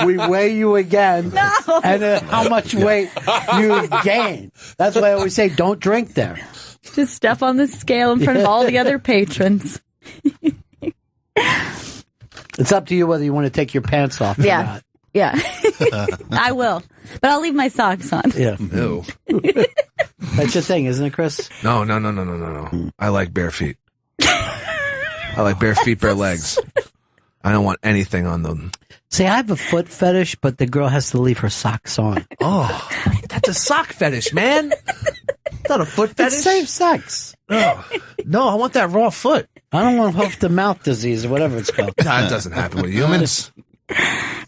we weigh you again, and how much weight you've gained. That's why I always say don't drink there. Just stuff on the scale in front of all the other patrons. It's up to you whether you want to take your pants off or not. Yeah. I will. But I'll leave my socks on. Yeah. No. That's your thing, isn't it, Chris? No. I like bare feet. I like bare feet, bare legs. I don't want anything on them. See, I have a foot fetish, but the girl has to leave her socks on. Oh, that's a sock fetish, man. It's not a foot fetish. It's safe sex. Oh, no, I want that raw foot. I don't want hoof-to-mouth disease or whatever it's called. That doesn't happen with humans.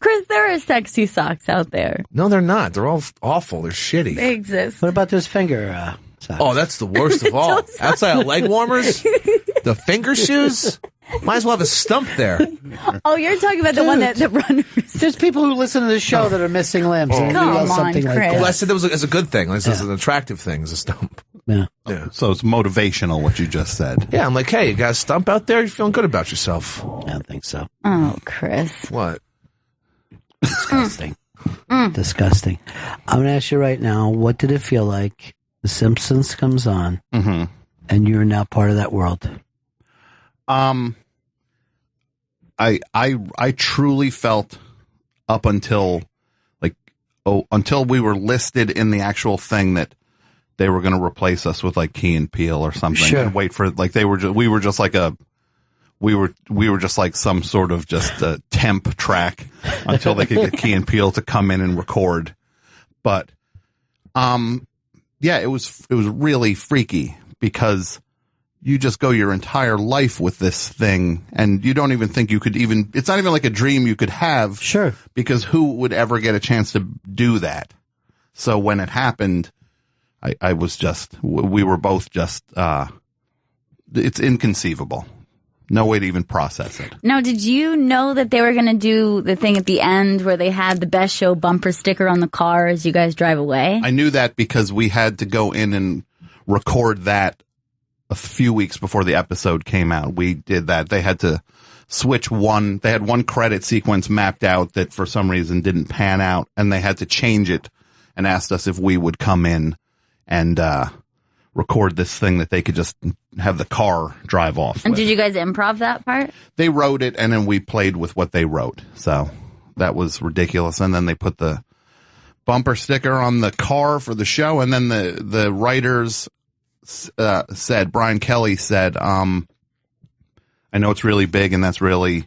Chris, there are sexy socks out there. No, they're not. They're all awful. They're shitty. They exist. What about those finger socks? Oh, that's the worst of all. Outside of leg warmers, the finger shoes. Might as well have a stump there. Oh, you're talking about the one that runners. There's people who listen to this show that are missing limbs. Oh. And Come on, something Chris. like that. Well, I said that was as a good thing. This is an attractive thing, as a stump. Yeah. So it's motivational, what you just said. Yeah, I'm like, hey, you got a stump out there? You're feeling good about yourself. I don't think so. Oh, Chris. What? Disgusting. Disgusting. I'm going to ask you right now, what did it feel like The Simpsons comes on and you're now part of that world? I truly felt up until until we were listed in the actual thing that they were going to replace us with like Key and Peele or something. Sure. And wait for like we were just like some sort of just a temp track until they could get Key and Peele to come in and record. But yeah, it was really freaky because you just go your entire life with this thing and you don't even think you could even, it's not even like a dream you could have. Sure. Because who would ever get a chance to do that? So when it happened, we were both just, it's inconceivable. No way to even process it. Now, did you know that they were going to do the thing at the end where they had the Best Show bumper sticker on the car as you guys drive away? I knew that because we had to go in and record that a few weeks before the episode came out. We did that. They had to switch they had one credit sequence mapped out that for some reason didn't pan out, and they had to change it and asked us if we would come in and record this thing that they could just have the car drive off And with. did you guys improv that part? They wrote it, and then we played with what they wrote. So that was ridiculous. And then they put the bumper sticker on the car for the show, and then the writers said, Brian Kelly said, I know it's really big and that's really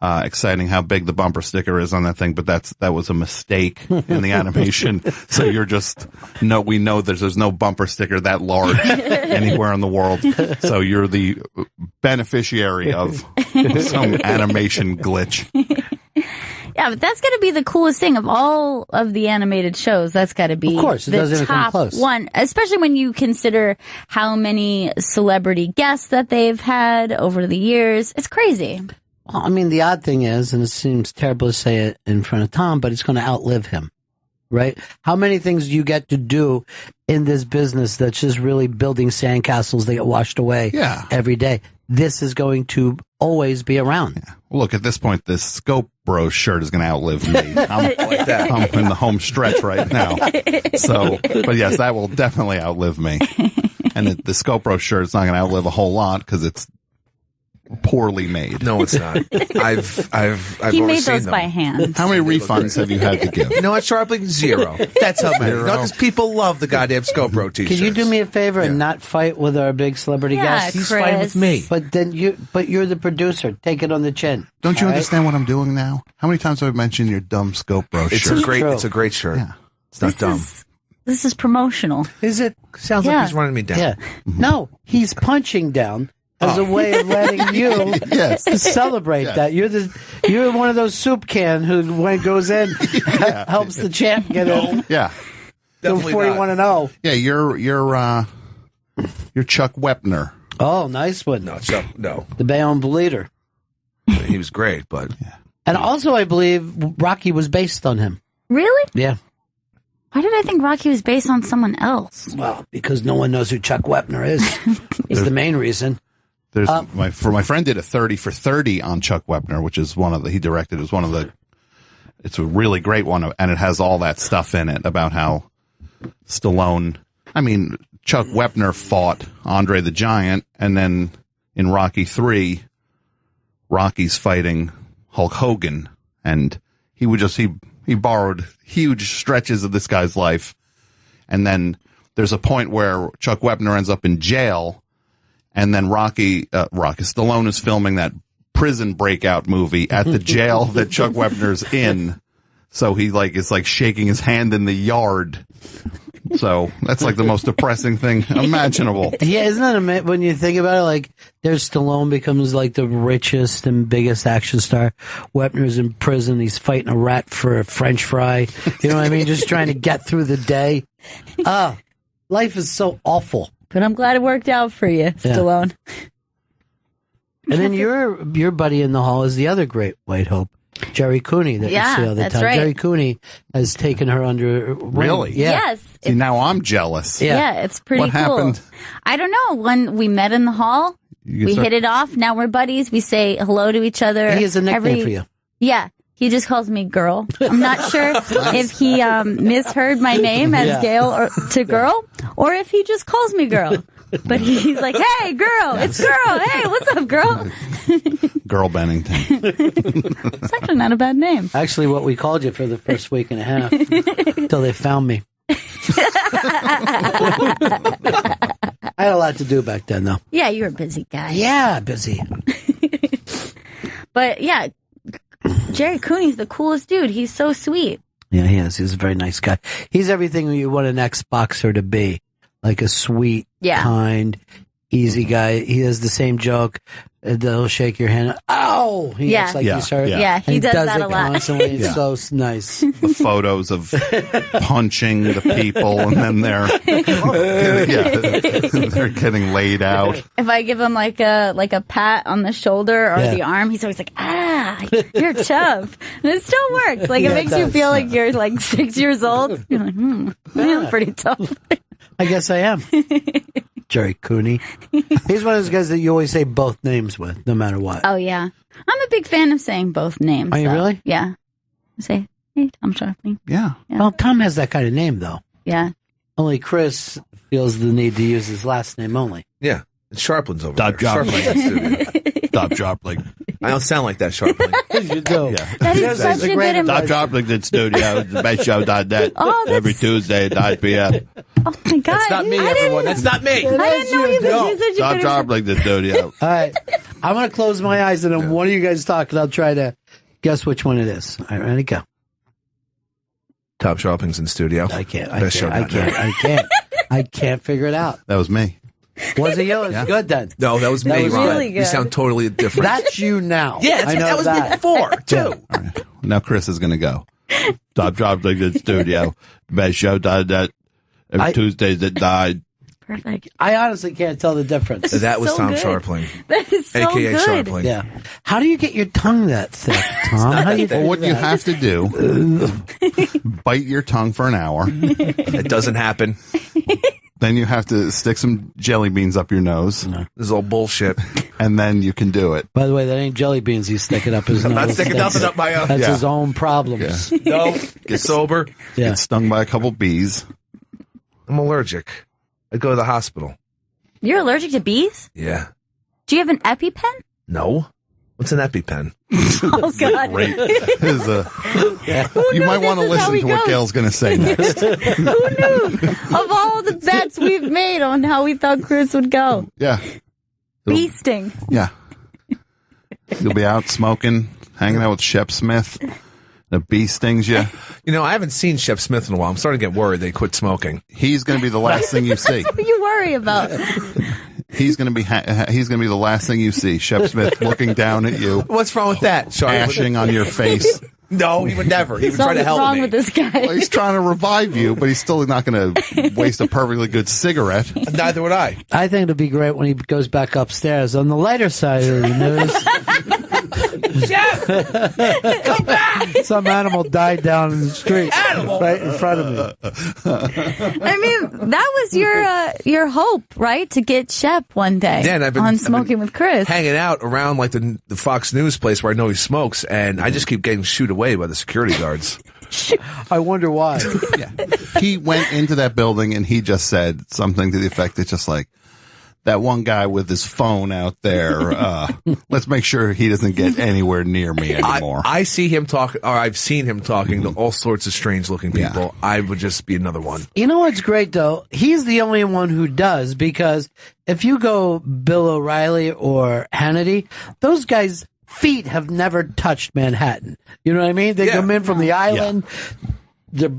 exciting how big the bumper sticker is on that thing, but that was a mistake in the animation. So we know there's no bumper sticker that large anywhere in the world. So you're the beneficiary of some animation glitch. Yeah, but that's got to be the coolest thing of all of the animated shows. That's got to be Of course, it the doesn't even come top close. one, especially when you consider how many celebrity guests that they've had over the years. It's crazy. Well, I mean, the odd thing is, and it seems terrible to say it in front of Tom, but it's going to outlive him, right? How many things do you get to do in this business that's just really building sandcastles that get washed away every day? This is going to always be around. Yeah. Well, look, at this point, this Scope Bros shirt is going to outlive me. I'm in the home stretch right now. So, but yes, that will definitely outlive me. And the Scope Bros shirt is not going to outlive a whole lot because it's poorly made. No, it's not. I've He overseen made those them. by hand. How many refunds have you had to give? You know what, Sharply? Zero. That's how many. Zero. No, because people love the goddamn Scopro t-shirts. Can you do me a favor and not fight with our big celebrity guest? He's fighting with me. But you're the producer. Take it on the chin. Don't you All right? understand what I'm doing now? How many times have I mentioned your dumb Scope Bros It's shirt? a great shirt. Yeah. It's not dumb. This is promotional. Is it? Sounds like he's running me down. Yeah. No, he's punching down as a way of letting you to celebrate that. You're one of those soup can who, when it goes in, helps the champ get in. Yeah. Definitely 41-0. Yeah, you're Chuck Wepner. Oh, nice one. No, Chuck, no. The Bayonne bleeder. He was great, but... And also, I believe Rocky was based on him. Really? Yeah. Why did I think Rocky was based on someone else? Well, because no one knows who Chuck Wepner is. Is the main reason. There's my friend did a 30 for 30 on Chuck Wepner, which is he directed. It was one of the. It's a really great one, and it has all that stuff in it about how Stallone. I mean, Chuck Wepner fought Andre the Giant, and then in Rocky 3, Rocky's fighting Hulk Hogan, and he borrowed huge stretches of this guy's life, and then there's a point where Chuck Wepner ends up in jail, and then Rocky Stallone is filming that prison breakout movie at the jail that Chuck Wepner's in, so he is shaking his hand in the yard. So that's the most depressing thing imaginable. Yeah, isn't that amazing when you think about it? There's Stallone becomes the richest and biggest action star. Wepner's in prison. He's fighting a rat for a French fry. You know what I mean? Just trying to get through the day. Life is so awful. But I'm glad it worked out for you, Stallone. And then your buddy in the hall is the other great White Hope. Jerry Cooney that you see all the time. Right. Jerry Cooney has taken her under wing. Really? Yeah. Yes. See, now I'm jealous. Yeah, it's pretty what cool. Happened? I don't know. When we met in the hall, we hit it off. Now we're buddies. We say hello to each other. He has a nickname for you. Yeah. He just calls me girl. I'm not sure if he misheard my name as Gail to girl, or if he just calls me girl. But he's like, hey, girl, it's girl. Hey, what's up, girl? Gail Bennington. It's actually not a bad name. Actually, what we called you for the first week and a half until they found me. I had a lot to do back then, though. Yeah, you were a busy guy. Yeah, busy. But yeah, Jerry Cooney's the coolest dude. He's so sweet. Yeah, he is. He's a very nice guy. He's everything you want an ex-boxer to be. Like a sweet, kind, easy guy. He has the same joke. He'll shake your hand. Ow! He acts like he's hurt. Yeah, he does that a lot. Constantly. It's so nice. The photos of punching the people, and then they're getting laid out. If I give him like a pat on the shoulder or the arm, he's always like, you're tough. And it still works. It makes you feel like you're 6 years old. You're like, I'm pretty tough. I guess I am. Jerry Cooney. He's one of those guys that you always say both names with, no matter what. Oh, yeah. I'm a big fan of saying both names. Are you really? Yeah. I say, hey, Tom Sharpling. Yeah. Well, Tom has that kind of name, though. Yeah. Only Chris feels the need to use his last name only. Yeah. Sharplin's over there. Sharpling. Stop Sharpling. I don't sound like that, Sharpling. You do. Yeah. That is such a good Stop Sharpling in studio. It's the best show on net. Every Tuesday at 9 p.m. Oh, my God. That's not me, everyone. That's not me. I didn't know you could use Stop Sharpling in studio. All right. I'm going to close my eyes, and then one of you guys talk, and I'll try to guess which one it is. All right, ready, go. Top Sharpling's in studio. I can't figure it out. That was me. Was it you? It's good then. No, that was me, That was Ron. really good. You sound totally different. That's you now. Yeah, I know that was me before, too. All right. Now Chris is going to go. Stop Sharpling in studio. Best show on net. Every Tuesdays at 9. Perfect. I honestly can't tell the difference. That was so Tom good. Sharpling. That is so AKA good. Sharpling. Yeah. How do you get your tongue that thick, Tom? How do you Well, what you have to do, bite your tongue for an hour. It doesn't happen. Then you have to stick some jelly beans up your nose. This is all bullshit. And then you can do it. By the way, that ain't jelly beans he's sticking up his nose. I'm not sticking nothing up my own. That's his own problems. No, get sober. Get stung by a couple bees. I'm allergic. I go to the hospital. You're allergic to bees? Yeah. Do you have an EpiPen? No. What's an EpiPen? Oh, God. Great. You might want to listen to what Gail's going to say next. Who knew? Of all the bets we've made on how we thought Chris would go. Yeah. Bee sting. Yeah. You'll be out smoking, hanging out with Shep Smith. The bee stings you. You know, I haven't seen Shep Smith in a while. I'm starting to get worried they quit smoking. He's going to be the last thing you see. What do you worry about? He's going to be the last thing you see. Shep Smith looking down at you. What's wrong with that? Sorry. Ashing on your face. No, he would never. He would try to help me. What's wrong with this guy? Well, he's trying to revive you, but he's still not going to waste a perfectly good cigarette. Neither would I. I think it'd be great when he goes back upstairs. On the lighter side of the news, Jeff, come back! Some animal died down in the street, right in front of me. I mean, that was your hope, right? To get Shep one day on Smoking with Chris. Hanging out around like the Fox News place where I know he smokes, and I just keep getting shooed away by the security guards. I wonder why. Yeah. He went into that building and he just said something to the effect that just like, that one guy with his phone out there, let's make sure he doesn't get anywhere near me anymore. I see him talk, or I've seen him talking to all sorts of strange looking people. Yeah. I would just be another one. You know what's great though? He's the only one who does, because if you go Bill O'Reilly or Hannity, those guys' feet have never touched Manhattan. You know what I mean? They come in from the island, they're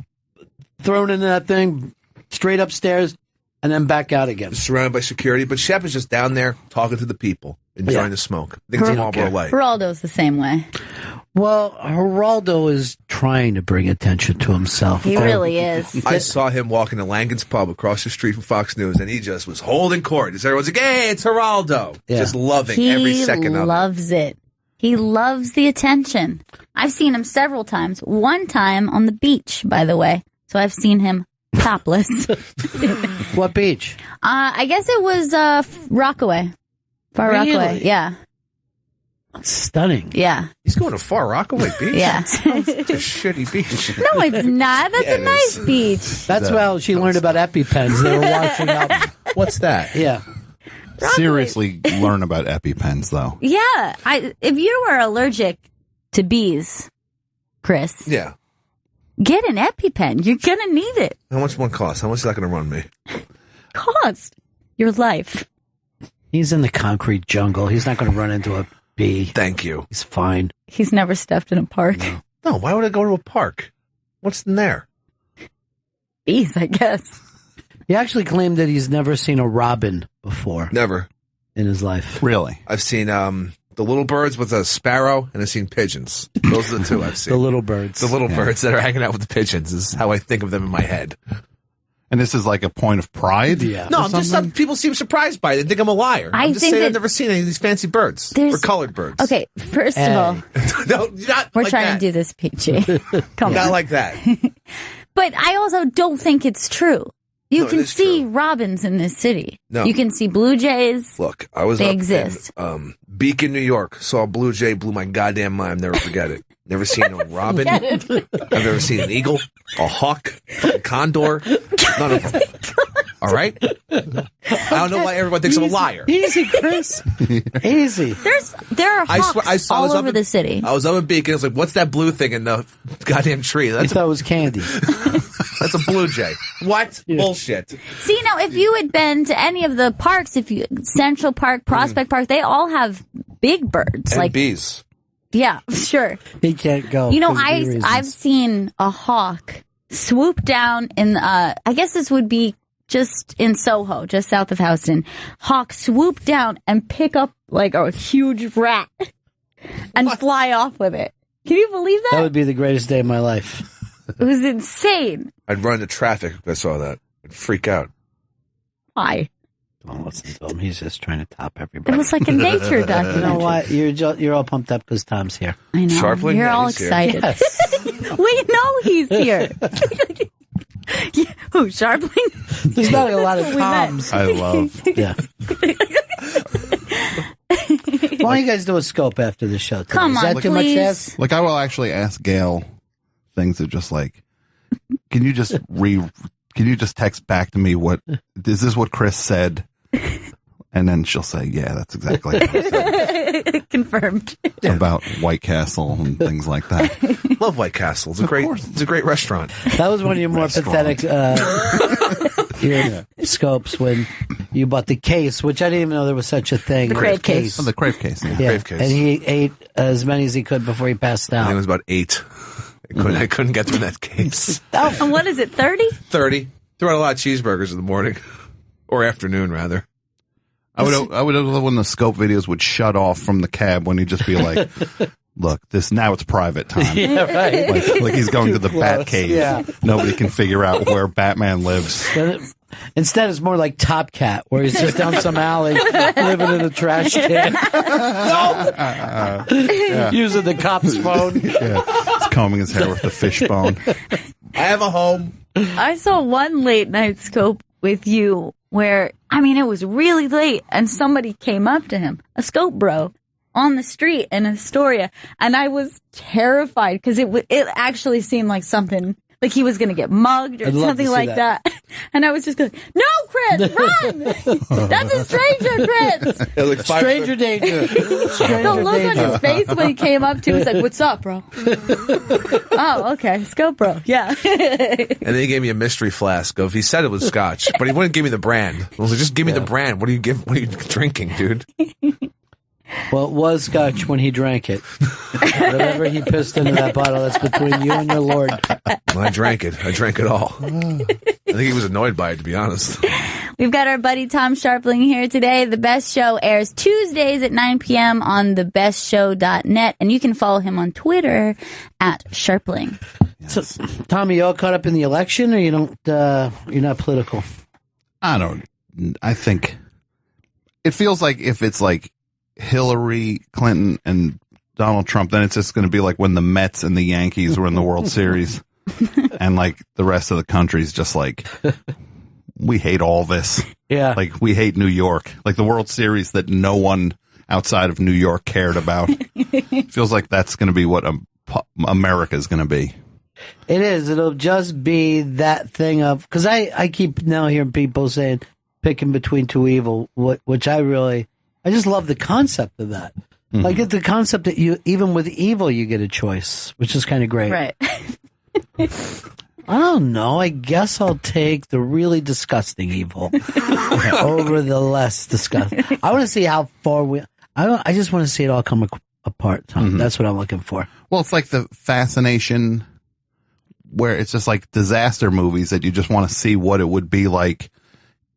thrown into that thing, straight upstairs, and then back out again. Surrounded by security. But Shep is just down there talking to the people, enjoying the smoke. I think it's a Marlboro Light. Geraldo's the same way. Well, Geraldo is trying to bring attention to himself. He really is. I saw him walking to Langan's Pub across the street from Fox News, and he just was holding court. Everyone's like, hey, it's Geraldo. Yeah. Just loving every second of it. He loves it. He loves the attention. I've seen him several times. One time on the beach, by the way. So I've seen him topless. What beach? I guess it was Rockaway. Far Really? Rockaway, yeah. That's stunning. Yeah. He's going to Far Rockaway Beach? Yeah. It's a shitty beach. No, it's not. That's a nice beach. That's how she learned about EpiPens. They were washing up. What's that? Yeah. Seriously, learn about EpiPens, though. Yeah. If you were allergic to bees, Chris. Yeah. Get an EpiPen. You're going to need it. How much one cost? How much is that going to run me? Cost your life. He's in the concrete jungle. He's not going to run into a bee. Thank you. He's fine. He's never stepped in a park. No, why would I go to a park? What's in there? Bees, I guess. He actually claimed that he's never seen a robin before. Never. In his life. Really? I've seen the little birds with a sparrow, and I've seen pigeons. Those are the two I've seen. The little birds. The little birds that are hanging out with the pigeons is how I think of them in my head. And this is like a point of pride? Yeah. No, I'm just people seem surprised by it. They think I'm a liar. I'm just saying that I've never seen any of these fancy birds or colored birds. Okay, first of all, no, not we're like trying that. to do this peachy. Come Not on. like that. But I also don't think it's true. You No, it can is see robins in this city. No. You can see blue jays. Look, I was They up exist. in Beacon, New York. Saw a blue jay, blew my goddamn mind. Never forget it. Never seen a robin. I've never seen an eagle, a hawk, a condor. None of them. All right? I don't know why everyone thinks I'm a liar. Easy, Chris. Easy. There are hawks all over the city. I was up in Beacon. I was like, what's that blue thing in the goddamn tree? I thought it was candy. That's a blue jay. What? Bullshit. See, now, if you had been to any of the parks, Central Park, Prospect Park, they all have big birds. And bees. Yeah, sure. He can't go. You know, 'cause of bee reasons. I've seen a hawk swoop down in, I guess this would be just in Soho, just south of Houston. Hawk swoop down and pick up like a huge rat and fly off with it. Can you believe that? That would be the greatest day of my life. It was insane. I'd run into traffic if I saw that. I'd freak out. Why? Don't listen to him. He's just trying to top everybody. It was like a nature documentary. You know what? You're all pumped up because Tom's here. I know. Sharpling? You're Yeah, all he's here. excited. Yes. We know he's here. Who, Sharpling? There's not a lot of That's what we meant. Toms. I love. Yeah. Why don't you guys do a scope after the show? Today? Come Is on, that too much to please. ask? Like, I will actually ask Gail things that just like, can you just text back to me is this what Chris said? And then she'll say, yeah, that's exactly what I said. Confirmed. About White Castle and things like that. Love White Castle. It's a great restaurant. That was one of your more pathetic your scopes when you bought the case, which I didn't even know there was such a thing. The crave case. Oh, the crave case. Yeah. Yeah. Crave case. And he ate as many as he could before he passed I think it out. was about 8. I couldn't get through that case. And what is it, 30? 30. Threw out a lot of cheeseburgers in the morning. Or afternoon, rather. I would love when the scope videos would shut off from the cab when he'd just be like, look, now it's private time. Yeah, right. Like he's going to the Too Bat close. Cave. Yeah. Nobody can figure out where Batman lives. Instead, it's more like Top Cat, where he's just down some alley living in a trash can. Using the cop's phone. Yeah. He's combing his hair with the fishbone. I have a home. I saw one late night scope with you where, it was really late and somebody came up to him, a scope bro, on the street in Astoria. And I was terrified because it actually seemed like something, like he was going to get mugged or something like that. And I was just going, no, Chris, run! That's a stranger, Chris! Stranger danger. The look on his face when he came up to him was like, what's up, bro? Oh, okay. Scope bro. Yeah. And then he gave me a mystery flask of, he said it was scotch, but he wouldn't give me the brand. I was like, just give me the brand. What are you drinking, dude? Well, it was scotch when he drank it. Whatever he pissed into that bottle, that's between you and your Lord. Well, I drank it. I drank it all. I think he was annoyed by it, to be honest. We've got our buddy Tom Sharpling here today. The Best Show airs Tuesdays at 9 p.m. on thebestshow.net, and you can follow him on Twitter at Sharpling. Yes. So, Tommy, you all caught up in the election, or you're not political? I think it feels like if it's like Hillary Clinton and Donald Trump, then it's just going to be like when the Mets and the Yankees were in the World Series and like the rest of the country's just like, we hate all this. Yeah. Like we hate New York, like the World Series that no one outside of New York cared about. Feels like that's going to be what America is going to be. It is. It'll just be that thing of, because I keep now hearing people saying picking between two evil, which I just love the concept of that. Mm-hmm. Like the concept that even with evil, you get a choice, which is kind of great. Right. I don't know. I guess I'll take the really disgusting evil over the less disgusting. I want to see how far I just want to see it all come apart, Tom. Mm-hmm. That's what I'm looking for. Well, it's like the fascination where it's just like disaster movies that you just want to see what it would be like.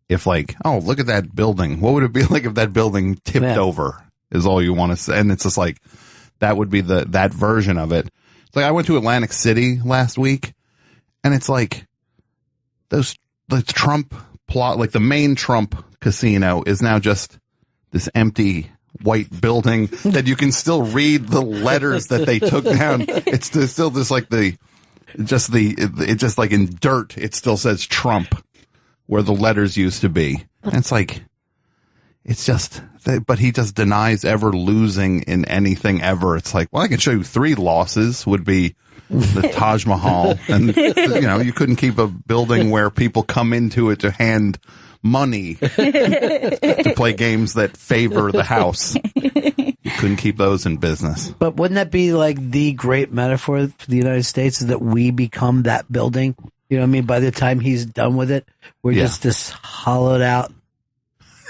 If like, oh, look at that building. What would it be like if that building tipped over is all you want to say. And it's just like, that would be that version of it. It's like I went to Atlantic City last week and it's like the Trump plot, like the main Trump casino is now just this empty white building that you can still read the letters that they took down. It's still just like it's just like in dirt. It still says Trump where the letters used to be. And it's like, but he just denies ever losing in anything ever. It's like, well, I can show you 3 losses would be the Taj Mahal. And, you couldn't keep a building where people come into it to hand money to play games that favor the house. You couldn't keep those in business. But wouldn't that be like the great metaphor for the United States is that we become that building? You know what I mean? By the time he's done with it, we're just this hollowed out,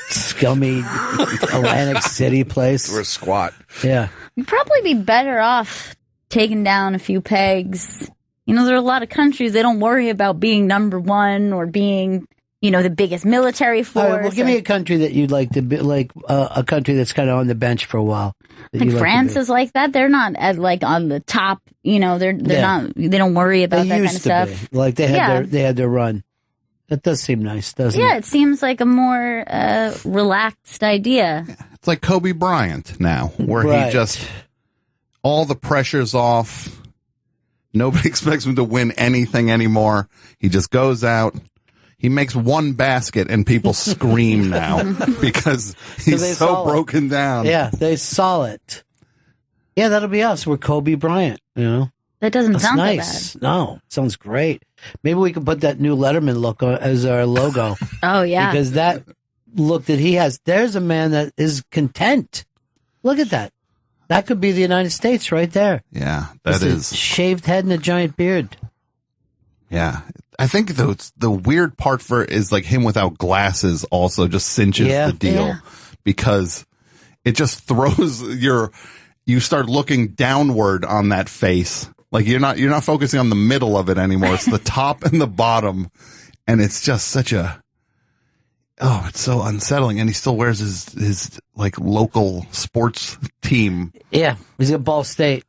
scummy Atlantic City place. We're squat. Yeah. You'd probably be better off taking down a few pegs. There are a lot of countries, they don't worry about being number one or being, the biggest military force. All right, well, give me a country that you'd like to be, like a country that's kind of on the bench for a while. Like France is like that. They're not on the top. They're not. They don't worry about that kind of stuff. Like they had their run. That does seem nice, doesn't it? Yeah, it seems like a more relaxed idea. It's like Kobe Bryant now, where he just all the pressure's off. Nobody expects him to win anything anymore. He just goes out. He makes one basket and people scream now because he's so broken down. Yeah, they saw it. Yeah, that'll be us. We're Kobe Bryant, That doesn't sound nice. so bad. No, sounds great. Maybe we could put that new Letterman look as our logo. Oh, yeah. Because that look that he has, there's a man that is content. Look at that. That could be the United States right there. Yeah, that is. A shaved head and a giant beard. Yeah. I think the weird part for it is like him without glasses also just cinches the deal because it just throws you start looking downward on that face. Like you're not focusing on the middle of it anymore. It's the top and the bottom, and it's just such a it's so unsettling. And he still wears his like local sports team. Yeah, he's at Ball State.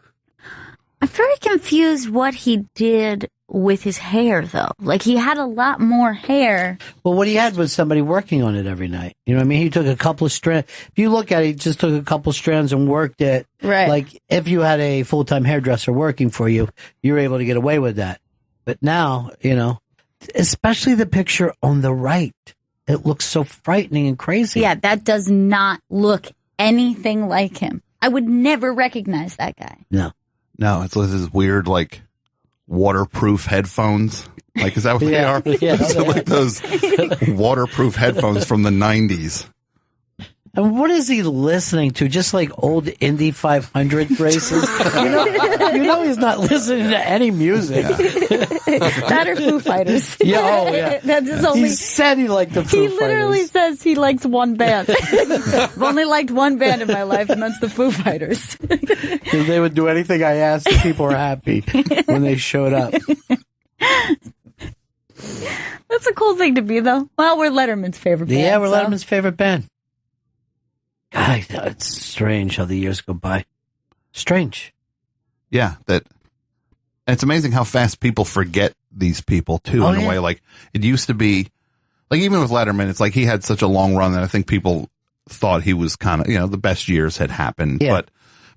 I'm very confused what he did with his hair, though. Like, he had a lot more hair. Well, what he had was somebody working on it every night. You know what I mean? He took a couple of strands. If you look at it, he just took a couple of strands and worked it. Right. Like, if you had a full-time hairdresser working for you, you were able to get away with that. But now, you know, especially the picture on the right, it looks so frightening and crazy. Yeah, that does not look anything like him. I would never recognize that guy. No, it's this weird, like, waterproof headphones. Like, is that what they are? Yeah, Those are like those waterproof headphones from the 90s. And what is he listening to? Just like old Indy 500 races? you know he's not listening to any music. That or Foo Fighters. Yeah. That's his only. He said he liked the Foo Fighters. He literally says he likes one band. I've only liked one band in my life, and that's the Foo Fighters. Because they would do anything I asked, and people were happy when they showed up. That's a cool thing to be, though. Well, we're Letterman's favorite band. Yeah, we're Letterman's favorite band. God, it's strange how the years go by. Strange. Yeah, it's amazing how fast people forget these people, too, in a way. Like, it used to be, like, even with Letterman, it's like he had such a long run that I think people thought he was kind of, you know, the best years had happened. Yeah.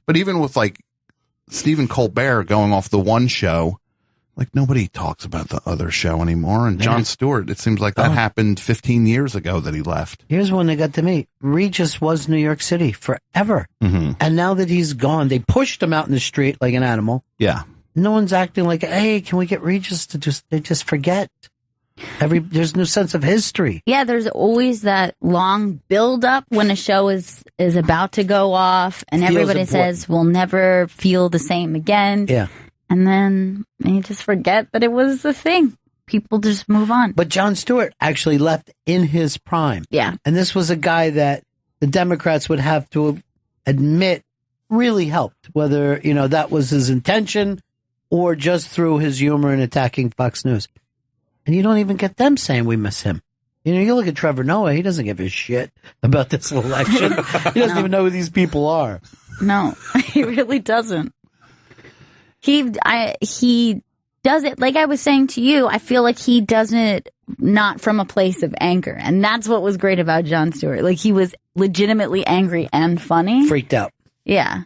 But even with, like, Stephen Colbert going off the one show, like, nobody talks about the other show anymore. And Jon Stewart, it seems like that happened 15 years ago that he left. Here's one they got to meet. Regis was New York City forever. Mm-hmm. And now that he's gone, they pushed him out in the street like an animal. Yeah. No one's acting like, hey, can we get Regis to they just forget. There's no sense of history. Yeah, there's always that long build up when a show is about to go off, and everybody says we'll never feel the same again. Yeah. And then you just forget that it was a thing. People just move on. But Jon Stewart actually left in his prime. Yeah. And this was a guy that the Democrats would have to admit really helped, whether, you know, that was his intention or just through his humor in attacking Fox News. And you don't even get them saying we miss him. You know, you look at Trevor Noah, he doesn't give a shit about this election. He doesn't even know who these people are. No, he really doesn't. He does it, like I was saying to you, I feel like he does it not from a place of anger. And that's what was great about Jon Stewart. Like, he was legitimately angry and funny. Freaked out. Yeah.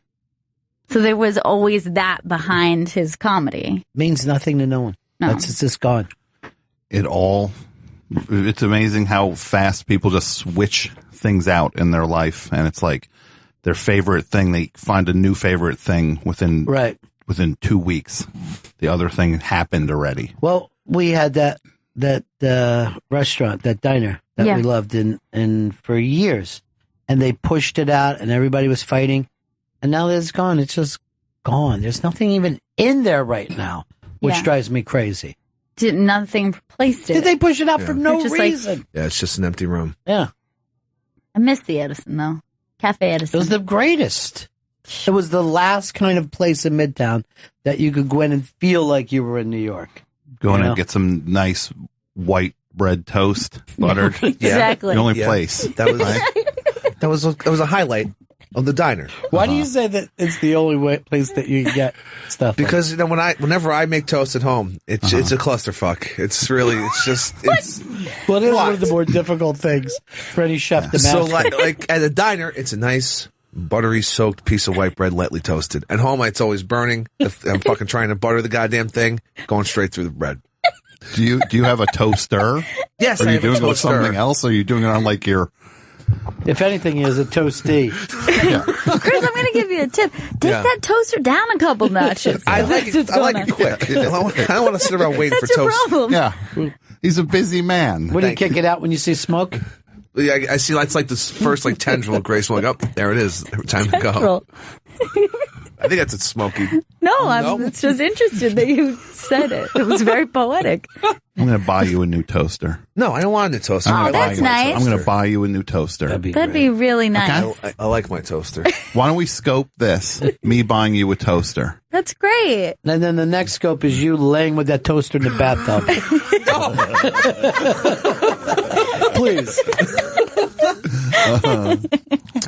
So there was always that behind his comedy. Means nothing to no one. No. It's just gone. It's amazing how fast people just switch things out in their life. And it's like their favorite thing, they find a new favorite thing within 2 weeks. The other thing happened already. Well, we had that restaurant, that diner that we loved in for years, and they pushed it out, and everybody was fighting, and now that it's gone, it's just gone. There's nothing even in there right now, which drives me crazy. Nothing replaced it. Did they push it out for no just reason? Yeah, it's just an empty room. Yeah. I miss the Edison, though. Cafe Edison. It was the greatest. It was the last kind of place in Midtown that you could go in and feel like you were in New York. Go in and get some nice white bread toast, buttered. Exactly. The only place. That was a highlight of the diner. Why do you say that it's the only place that you can get stuff? Because you know, whenever I make toast at home, it's a clusterfuck. It's really well, it is one of the more difficult things for any chef to master. So like at a diner, it's a nice buttery soaked piece of white bread, lightly toasted. At home, it's always burning. If I'm fucking trying to butter the goddamn thing, going straight through the bread. Do you have a toaster? Yes, Are I you have a doing it with toaster. something else? Or are you doing it on like your? If anything, he is a toasty. Chris, I'm going to give you a tip. Take that toaster down a couple notches. I like it quick. I don't want to sit around waiting for That's your toast. problem. Yeah, he's a busy man. When do you kick it out when you see smoke? Yeah, I see. It's like this first tendril of Grace. Like, oh, there it is. Time to go. I think that's a Smokey. No, I'm just interested that you said it. It was very poetic. I'm going to buy you a new toaster. No, I don't want a new toaster. Oh, that's nice. I'm going to buy you a new toaster. That'd be really nice. Okay? I like my toaster. Why don't we scope this? Me buying you a toaster. That's great. And then the next scope is you laying with that toaster in the bathtub. Please.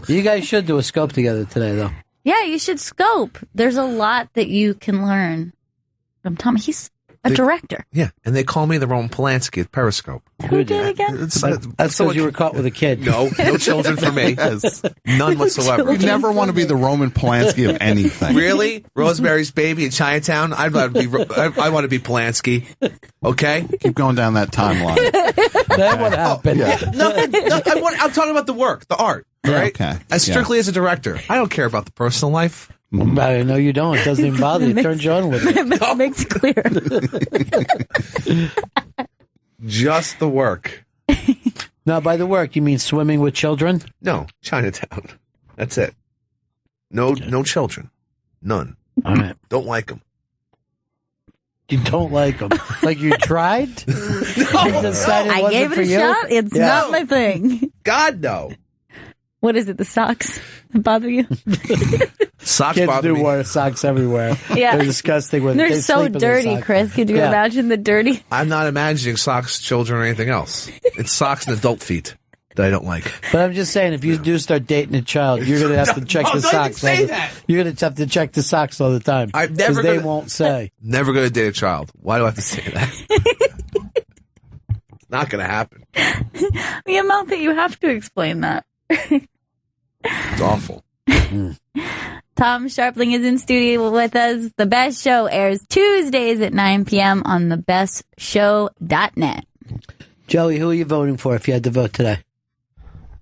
You guys should do a scope together today, though. Yeah, you should scope. There's a lot that you can learn from Tom. He's a director. Yeah, and they call me the Roman Polanski at Periscope. Who did again? That's because you were caught with a kid. No children for me. None whatsoever. You never want to be the Roman Polanski of anything. Really? Rosemary's Baby in Chinatown? I want to be Polanski. Okay? Keep going down that timeline. That would happen. I'm talking about the work, the art. Right? Okay. As strictly as a director. I don't care about the personal life. I know you don't. It doesn't even bother you. It turns you on with it. It makes it clear. Just the work. Now, by the work, you mean swimming with children? No, Chinatown. That's it. No children. None. All right. Don't like them. You don't like them. Like you tried? I gave it a shot. It's not my thing. God, no. What is it, the socks that bother you? Socks Kids bother do me. wear socks everywhere. Yeah. They're disgusting. They're they so sleep in their dirty, socks. Chris. Could you imagine the dirty? I'm not imagining socks, children, or anything else. It's socks and adult feet that I don't like. But I'm just saying, if you do start dating a child, you're going to have to check the socks. You're going to have to check the socks all the time. I'm never they won't say. Never going to date a child. Why do I have to say that? It's not going to happen. The amount that you have to explain that. It's awful. Tom Sharpling is in studio with us. The Best Show airs Tuesdays at 9 p.m. on thebestshow.net. Joey, who are you voting for if you had to vote today?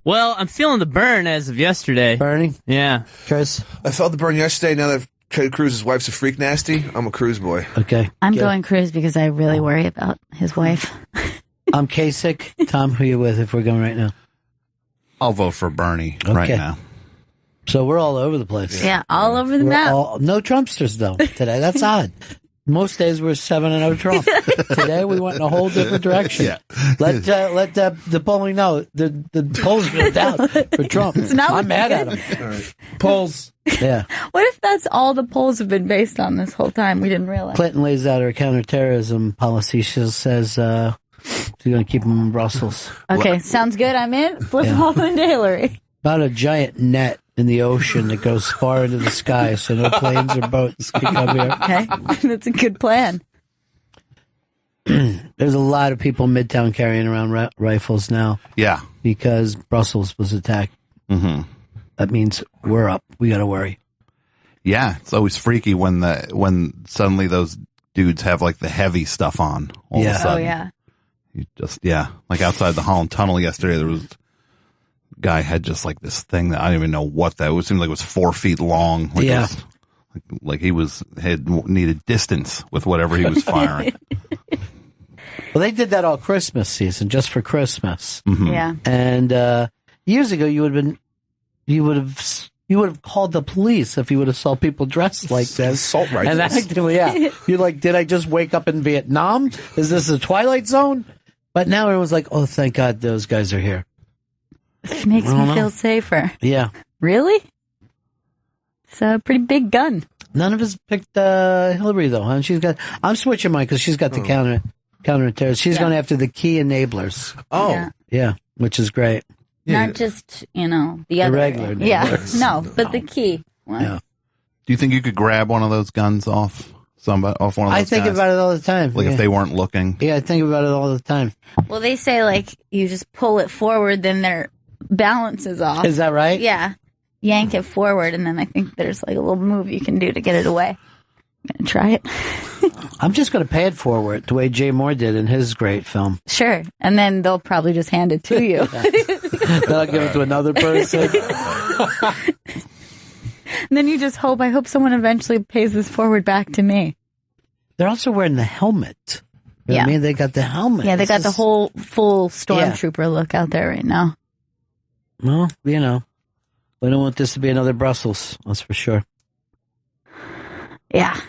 Well, I'm feeling the burn as of yesterday. Burning? Yeah. Chris? I felt the burn yesterday. Now that Ted Cruz's wife's a freak nasty, I'm a Cruz boy. Okay. I'm going Cruz because I really worry about his wife. I'm Kasich. Tom, who are you with if we're going right now? I'll vote for Bernie right now. So we're all over the place. Yeah, all over the map. No Trumpsters, though, today. That's odd. Most days we're 7-0 Trump. Today we went in a whole different direction. Yeah. Let the polling know. The polls go down for Trump. I'm mad at him. All right. Polls. Yeah. What if that's all the polls have been based on this whole time? We didn't realize. Clinton lays out her counterterrorism policy. She says she's going to keep them in Brussels. Okay, sounds good. I'm in. Flip home into Hillary. About a giant net in the ocean that goes far into the sky so no planes or boats can come here. Okay, that's a good plan. There's a lot of people in Midtown carrying around rifles now. Yeah. Because Brussels was attacked. Mm-hmm. That means we're up. We got to worry. Yeah, it's always freaky when suddenly those dudes have like the heavy stuff on. All of a sudden. Oh, yeah. You just, like outside the Holland Tunnel yesterday, there was guy had just like this thing that I don't even know what that was. It seemed like it was 4 feet long. Like yeah. Like he had needed distance with whatever he was firing. Well, they did that all Christmas season, just for Christmas. Mm-hmm. Yeah. And years ago, you would have called the police if you would have saw people dressed like this. Assault rifles. And actually, yeah. You're like, did I just wake up in Vietnam? Is this a Twilight Zone? But now everyone's like, oh, thank God those guys are here. It makes me feel safer. Yeah. Really? It's a pretty big gun. None of us picked Hillary, though, huh? I'm switching mine because she's got the counter-terrorist. She's going after the key enablers. Oh. Yeah, which is great. Not just, the other. regular enablers. No, but the key one. Yeah. Do you think you could grab one of those guns off one of those I think guys? about it all the time. Like if they weren't looking? Yeah, I think about it all the time. Well, they say, you just pull it forward, then their balance is off. Is that right? Yeah. Yank it forward, and then I think there's a little move you can do to get it away. I'm going to try it. I'm just going to pay it forward the way Jay Moore did in his great film. Sure. And then they'll probably just hand it to you. Then I'll give it to another person. And then you just I hope someone eventually pays this forward back to me. They're also wearing the helmet. You know what I mean? They got the helmet. Yeah, they got the whole full stormtrooper look out there right now. Well, we don't want this to be another Brussels. That's for sure. Yeah.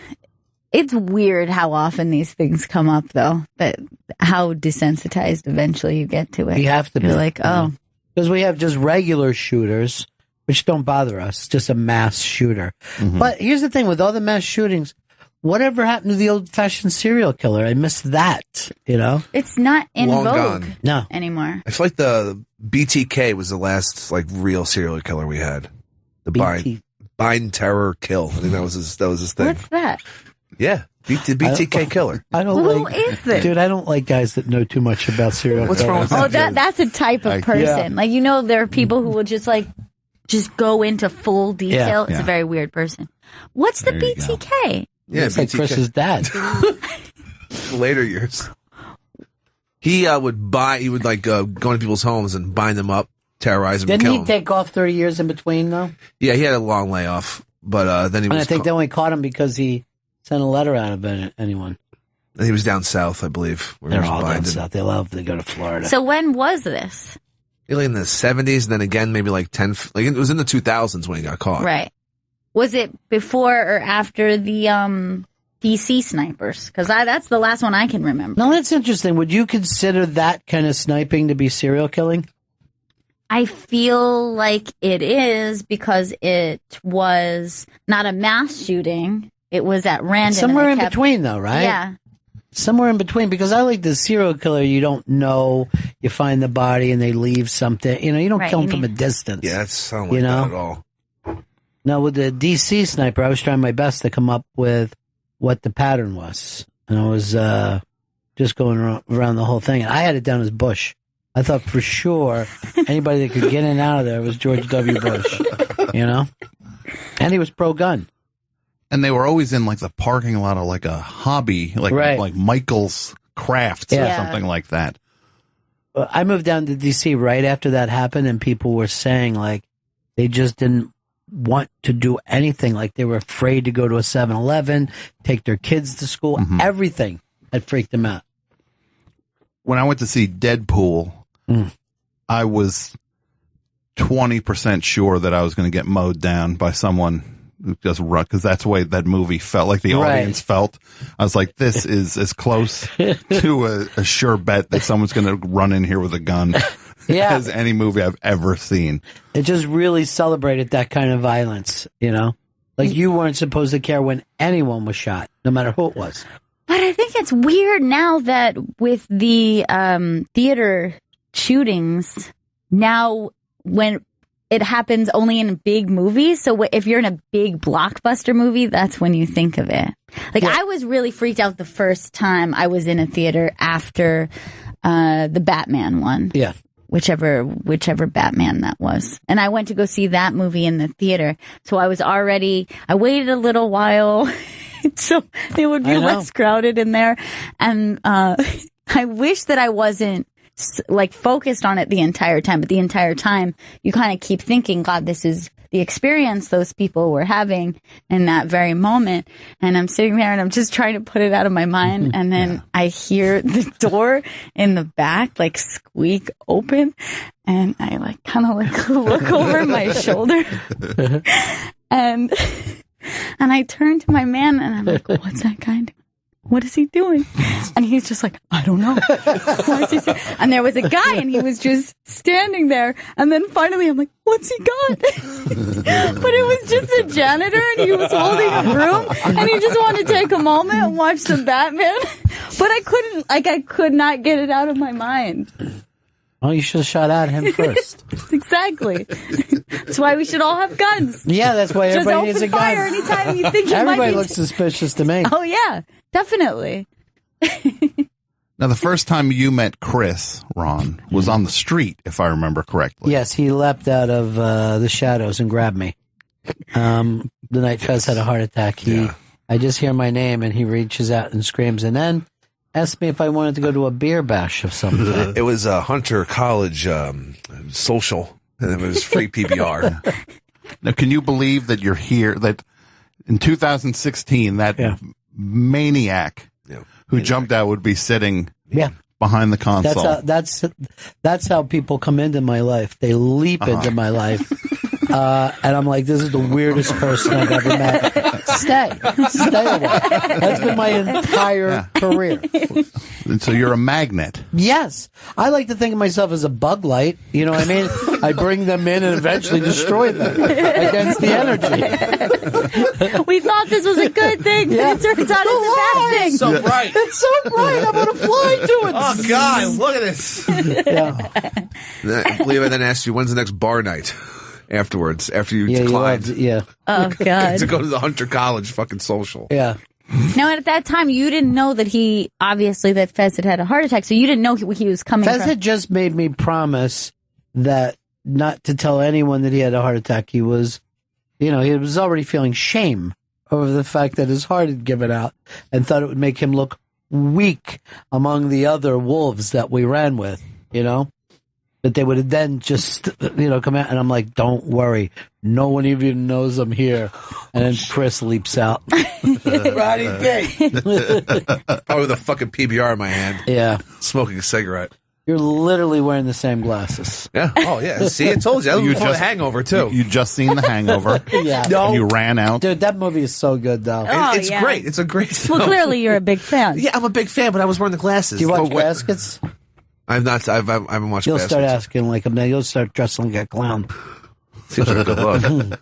It's weird how often these things come up, though, that how desensitized eventually you get to it. You have to be. You're like, oh. Because we have just regular shooters, which don't bother us, just a mass shooter. Mm-hmm. But here's the thing with all the mass shootings, whatever happened to the old-fashioned serial killer? I miss that, you know? It's not in Long vogue gone. anymore. I feel like the BTK was the last like real serial killer we had. The bind, terror, kill. I think that was his thing. What's that? Yeah, BTK killer. I don't Who is this? Dude, I don't like guys that know too much about serial What's killers. wrong with Oh, that's a type of person. Yeah. Like, you know, there are people who will just go into full detail. It's Yeah. a very weird person. What's the There you BTK? Yeah, It's like BTK. Chris's dad. Later years. He would go into people's homes and bind them up, terrorize them, Didn't kill he them. take off 30 years in between, though? Yeah, he had a long layoff, but then he And was I think they only caught him because he sent a letter out of anyone. he was down south, I believe. Where They're he was all down binded. south. They love to go to Florida. So when was this? Like in the 70s, and then again maybe like 10. Like it was in the 2000s when he got caught. Right. Was it before or after the DC snipers? Because that's the last one I can remember. No, that's interesting. Would you consider that kind of sniping to be serial killing? I feel like it is because it was not a mass shooting. It was at random. Somewhere and in it kept- between, though, right? Yeah. Somewhere in between, because I like the serial killer. You don't know, you find the body and they leave something. You know, you don't Right, kill you them from a distance. Yeah, that sounds like You know? that at all. Now, with the DC sniper, I was trying my best to come up with what the pattern was. And I was just going around the whole thing. And I had it down as Bush. I thought for sure anybody that could get in and out of there was George W. Bush, you know? And he was pro-gun. And they were always in like the parking lot of like a hobby, like Michael's Crafts or Yeah. something like that. I moved down to DC right after that happened, and people were saying like they just didn't want to do anything. Like they were afraid to go to a 7-Eleven, take their kids to school. Mm-hmm. Everything had freaked them out. When I went to see Deadpool, I was 20% sure that I was going to get mowed down by someone who just run, because that's the way that movie felt, like the Right. audience felt. I was like, this is as close to a sure bet that someone's going to run in here with a gun Yeah. as any movie I've ever seen. It just really celebrated that kind of violence, you know? Like you weren't supposed to care when anyone was shot, no matter who it was. But I think it's weird now that with the theater shootings, now when it happens only in big movies. So if you're in a big blockbuster movie, that's when you think of it. Like I was really freaked out the first time I was in a theater after the Batman one. Yeah. Whichever Batman that was. And I went to go see that movie in the theater. So I waited a little while so it would be less crowded in there. And I wish that I wasn't like focused on it the entire time, but the entire time you kind of keep thinking, God, this is the experience those people were having in that very moment. And I'm sitting there and I'm just trying to put it out of my mind. And then I hear the door in the back like squeak open, and I like kind of like look over my shoulder and I turn to my man and I'm like, what's that guy doing? What is he doing? And he's just like, I don't know. What is he saying? And there was a guy and he was just standing there. And then finally I'm like, what's he got? But it was just a janitor and he was holding a broom and he just wanted to take a moment and watch some Batman. But I could not get it out of my mind. Oh, you should have shot at him first. Exactly. That's why we should all have guns. Yeah, that's why Just everybody needs a open fire gun. anytime you think you might Everybody be looks suspicious to me. Oh yeah, definitely. Now, the first time you met Chris, Ron, was on the street, if I remember correctly. Yes, he leapt out of the shadows and grabbed me. The night Fez had a heart attack. I just hear my name and he reaches out and screams, and then asked me if I wanted to go to a beer bash of some kind. It was a Hunter College social, and it was free PBR. Now, can you believe that you're here, that in 2016, that maniac who jumped out would be sitting behind the console? That's how people come into my life. They leap into my life And I'm like, this is the weirdest person I've ever met. Stay away. That's been my entire career. And so you're a magnet. Yes. I like to think of myself as a bug light. You know what I mean? I bring them in and eventually destroy them against the energy. We thought this was a good thing, but it turns out it's a bad thing. It's so bright. It's so bright. I'm going to fly to it. Oh, God, look at this. I believe I then asked you, when's the next bar night? Afterwards, after you declined. Oh, God. To go to the Hunter College fucking social. Yeah. Now, at that time, you didn't know that that Fez had a heart attack, so you didn't know he was coming Fez from. had just made me promise that not to tell anyone that he had a heart attack. He was, he was already feeling shame over the fact that his heart had given out and thought it would make him look weak among the other wolves that we ran with, That they would have then just, come out. And I'm like, don't worry. No one even knows I'm here. And then Chris leaps out. Roddy Gay. Probably with a fucking PBR in my hand. Yeah. Smoking a cigarette. You're literally wearing the same glasses. Yeah. Oh, yeah. See, I told you. That was before The Hangover, too. You just seen The Hangover. Yeah. No. And you ran out. Dude, that movie is so good, though. It's great. It's a great film. Well, clearly you're a big fan. Yeah, I'm a big fan, but I was wearing the glasses. Do you watch Baskets? I've not. I haven't watched. You'll Baskets. start asking like him. You'll start dressing like a clown. Seems like a good look.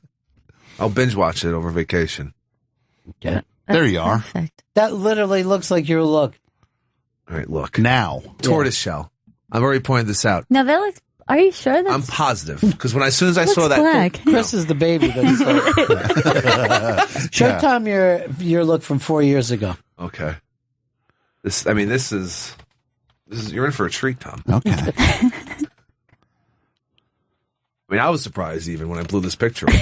I'll binge watch it over vacation. Yeah, there you are. Perfect. That literally looks like your look. All right, look now. Tortoise shell. I've already pointed this out. Now that looks. Are you sure that's? I'm positive because as soon as I saw that, black. Chris is the baby. Show Tom your look from 4 years ago. Okay. This is you're in for a treat, Tom. Okay. I was surprised even when I blew this picture up.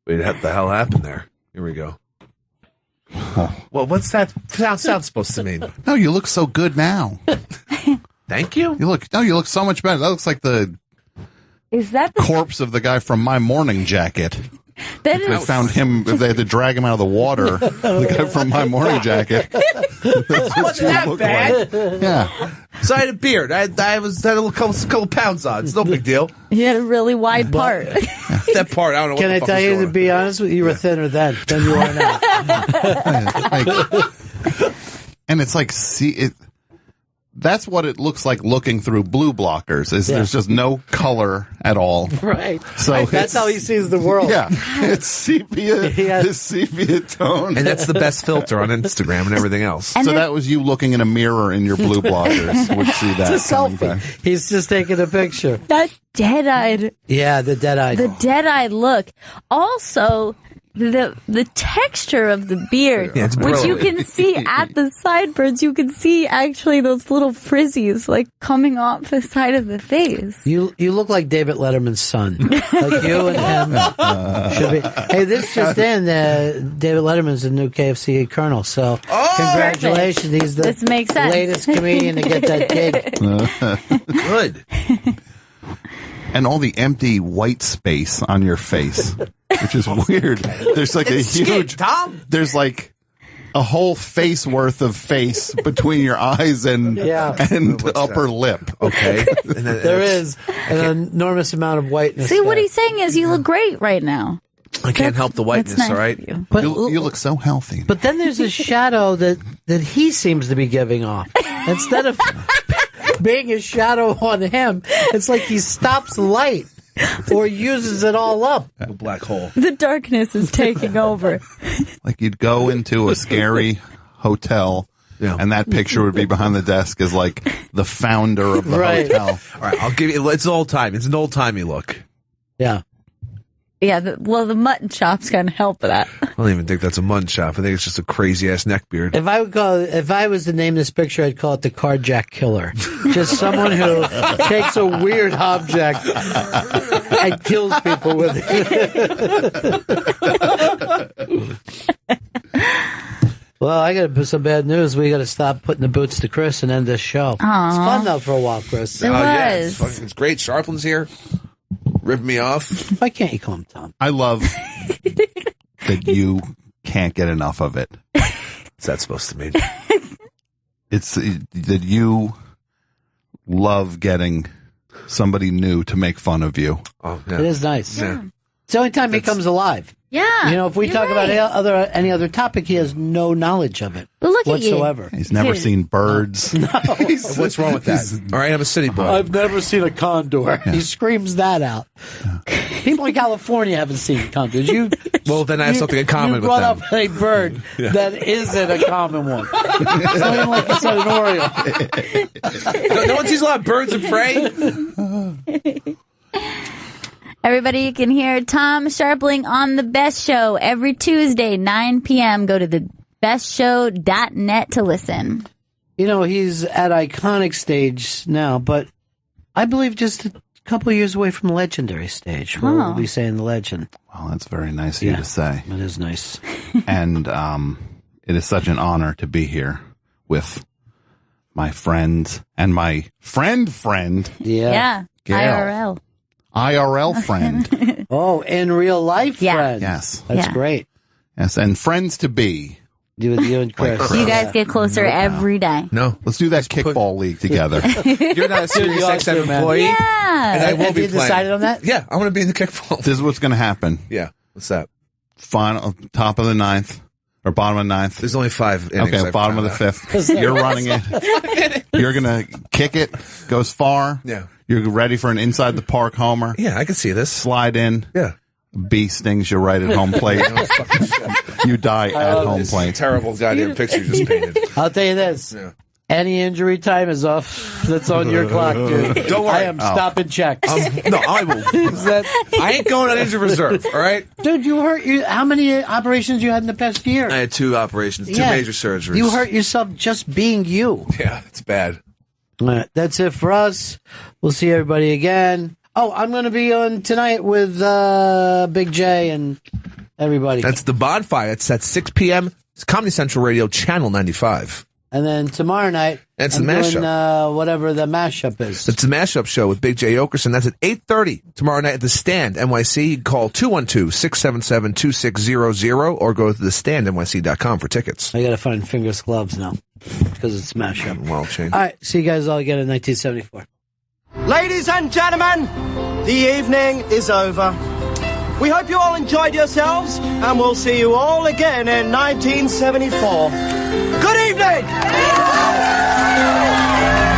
Wait, what the hell happened there? Here we go. Well, what's that sound supposed to mean? No, you look so good now. Thank you. You look so much better. That looks like the corpse of the guy from My Morning Jacket. They found him. They had to drag him out of the water. The guy from My Morning Jacket. Wasn't that bad? Like. Yeah. So I had a beard. I had a couple pounds on. It's no big deal. He had a really wide part. That part, I don't know. Can I tell you, to be honest with you, you were thinner then than you are now. And it's like, that's what it looks like looking through blue blockers. There's just no color at all. Right. So that's how he sees the world. Yeah. It's sepia. It's sepia tone. And that's the best filter on Instagram and everything else. And so that was you looking in a mirror in your blue blockers. Would see that. It's a selfie. He's just taking a picture. That dead-eyed. Yeah, the dead-eyed. The dead-eyed look. Also, the texture of the beard, which you can see at the sideburns, you can see actually those little frizzies like coming off the side of the face. You look like David Letterman's son. Like you and him should be. Hey, this just in, David Letterman's the new KFC Colonel. So congratulations, perfect. He's the this makes sense. latest comedian to get that gig. Good. And all the empty white space on your face, which is weird. There's like it's a huge, Tom. There's like a whole face worth of face between your eyes and upper lip. Okay. There is an enormous amount of whiteness. See, what he's saying is you look great right now. I can't help the whiteness, nice all right? But you look so healthy. But then there's a shadow that he seems to be giving off. Instead of being a shadow on him, it's like he stops light or uses it all up. A black hole. The darkness is taking over. Like you'd go into a scary hotel, and that picture would be behind the desk as like the founder of the hotel. All right, I'll give you. It's old time. It's an old timey look. Yeah. Yeah, the mutton chop's gonna help that. I don't even think that's a mutton chop. I think it's just a crazy ass neck beard. If I was to name this picture, I'd call it the carjack killer. Just someone who takes a weird object and kills people with it. Well, I got to put some bad news. We got to stop putting the boots to Chris and end this show. It's fun though for a while, Chris. It was. Yeah, it's great. Sharplin's here. Rip me off. Why can't you call him Tom? I love that you can't get enough of it. What's that supposed to mean? It's that you love getting somebody new to make fun of you. Oh, It is nice. Yeah. It's the only time he comes alive. Yeah. You know, if we talk about any other topic, he has no knowledge of it whatsoever. He's never seen birds. No. What's wrong with that? All right, I'm a city boy. I've never seen a condor. He screams that out. People in California haven't seen condors. Well, then I have something in common with them. You brought them. up a bird that isn't a common one. It's not even like you said an Oriole. No one sees a lot of birds of prey. Everybody, you can hear Tom Sharpling on The Best Show every Tuesday, 9 p.m. Go to thebestshow.net to listen. You know, he's at iconic stage now, but I believe just a couple of years away from the legendary stage. We'll be saying the legend. Well, that's very nice of you to say. It is nice. And it is such an honor to be here with my friends and my friend. Yeah. Gail. IRL friend. In real life friend. Yes. That's great. Yes, and friends to be. You and Chris. You guys get closer every day. No. Let's do that kickball league together. You're not a Sirius XM employee. Yeah. And I will Have be you decided on that? Yeah, I want to be in the kickball. This is what's going to happen. Yeah. What's that? Final, top of the ninth. Or bottom of the ninth. There's only 5 innings. Okay, bottom of the fifth. You're running it. You're going to kick it. Goes far. Yeah. You're ready for an inside the park homer. Yeah, I can see this. Slide in. Yeah. Bee stings you right at home plate. You die at home plate. Terrible goddamn picture you just painted. I'll tell you this. Yeah. Any injury time is off. That's on your clock, dude. Don't worry. I am stopping checks. No, I will. I ain't going on injured reserve, all right? Dude, you hurt you. How many operations you had in the past year? I had 2 operations, 2 major surgeries. You hurt yourself just being you. Yeah, it's bad. All right, that's it for us. We'll see everybody again. Oh, I'm going to be on tonight with Big J and everybody. That's the Bonfire. It's at 6 p.m. It's Comedy Central Radio, Channel 95. And then tomorrow night, It's I'm the mashup. doing whatever the mashup is. It's the mashup show with Big J. Okerson. That's at 8:30 tomorrow night at The Stand, NYC. You can call 212-677-2600 or go to thestandnyc.com for tickets. I got to find fingers gloves now because it's mashup. Well, change. All right, see you guys all again in 1974. Ladies and gentlemen, the evening is over. We hope you all enjoyed yourselves, and we'll see you all again in 1974. Good evening!